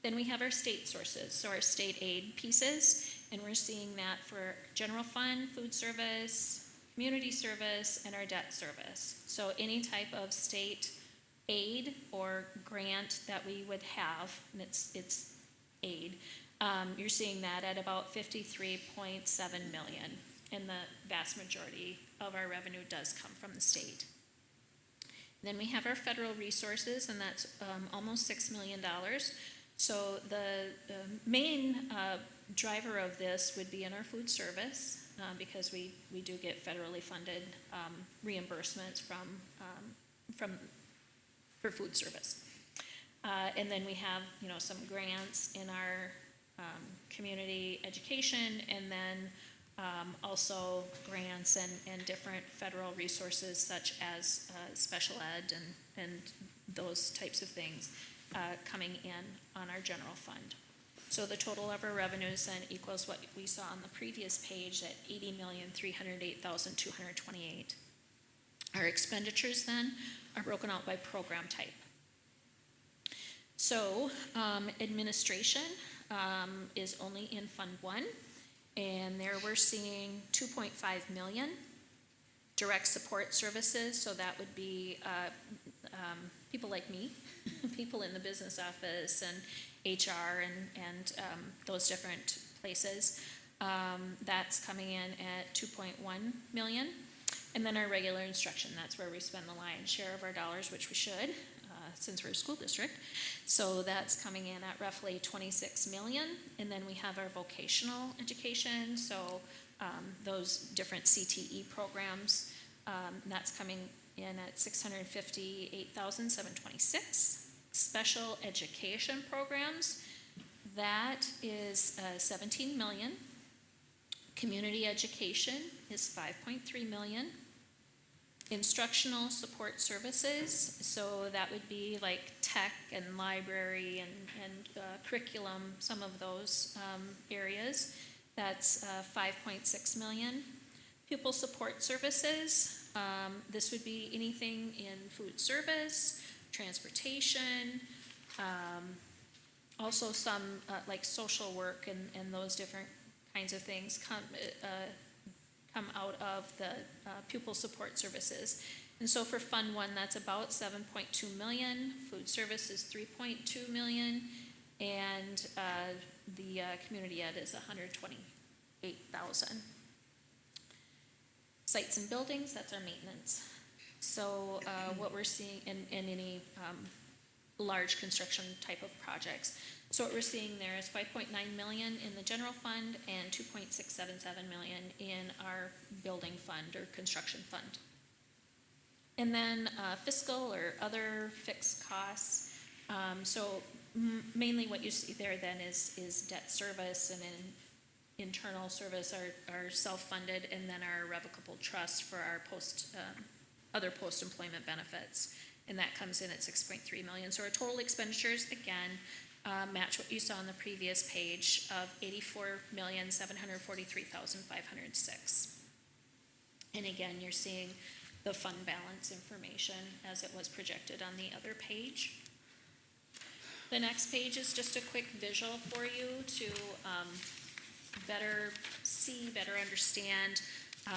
Then we have our state sources, so our state aid pieces, and we're seeing that for general fund, food service, community service, and our debt service. So any type of state aid or grant that we would have, and it's aid, you're seeing that at about 53.7 million, and the vast majority of our revenue does come from the state. Then we have our federal resources, and that's almost $6 million. So the main driver of this would be in our food service, because we do get federally funded reimbursements for food service. And then we have, some grants in our community education, and then also grants and different federal resources such as special ed and those types of things coming in on our general fund. So the total of our revenues then equals what we saw on the previous page at $80,308,228. Our expenditures then are broken out by program type. So administration is only in Fund 1, and there we're seeing 2.5 million. Direct support services, so that would be people like me, people in the business office and HR and those different places. That's coming in at 2.1 million. And then our regular instruction, that's where we spend the lion's share of our dollars, which we should, since we're a school district. So that's coming in at roughly 26 million. And then we have our vocational education, so those different CTE programs, that's coming in at 658,726. Special education programs, that is 17 million. Community education is 5.3 million. Instructional support services, so that would be like tech and library and curriculum, some of those areas. That's 5.6 million. Pupil support services, this would be anything in food service, transportation, also some like social work and those different kinds of things come out of the pupil support services. And so for Fund 1, that's about 7.2 million. Food service is 3.2 million. And the community ed is 128,000. Sites and buildings, that's our maintenance. So what we're seeing in any large construction type of projects. So what we're seeing there is 5.9 million in the general fund and 2.677 million in our building fund or construction fund. And then fiscal or other fixed costs. So mainly what you see there then is debt service, and then internal service are self-funded, and then our irrevocable trust for our other post-employment benefits. And that comes in at 6.3 million. So our total expenditures, again, match what you saw on the previous page of 84,743,506. And again, you're seeing the fund balance information as it was projected on the other page. The next page is just a quick visual for you to better see, better understand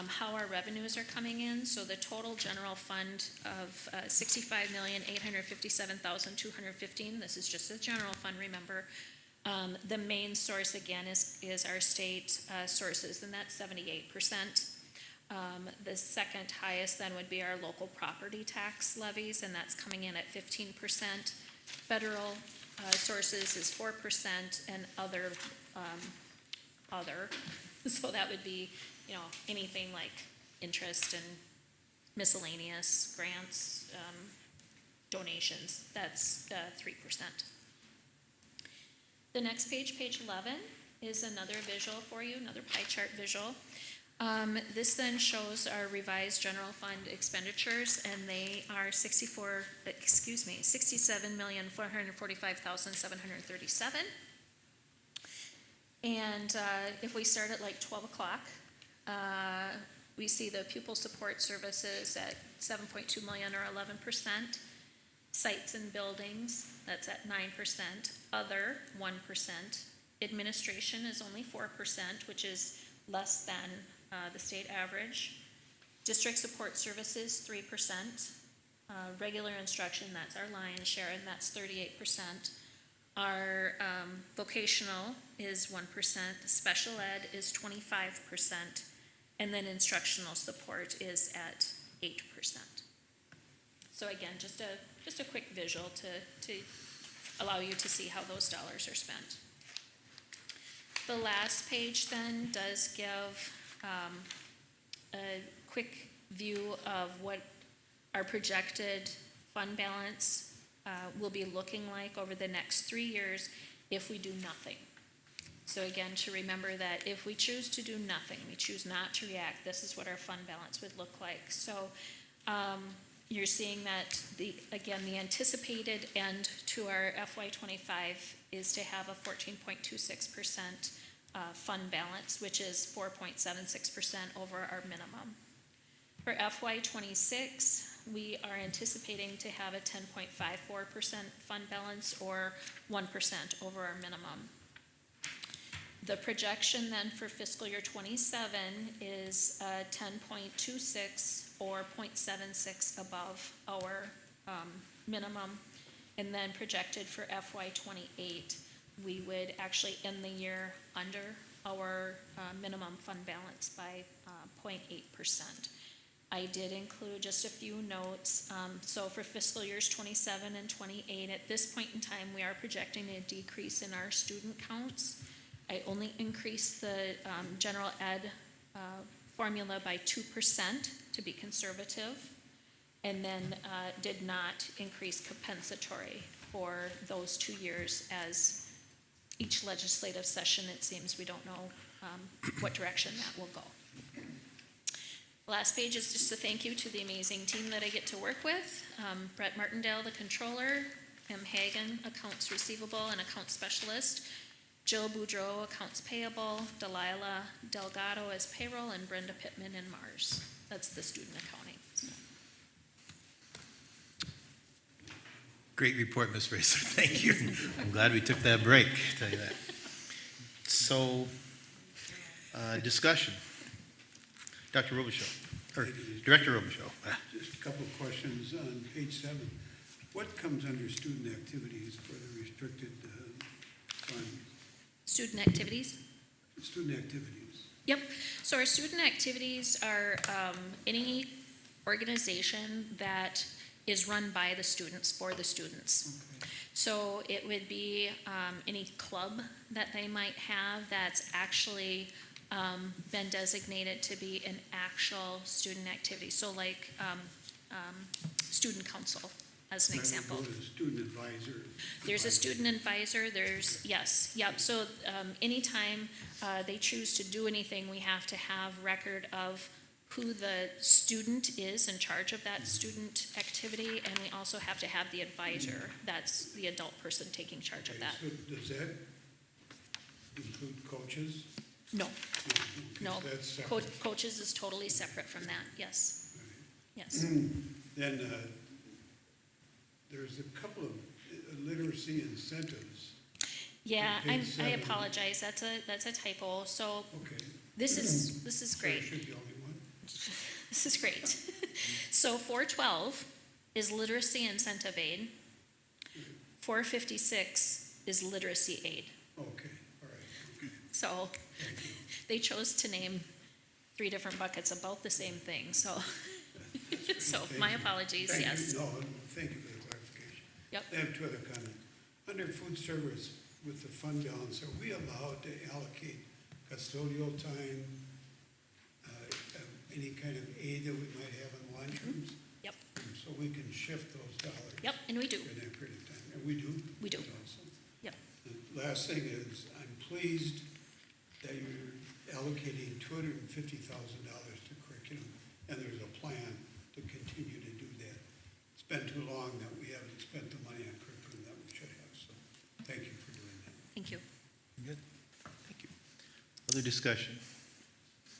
how our revenues are coming in. So the total general fund of $65,857,215, this is just the general fund, remember. The main source, again, is our state sources, and that's 78%. The second highest then would be our local property tax levies, and that's coming in at 15%. Federal sources is 4%, and other, so that would be, you know, anything like interest and miscellaneous grants, donations, that's 3%. The next page, page 11, is another visual for you, another pie chart visual. This then shows our revised general fund expenditures, and they are $67,445,737. And if we start at like 12 o'clock, we see the pupil support services at 7.2 million or 11%. Sites and buildings, that's at 9%. Other, 1%. Administration is only 4%, which is less than the state average. District support services, 3%. Regular instruction, that's our lion's share, and that's 38%. Our vocational is 1%. Special ed is 25%. And then instructional support is at 8%. So again, just a quick visual to allow you to see how those dollars are spent. The last page then does give a quick view of what our projected fund balance will be looking like over the next 3 years if we do nothing. So again, to remember that if we choose to do nothing, we choose not to react, this is what our fund balance would look like. So you're seeing that, the anticipated end to our FY25 is to have a 14.26% fund balance, which is 4.76% over our minimum. For FY26, we are anticipating to have a 10.54% fund balance, or 1% over our minimum. The projection then for fiscal year 27 is 10.26 or 0.76 above our minimum. And then projected for FY28, we would actually end the year under our minimum fund balance by 0.8%. I did include just a few notes. So for fiscal years 27 and 28, at this point in time, we are projecting a decrease in our student counts. I only increased the general ed formula by 2% to be conservative, and then did not increase compensatory for those 2 years, as each legislative session, it seems we don't know what direction that will go. Last page is just a thank you to the amazing team that I get to work with. Brett Martindale, the controller, M. Hagan, accounts receivable and accounts specialist, Jill Boudreau, accounts payable, Delilah Delgado as payroll, and Brenda Pittman in Mars. That's the student accounting. So. Great report, Ms. Racer. Thank you. I'm glad we took that break, I'll tell you that. So, discussion. Dr. Robichaud, or Director Robichaud. Just a couple of questions on page 7. What comes under student activities for the restricted fund? Student activities? Student activities. Yep. So our student activities are any organization that is run by the students, for the students. Okay. So it would be any club that they might have that's actually been designated to be an actual student activity. So like student council, as an example. Go to the student advisor. There's a student advisor, yes, yep. So anytime they choose to do anything, we have to have record of who the student is in charge of that student activity, and we also have to have the advisor, that's the adult person taking charge of that. So does that include coaches? No, no, That's separate. coaches is totally separate from that, yes, Right. yes. Then there's a couple of, literacy incentives. Yeah, On page I 7. apologize, that's a typo, so Okay. this is So great. it should be only one. This is great. So 412 is literacy incentive aid. 456 is literacy aid. Okay, all right, okay, So thank you. they chose to name 3 different buckets about the same thing, so, so Thank my you. apologies, Thank you. yes. No, thank you for the clarification. Yep. I have two other comments. Under food service, with the fund balance, are we allowed to allocate custodial time, any kind of aid that we might have in lunchrooms? Yep, So we can shift those dollars? yep, and we do, In that period of time, and we do? We do. That's awesome. yep. The last thing is, I'm pleased that you're allocating $250,000 to curriculum, and there's a plan to continue to do that. It's been too long that we haven't spent the money on curriculum that we should have, so thank you for doing that. Thank you. Good. Thank you. Other discussion?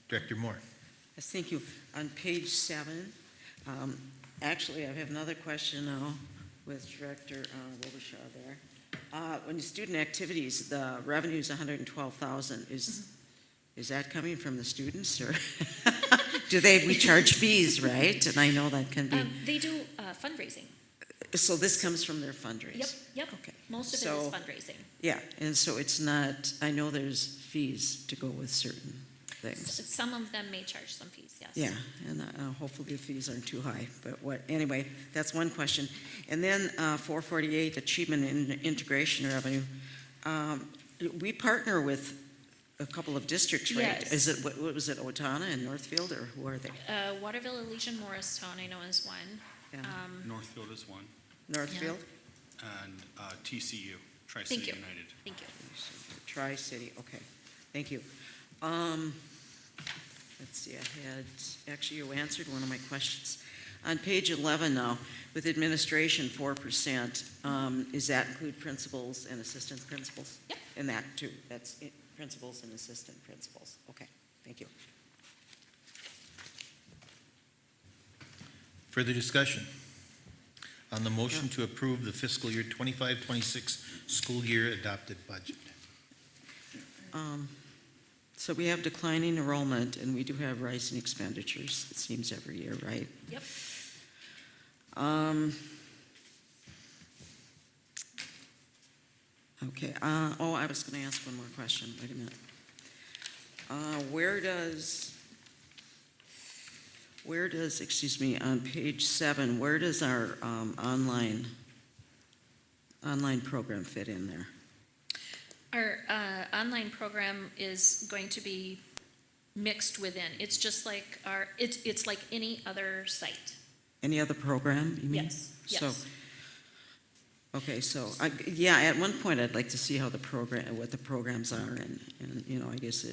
Director Moore. Yes, thank you. On page 7, actually, I have another question now with Director Wilbershaw there. When the student activities, the revenue is $112,000. Is that coming from the students, or we charge fees, right? And I know that can be, They do fundraising. so this comes from their fundraise? Yep, yep. Okay. Most of it So- is fundraising. Yeah, and so it's not, I know there's fees to go with certain things. Some of them may charge some fees, yes. Yeah, and hopefully the fees aren't too high, but anyway, that's one question. And then 448, achievement and integration revenue. We partner with a couple of districts, right? Yes. Is it, what was it, Otana and Northfield, or who are they? Waterville, Elysian, Morristown, I know is one. Yeah. Northfield is one, Northfield? and TCU, Thank Tri-City you. United. Thank you. Tri-City, okay, thank you. Let's see, actually, you answered one of my questions. On page 11 now, with administration, 4%, does that include principals and assistant principals? Yep. And that too, that's it, principals and assistant principals, okay, thank you. Further discussion on the motion to approve the fiscal year 25-26 school year adopted budget. So we have declining enrollment, and we do have rising expenditures, it seems every year, right? Yep. Okay, I was gonna ask one more question, wait a minute. Excuse me, on page 7, where does our online program fit in there? Our online program is going to be mixed within. It's just like it's like any other site. Any other program, you mean? Yes, So, yes. okay, so, at one point, I'd like to see how what the programs are, and, I guess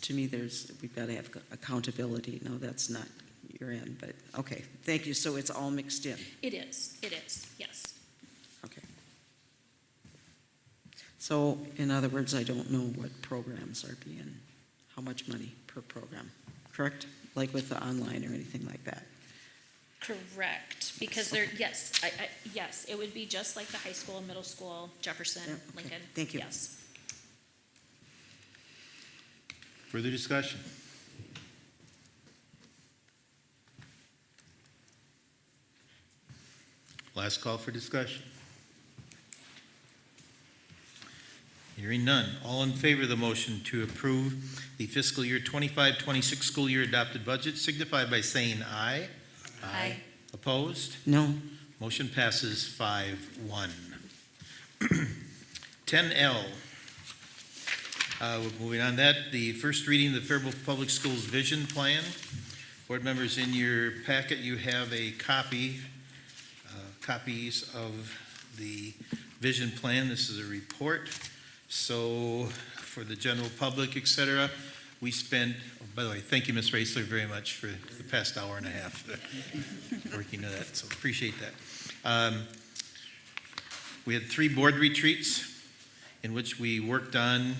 we've got to have accountability. No, that's not your end, but, okay, thank you, so it's all mixed in, It is, yes. okay. So, in other words, I don't know what programs are being, how much money per program, correct? Like with the online or anything like that? Correct, because yes, yes, it would be just like the high school, middle school, Jefferson, Yeah, okay. Lincoln. Thank you. Yes. Further discussion? Last call for discussion. Hearing none. All in favor of the motion to approve the fiscal year 25-26 school year adopted budget signify by saying aye. Aye. Opposed? No? Motion passes 5-1. 10L. We're moving on that. The first reading of the Faribault Public Schools Vision Plan. Board members, in your packet, you have a copies of the vision plan. This is a report. So for the general public, et cetera, we spent, by the way, thank you, Ms. Raisler, very much for the past hour and a half working on that, so appreciate that. We had 3 board retreats in which we worked on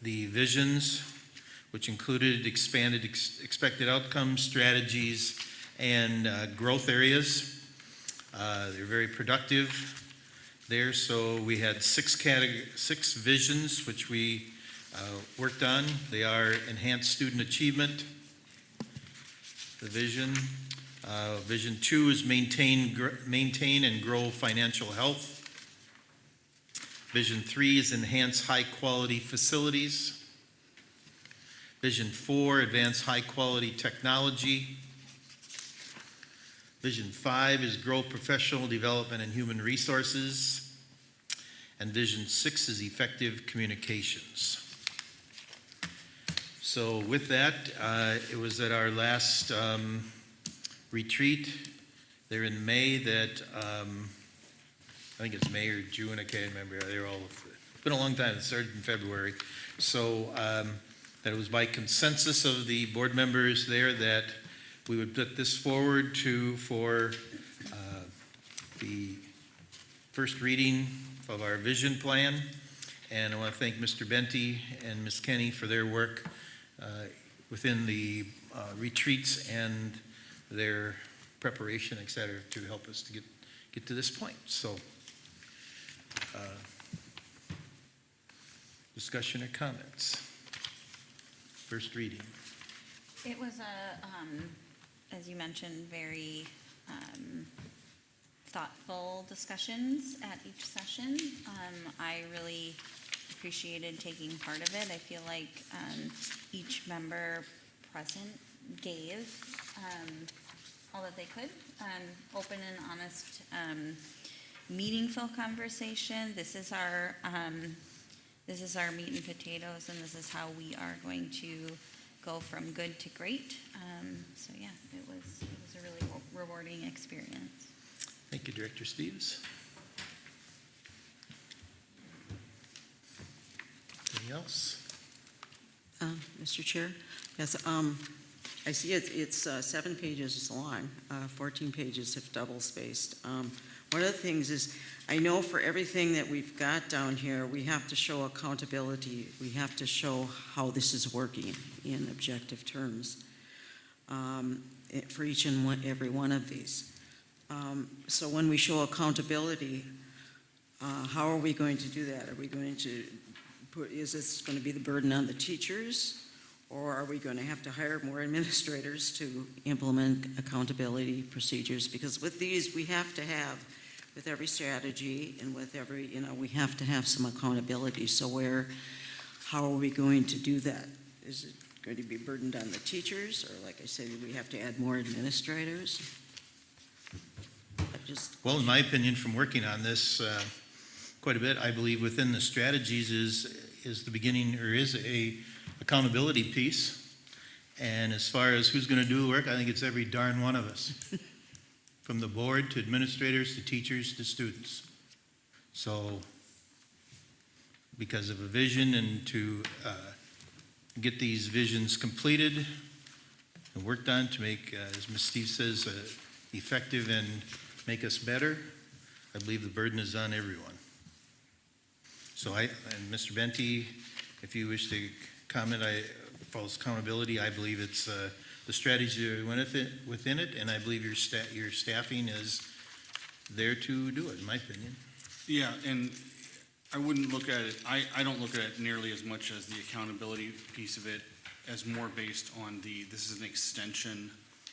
the visions, which included expanded expected outcomes, strategies, and growth areas. They're very productive, there. So we had six visions, which we worked on. They are enhanced student achievement, the vision. Vision 2 is maintain and grow financial health. Vision 3 is enhance high-quality facilities. Vision 4, advance high-quality technology. Vision 5 is grow professional development and human resources. And Vision 6 is effective communications. So with that, it was at our last retreat there in May that, I think it's May or June, I can't remember. They're all, it's been a long time, it started in February. So that it was by consensus of the board members there that we would put this forward for the first reading of our vision plan. And I want to thank Mr. Benty and Ms. Kenny for their work within the retreats and their preparation, et cetera, to help us to get to this point. So, discussion or comments? First reading. It was as you mentioned, very thoughtful discussions at each session. I really appreciated taking part of it. I feel like each member present gave all that they could. Open and honest, meaningful conversation. This is our meat and potatoes, and this is how we are going to go from good to great. So yeah, it was a really rewarding experience. Thank you, Director Steves. Anything else? Mr. Chair? Yes, I see it's 7 pages long, 14 pages if double-spaced. One of the things is, I know for everything that we've got down here, we have to show accountability. We have to show how this is working in objective terms for each and every one of these. So when we show accountability, how are we going to do that? Are we going to is this going to be the burden on the teachers? Or are we going to have to hire more administrators to implement accountability procedures? Because with these, we have to have, with every strategy and with every, we have to have some accountability. So how are we going to do that? Is it going to be burdened on the teachers? Or like I said, do we have to add more administrators? Well, in my opinion, from working on this quite a bit, I believe within the strategies is the beginning, or is a accountability piece. And as far as who's going to do the work, I think it's every darn one of us. From the board to administrators to teachers to students. So because of a vision and to get these visions completed and worked on to make, as Ms. Steve says, effective and make us better, I believe the burden is on everyone. So and Mr. Benty, if you wish to comment, false accountability, I believe it's the strategy within it, and I believe your staffing is there to do it, in my opinion. Yeah, and I wouldn't look at it, I don't look at it nearly as much as the accountability piece of it, as more based on this is an extension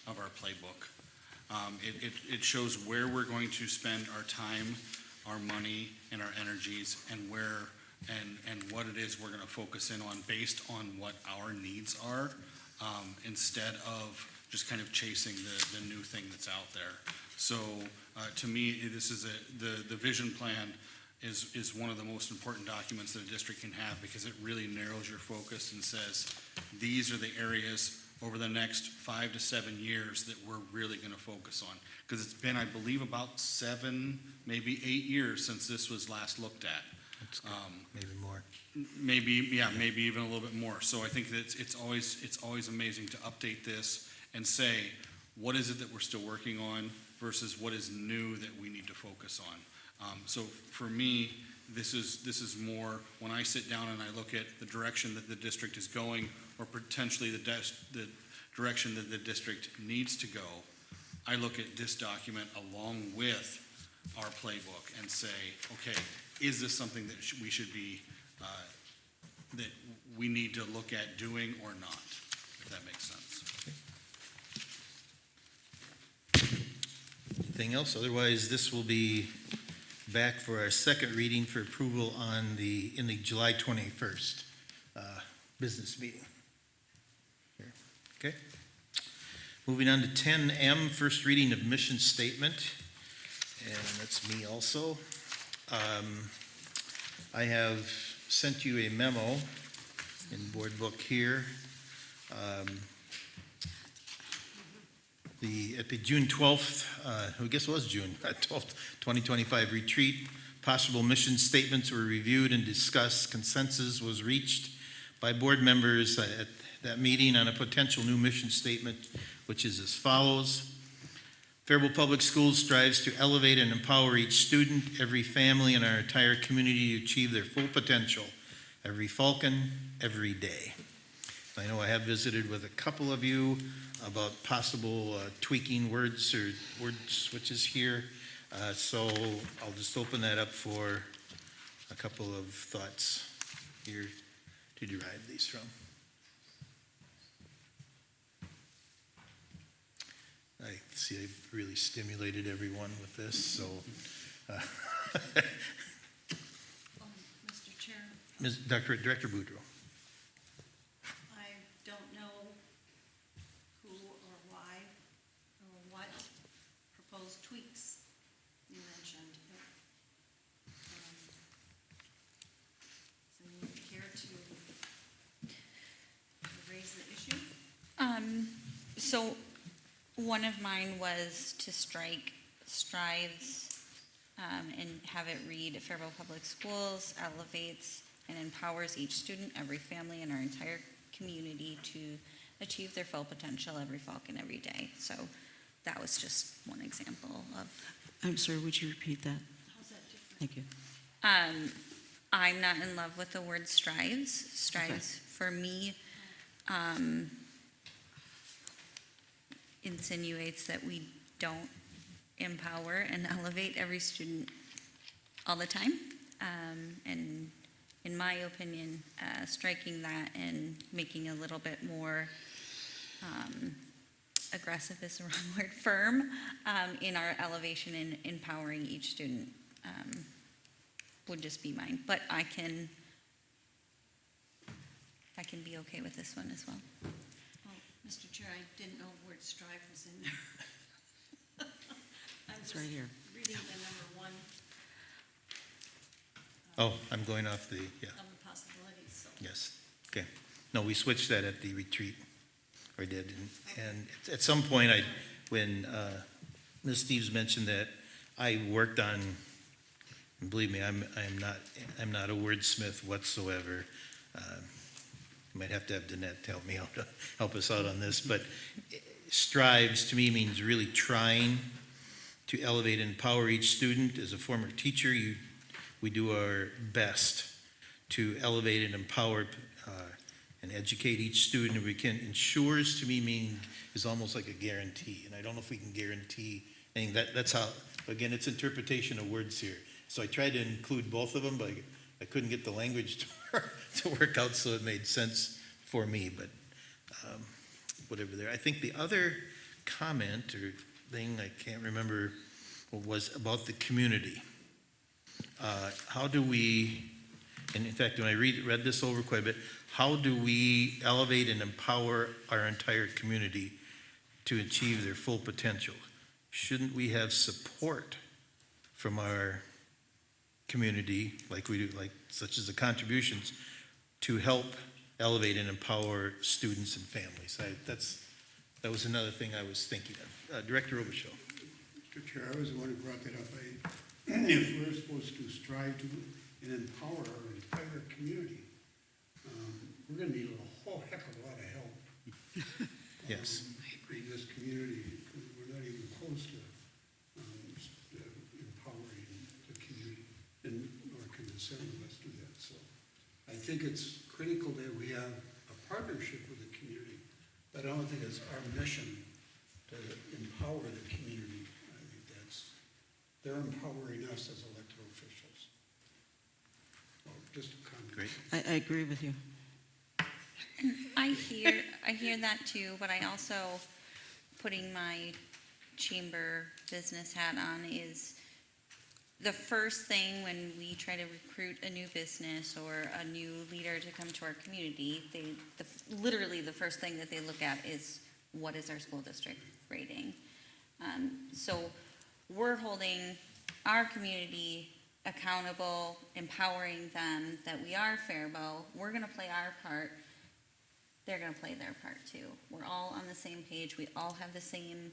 of our playbook. It shows where we're going to spend our time, our money, and our energies, and where and what it is we're going to focus in on based on what our needs are, instead of just kind of chasing the new thing that's out there. So to me, this is the vision plan is one of the most important documents that a district can have, because it really narrows your focus and says, these are the areas over the next 5 to 7 years that we're really going to focus on. Because it's been, I believe, about 7, maybe 8 years since this was last looked at. Maybe more. Maybe even a little bit more. So I think that it's always amazing to update this and say, what is it that we're still working on versus what is new that we need to focus on. So for me, this is more when I sit down and I look at the direction that the district is going, or potentially the direction that the district needs to go. I look at this document along with our playbook and say, okay, is this something that we should be, that we need to look at doing or not, if that makes sense. Anything else? Otherwise, this will be back for our second reading for approval in the July 21st business meeting. Here. Okay. Moving on to 10M, first reading of mission statement, and that's me also. I have sent you a memo in board book here. At the June 12th, I guess it was June 12th, 2025 retreat, possible mission statements were reviewed and discussed. Consensus was reached by board members at that meeting on a potential new mission statement, which is as follows. Faribault Public Schools strives to elevate and empower each student, every family, and our entire community to achieve their full potential. Every Falcon, every day. I know I have visited with a couple of you about possible tweaking words or word switches here. So I'll just open that up for a couple of thoughts here to derive these from. I see I've really stimulated everyone with this, so. Mr. Chair, Director Boudreau. I don't know who or why or what proposed tweaks you mentioned. So you care to raise the issue? So one of mine was to strike strives and have it read, Faribault Public Schools elevates and empowers each student, every family, and our entire community to achieve their full potential, every Falcon, every day. So that was just one example of. I'm sorry, would you repeat that? How's that different? Thank you. I'm not in love with the word strives. Strives for me insinuates that we don't empower and elevate every student all the time. And in my opinion, striking that and making a little bit more aggressive is the wrong word, firm in our elevation and empowering each student would just be mine. But I can be okay with this one as well. Well, Mr. Chair, I didn't know the word strive was in there. It's right here. Reading the number one Oh, I'm going off the, yeah, of the possibilities, so. yes. Okay. No, we switched that at the retreat, or did. And at some point, when Ms. Steves mentioned that, I worked on, and believe me, I'm not a wordsmith whatsoever. You might have to have Danette help me out, help us out on this, but strives to me means really trying to elevate and empower each student. As a former teacher, we do our best to elevate and empower and educate each student. And we can, ensures to me is almost like a guarantee, and I don't know if we can guarantee anything. That's how, again, it's interpretation of words here. So I tried to include both of them, but I couldn't get the language to work out so it made sense for me, but whatever there. I think the other comment or thing, I can't remember, was about the community. How do we, and in fact, when I read this over quite a bit, how do we elevate and empower our entire community to achieve their full potential? Shouldn't we have support from our community, like we do, like such as the contributions, to help elevate and empower students and families? That was another thing I was thinking of. Director Robichaud. Mr. Chair, I was the one who brought that up. If we're supposed to strive to and empower our entire community, we're going to need a whole heck of a lot of help. Yes. In this community, because we're not even close to empowering the community, and nor can the seven of us do that. So I think it's critical that we have a partnership with the community, but I don't think it's our mission to empower the community. I think that's their empowering us as elected officials. So, just a comment. Great. I agree with you. I hear that too, but I also, putting my chamber business hat on, is the first thing when we try to recruit a new business or a new leader to come to our community, literally the first thing that they look at is, what is our school district rating? So we're holding our community accountable, empowering them that we are Faribault. We're gonna play our part. They're gonna play their part too. We're all on the same page. We all have the same,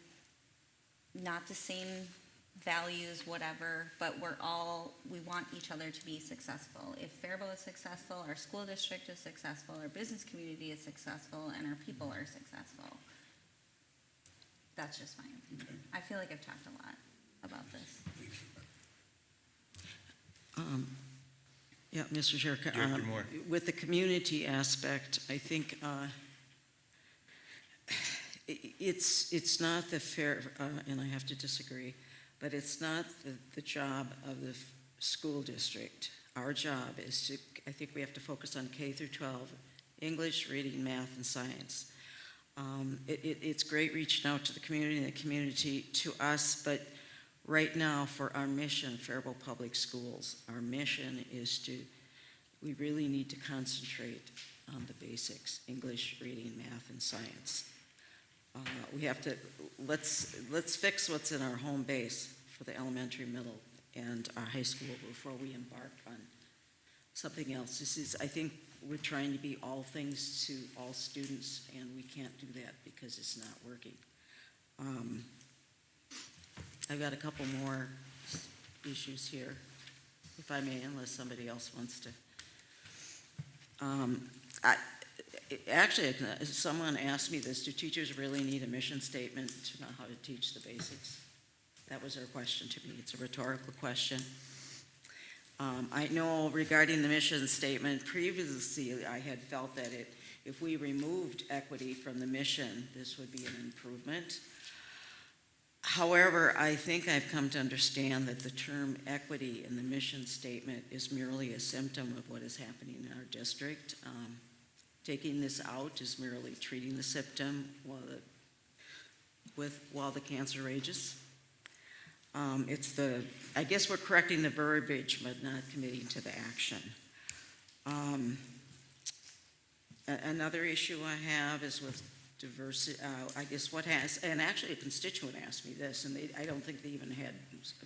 not the same values, whatever, but we want each other to be successful. If Faribault is successful, our school district is successful, our business community is successful, and our people are successful. That's just my opinion. I feel like I've talked a lot about this. Yeah, Mr. Chair. Director Moore. With the community aspect, I think it's not the fair, and I have to disagree, but it's not the job of the school district. Our job is to, I think we have to focus on K through 12, English, reading, math, and science. It's great reaching out to the community and the community to us, but right now for our mission, Faribault Public Schools, our mission is we really need to concentrate on the basics, English, reading, math, and science. We have to, let's fix what's in our home base for the elementary, middle, and our high school before we embark on something else. I think we're trying to be all things to all students, and we can't do that because it's not working. I've got a couple more issues here, if I may, unless somebody else wants to. Actually, someone asked me this: do teachers really need a mission statement to know how to teach the basics? That was their question to me. It's a rhetorical question. I know regarding the mission statement, previously I had felt that if we removed equity from the mission, this would be an improvement. However, I think I've come to understand that the term equity in the mission statement is merely a symptom of what is happening in our district. Taking this out is merely treating the symptom while the cancer rages. I guess we're correcting the verbiage, but not committing to the action. Another issue I have is with diversity. I guess and actually a constituent asked me this, and I don't think they even had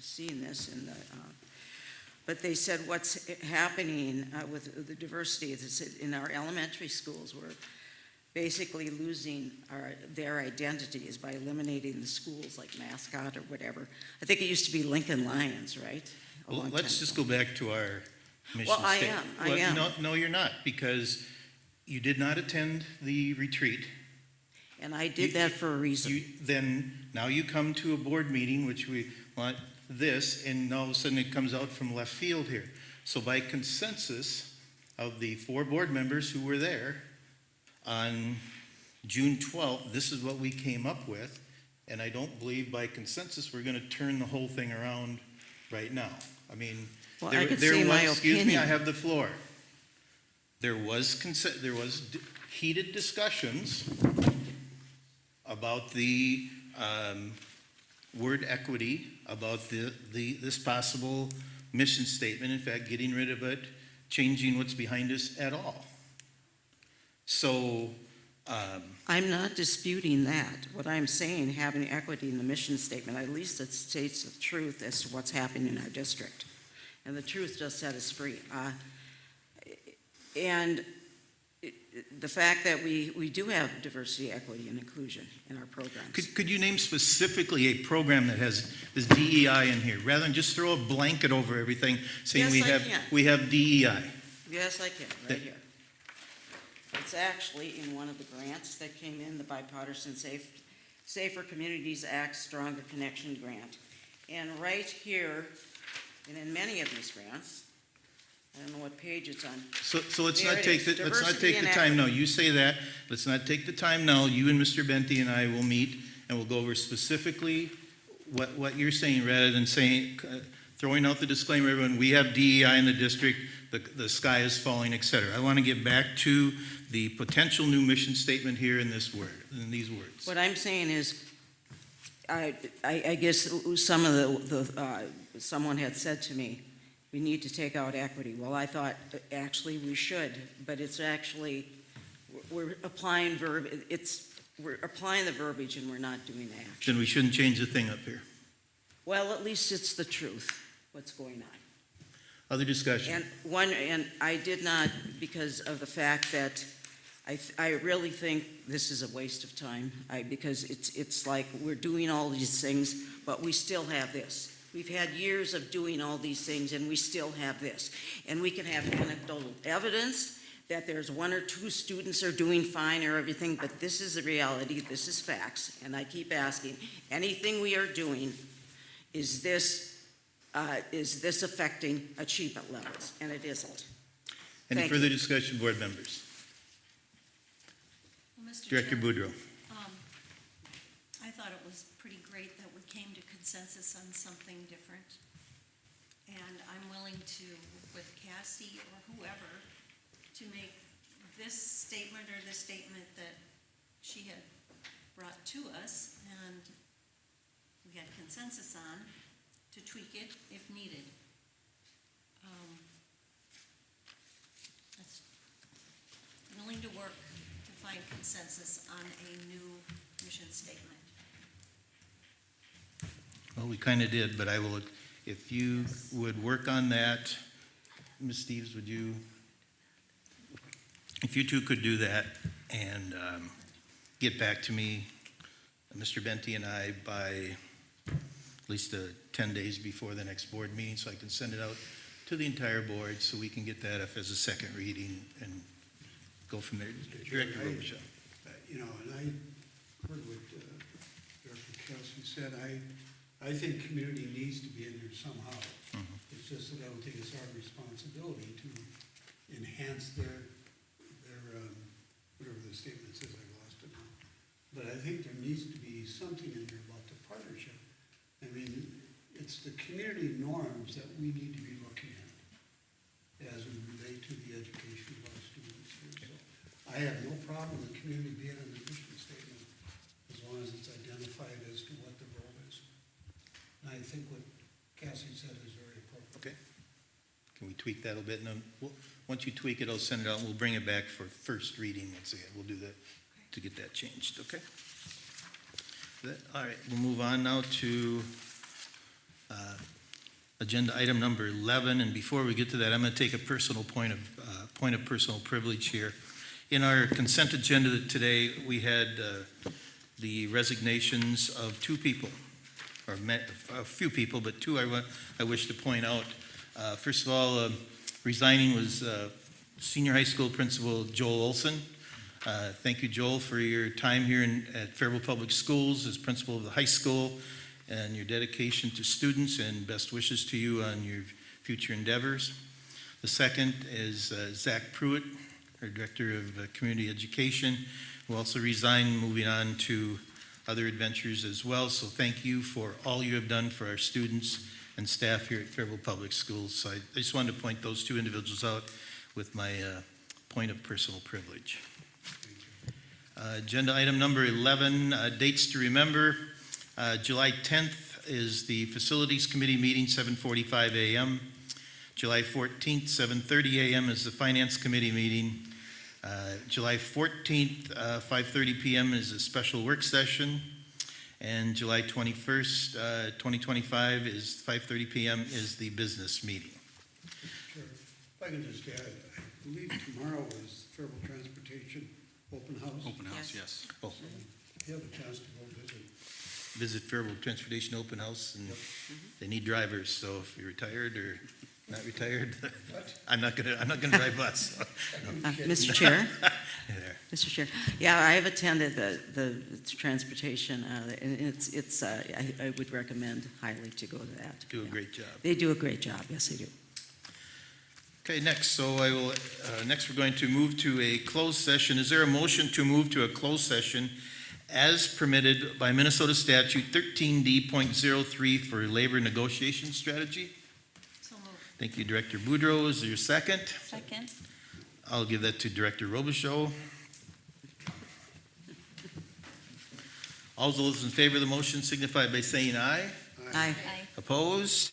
seen this but they said what's happening with the diversity is in our elementary schools, we're basically losing their identities by eliminating the schools like mascot or whatever. I think it used to be Lincoln Lions, right? Well, let's just go back to our mission Well, I statement. am. No, you're not, because you did not attend the retreat. And I did that for a reason. Now you come to a board meeting, which we want this, and all of a sudden it comes out from left field here. So by consensus of the 4 board members who were there on June 12th, this is what we came up with, and I don't believe by consensus we're going to turn the whole thing around right now. I mean, Well, I could say my excuse me, opinion. I have the floor. There was heated discussions about the word equity, about this possible mission statement, in fact, getting rid of it, changing what's behind us at all. So, I'm not disputing that. What I'm saying, having equity in the mission statement, at least it states the truth as to what's happening in our district. And the truth just set us free. And the fact that we do have diversity, equity, and inclusion in our programs. could you name specifically a program that has this DEI in here, rather than just throw a blanket over everything, saying Yes, I can. we have DEI? Yes, I can, right here. It's actually in one of the grants that came in, the Bipartisan Safer Communities Act Stronger Connection Grant. And right here, and in many of these grants, I don't know what page it's on. So let's There not it take is. the, let's not Diversity take the and time now. You say that. Let's not take the time now. You and Mr. Benty and I will meet and we'll go over specifically what you're saying, rather than saying, throwing out the disclaimer, everyone, we have DEI in the district, the sky is falling, et cetera. I want to get back to the potential new mission statement here in these words. What I'm saying is, I guess some of someone had said to me, we need to take out equity. Well, I thought, actually, we should, but it's actually, we're applying we're applying the verbiage and we're not doing the action. Then we shouldn't change the thing up here. Well, at least it's the truth, what's going on. Other discussion? And I did not, because of the fact that I really think this is a waste of time, because it's like we're doing all these things, but we still have this. We've had years of doing all these things, and we still have this. And we can have anecdotal evidence that there's one or two students are doing fine or everything, but this is the reality, this is facts. And I keep asking, anything we are doing, is this affecting achievement levels? And it isn't. Any Thank further you. discussion, board members? Well, Mr. Director Chair, Boudreau. I thought it was pretty great that we came to consensus on something different. And I'm willing to, with Cassie or whoever, to make this statement or the statement that she had brought to us and we had consensus on, to tweak it if needed. That's willing to work to find consensus on a new mission statement. Well, we kind of did, but I will, if you would work on that, Ms. Steves, would you, if you two could do that and get back to me, Mr. Benty and I, by at least 10 days before the next board meeting, so I can send it out to the entire board, so we can get that up as a second reading and go from there. Director Robichaud. You know, and I heard what Director Kelsey said. I think community needs to be in there somehow. It's just that I don't think it's our responsibility to enhance their whatever the statement says, I lost it now. But I think there needs to be something in there about the partnership. I mean, it's the community norms that we need to be looking at as we relate to the education of our students here. So I have no problem with the community being in the mission statement as long as it's identified as to what the role is. And I think what Cassie said is very appropriate. Okay. Can we tweak that a bit? And then once you tweak it, I'll send it out, and we'll bring it back for first reading once again. We'll do that to get that changed, okay? All right, we'll move on now to agenda item number 11. And before we get to that, I'm going to take a personal point of personal privilege here. In our consent agenda today, we had the resignations of two people, or a few people, but two I wish to point out. First of all, resigning was senior high school principal Joel Olson. Thank you, Joel, for your time here at Faribault Public Schools as principal of the high school and your dedication to students, and best wishes to you on your future endeavors. The second is Zach Pruitt, our Director of Community Education, who also resigned, moving on to other adventures as well. So thank you for all you have done for our students and staff here at Faribault Public Schools. So I just wanted to point those two individuals out with my point of personal privilege. Agenda item number 11, dates to remember. July 10th is the Facilities Committee meeting, 7:45 a.m. July 14th, 7:30 a.m. is the Finance Committee meeting. July 14th, 5:30 p.m. is a special work session. And July 21st, 2025 is 5:30 p.m. is the business meeting. Sure. If I can just add, I believe tomorrow is Faribault Transportation Open House. Open house, yes. Oh, If you have a chance to go visit. visit Faribault Transportation Open House, and they need drivers, so if you're retired or not retired, I'm not gonna drive bus. So. Mr. Chair? There. Mr. Chair, yeah, I have attended the transportation, and it's I would recommend highly to go to that. Do a great job. They do a great job, yes, they do. Okay, next, so I will, next we're going to move to a closed session. Is there a motion to move to a closed session as permitted by Minnesota statute 13D.03 for labor negotiation strategy. So moved. Thank you, Director Boudreau. Is there a second? Second. I'll give that to Director Robichaud. All those in favor of the motion signify by saying aye. Aye. Aye. Opposed?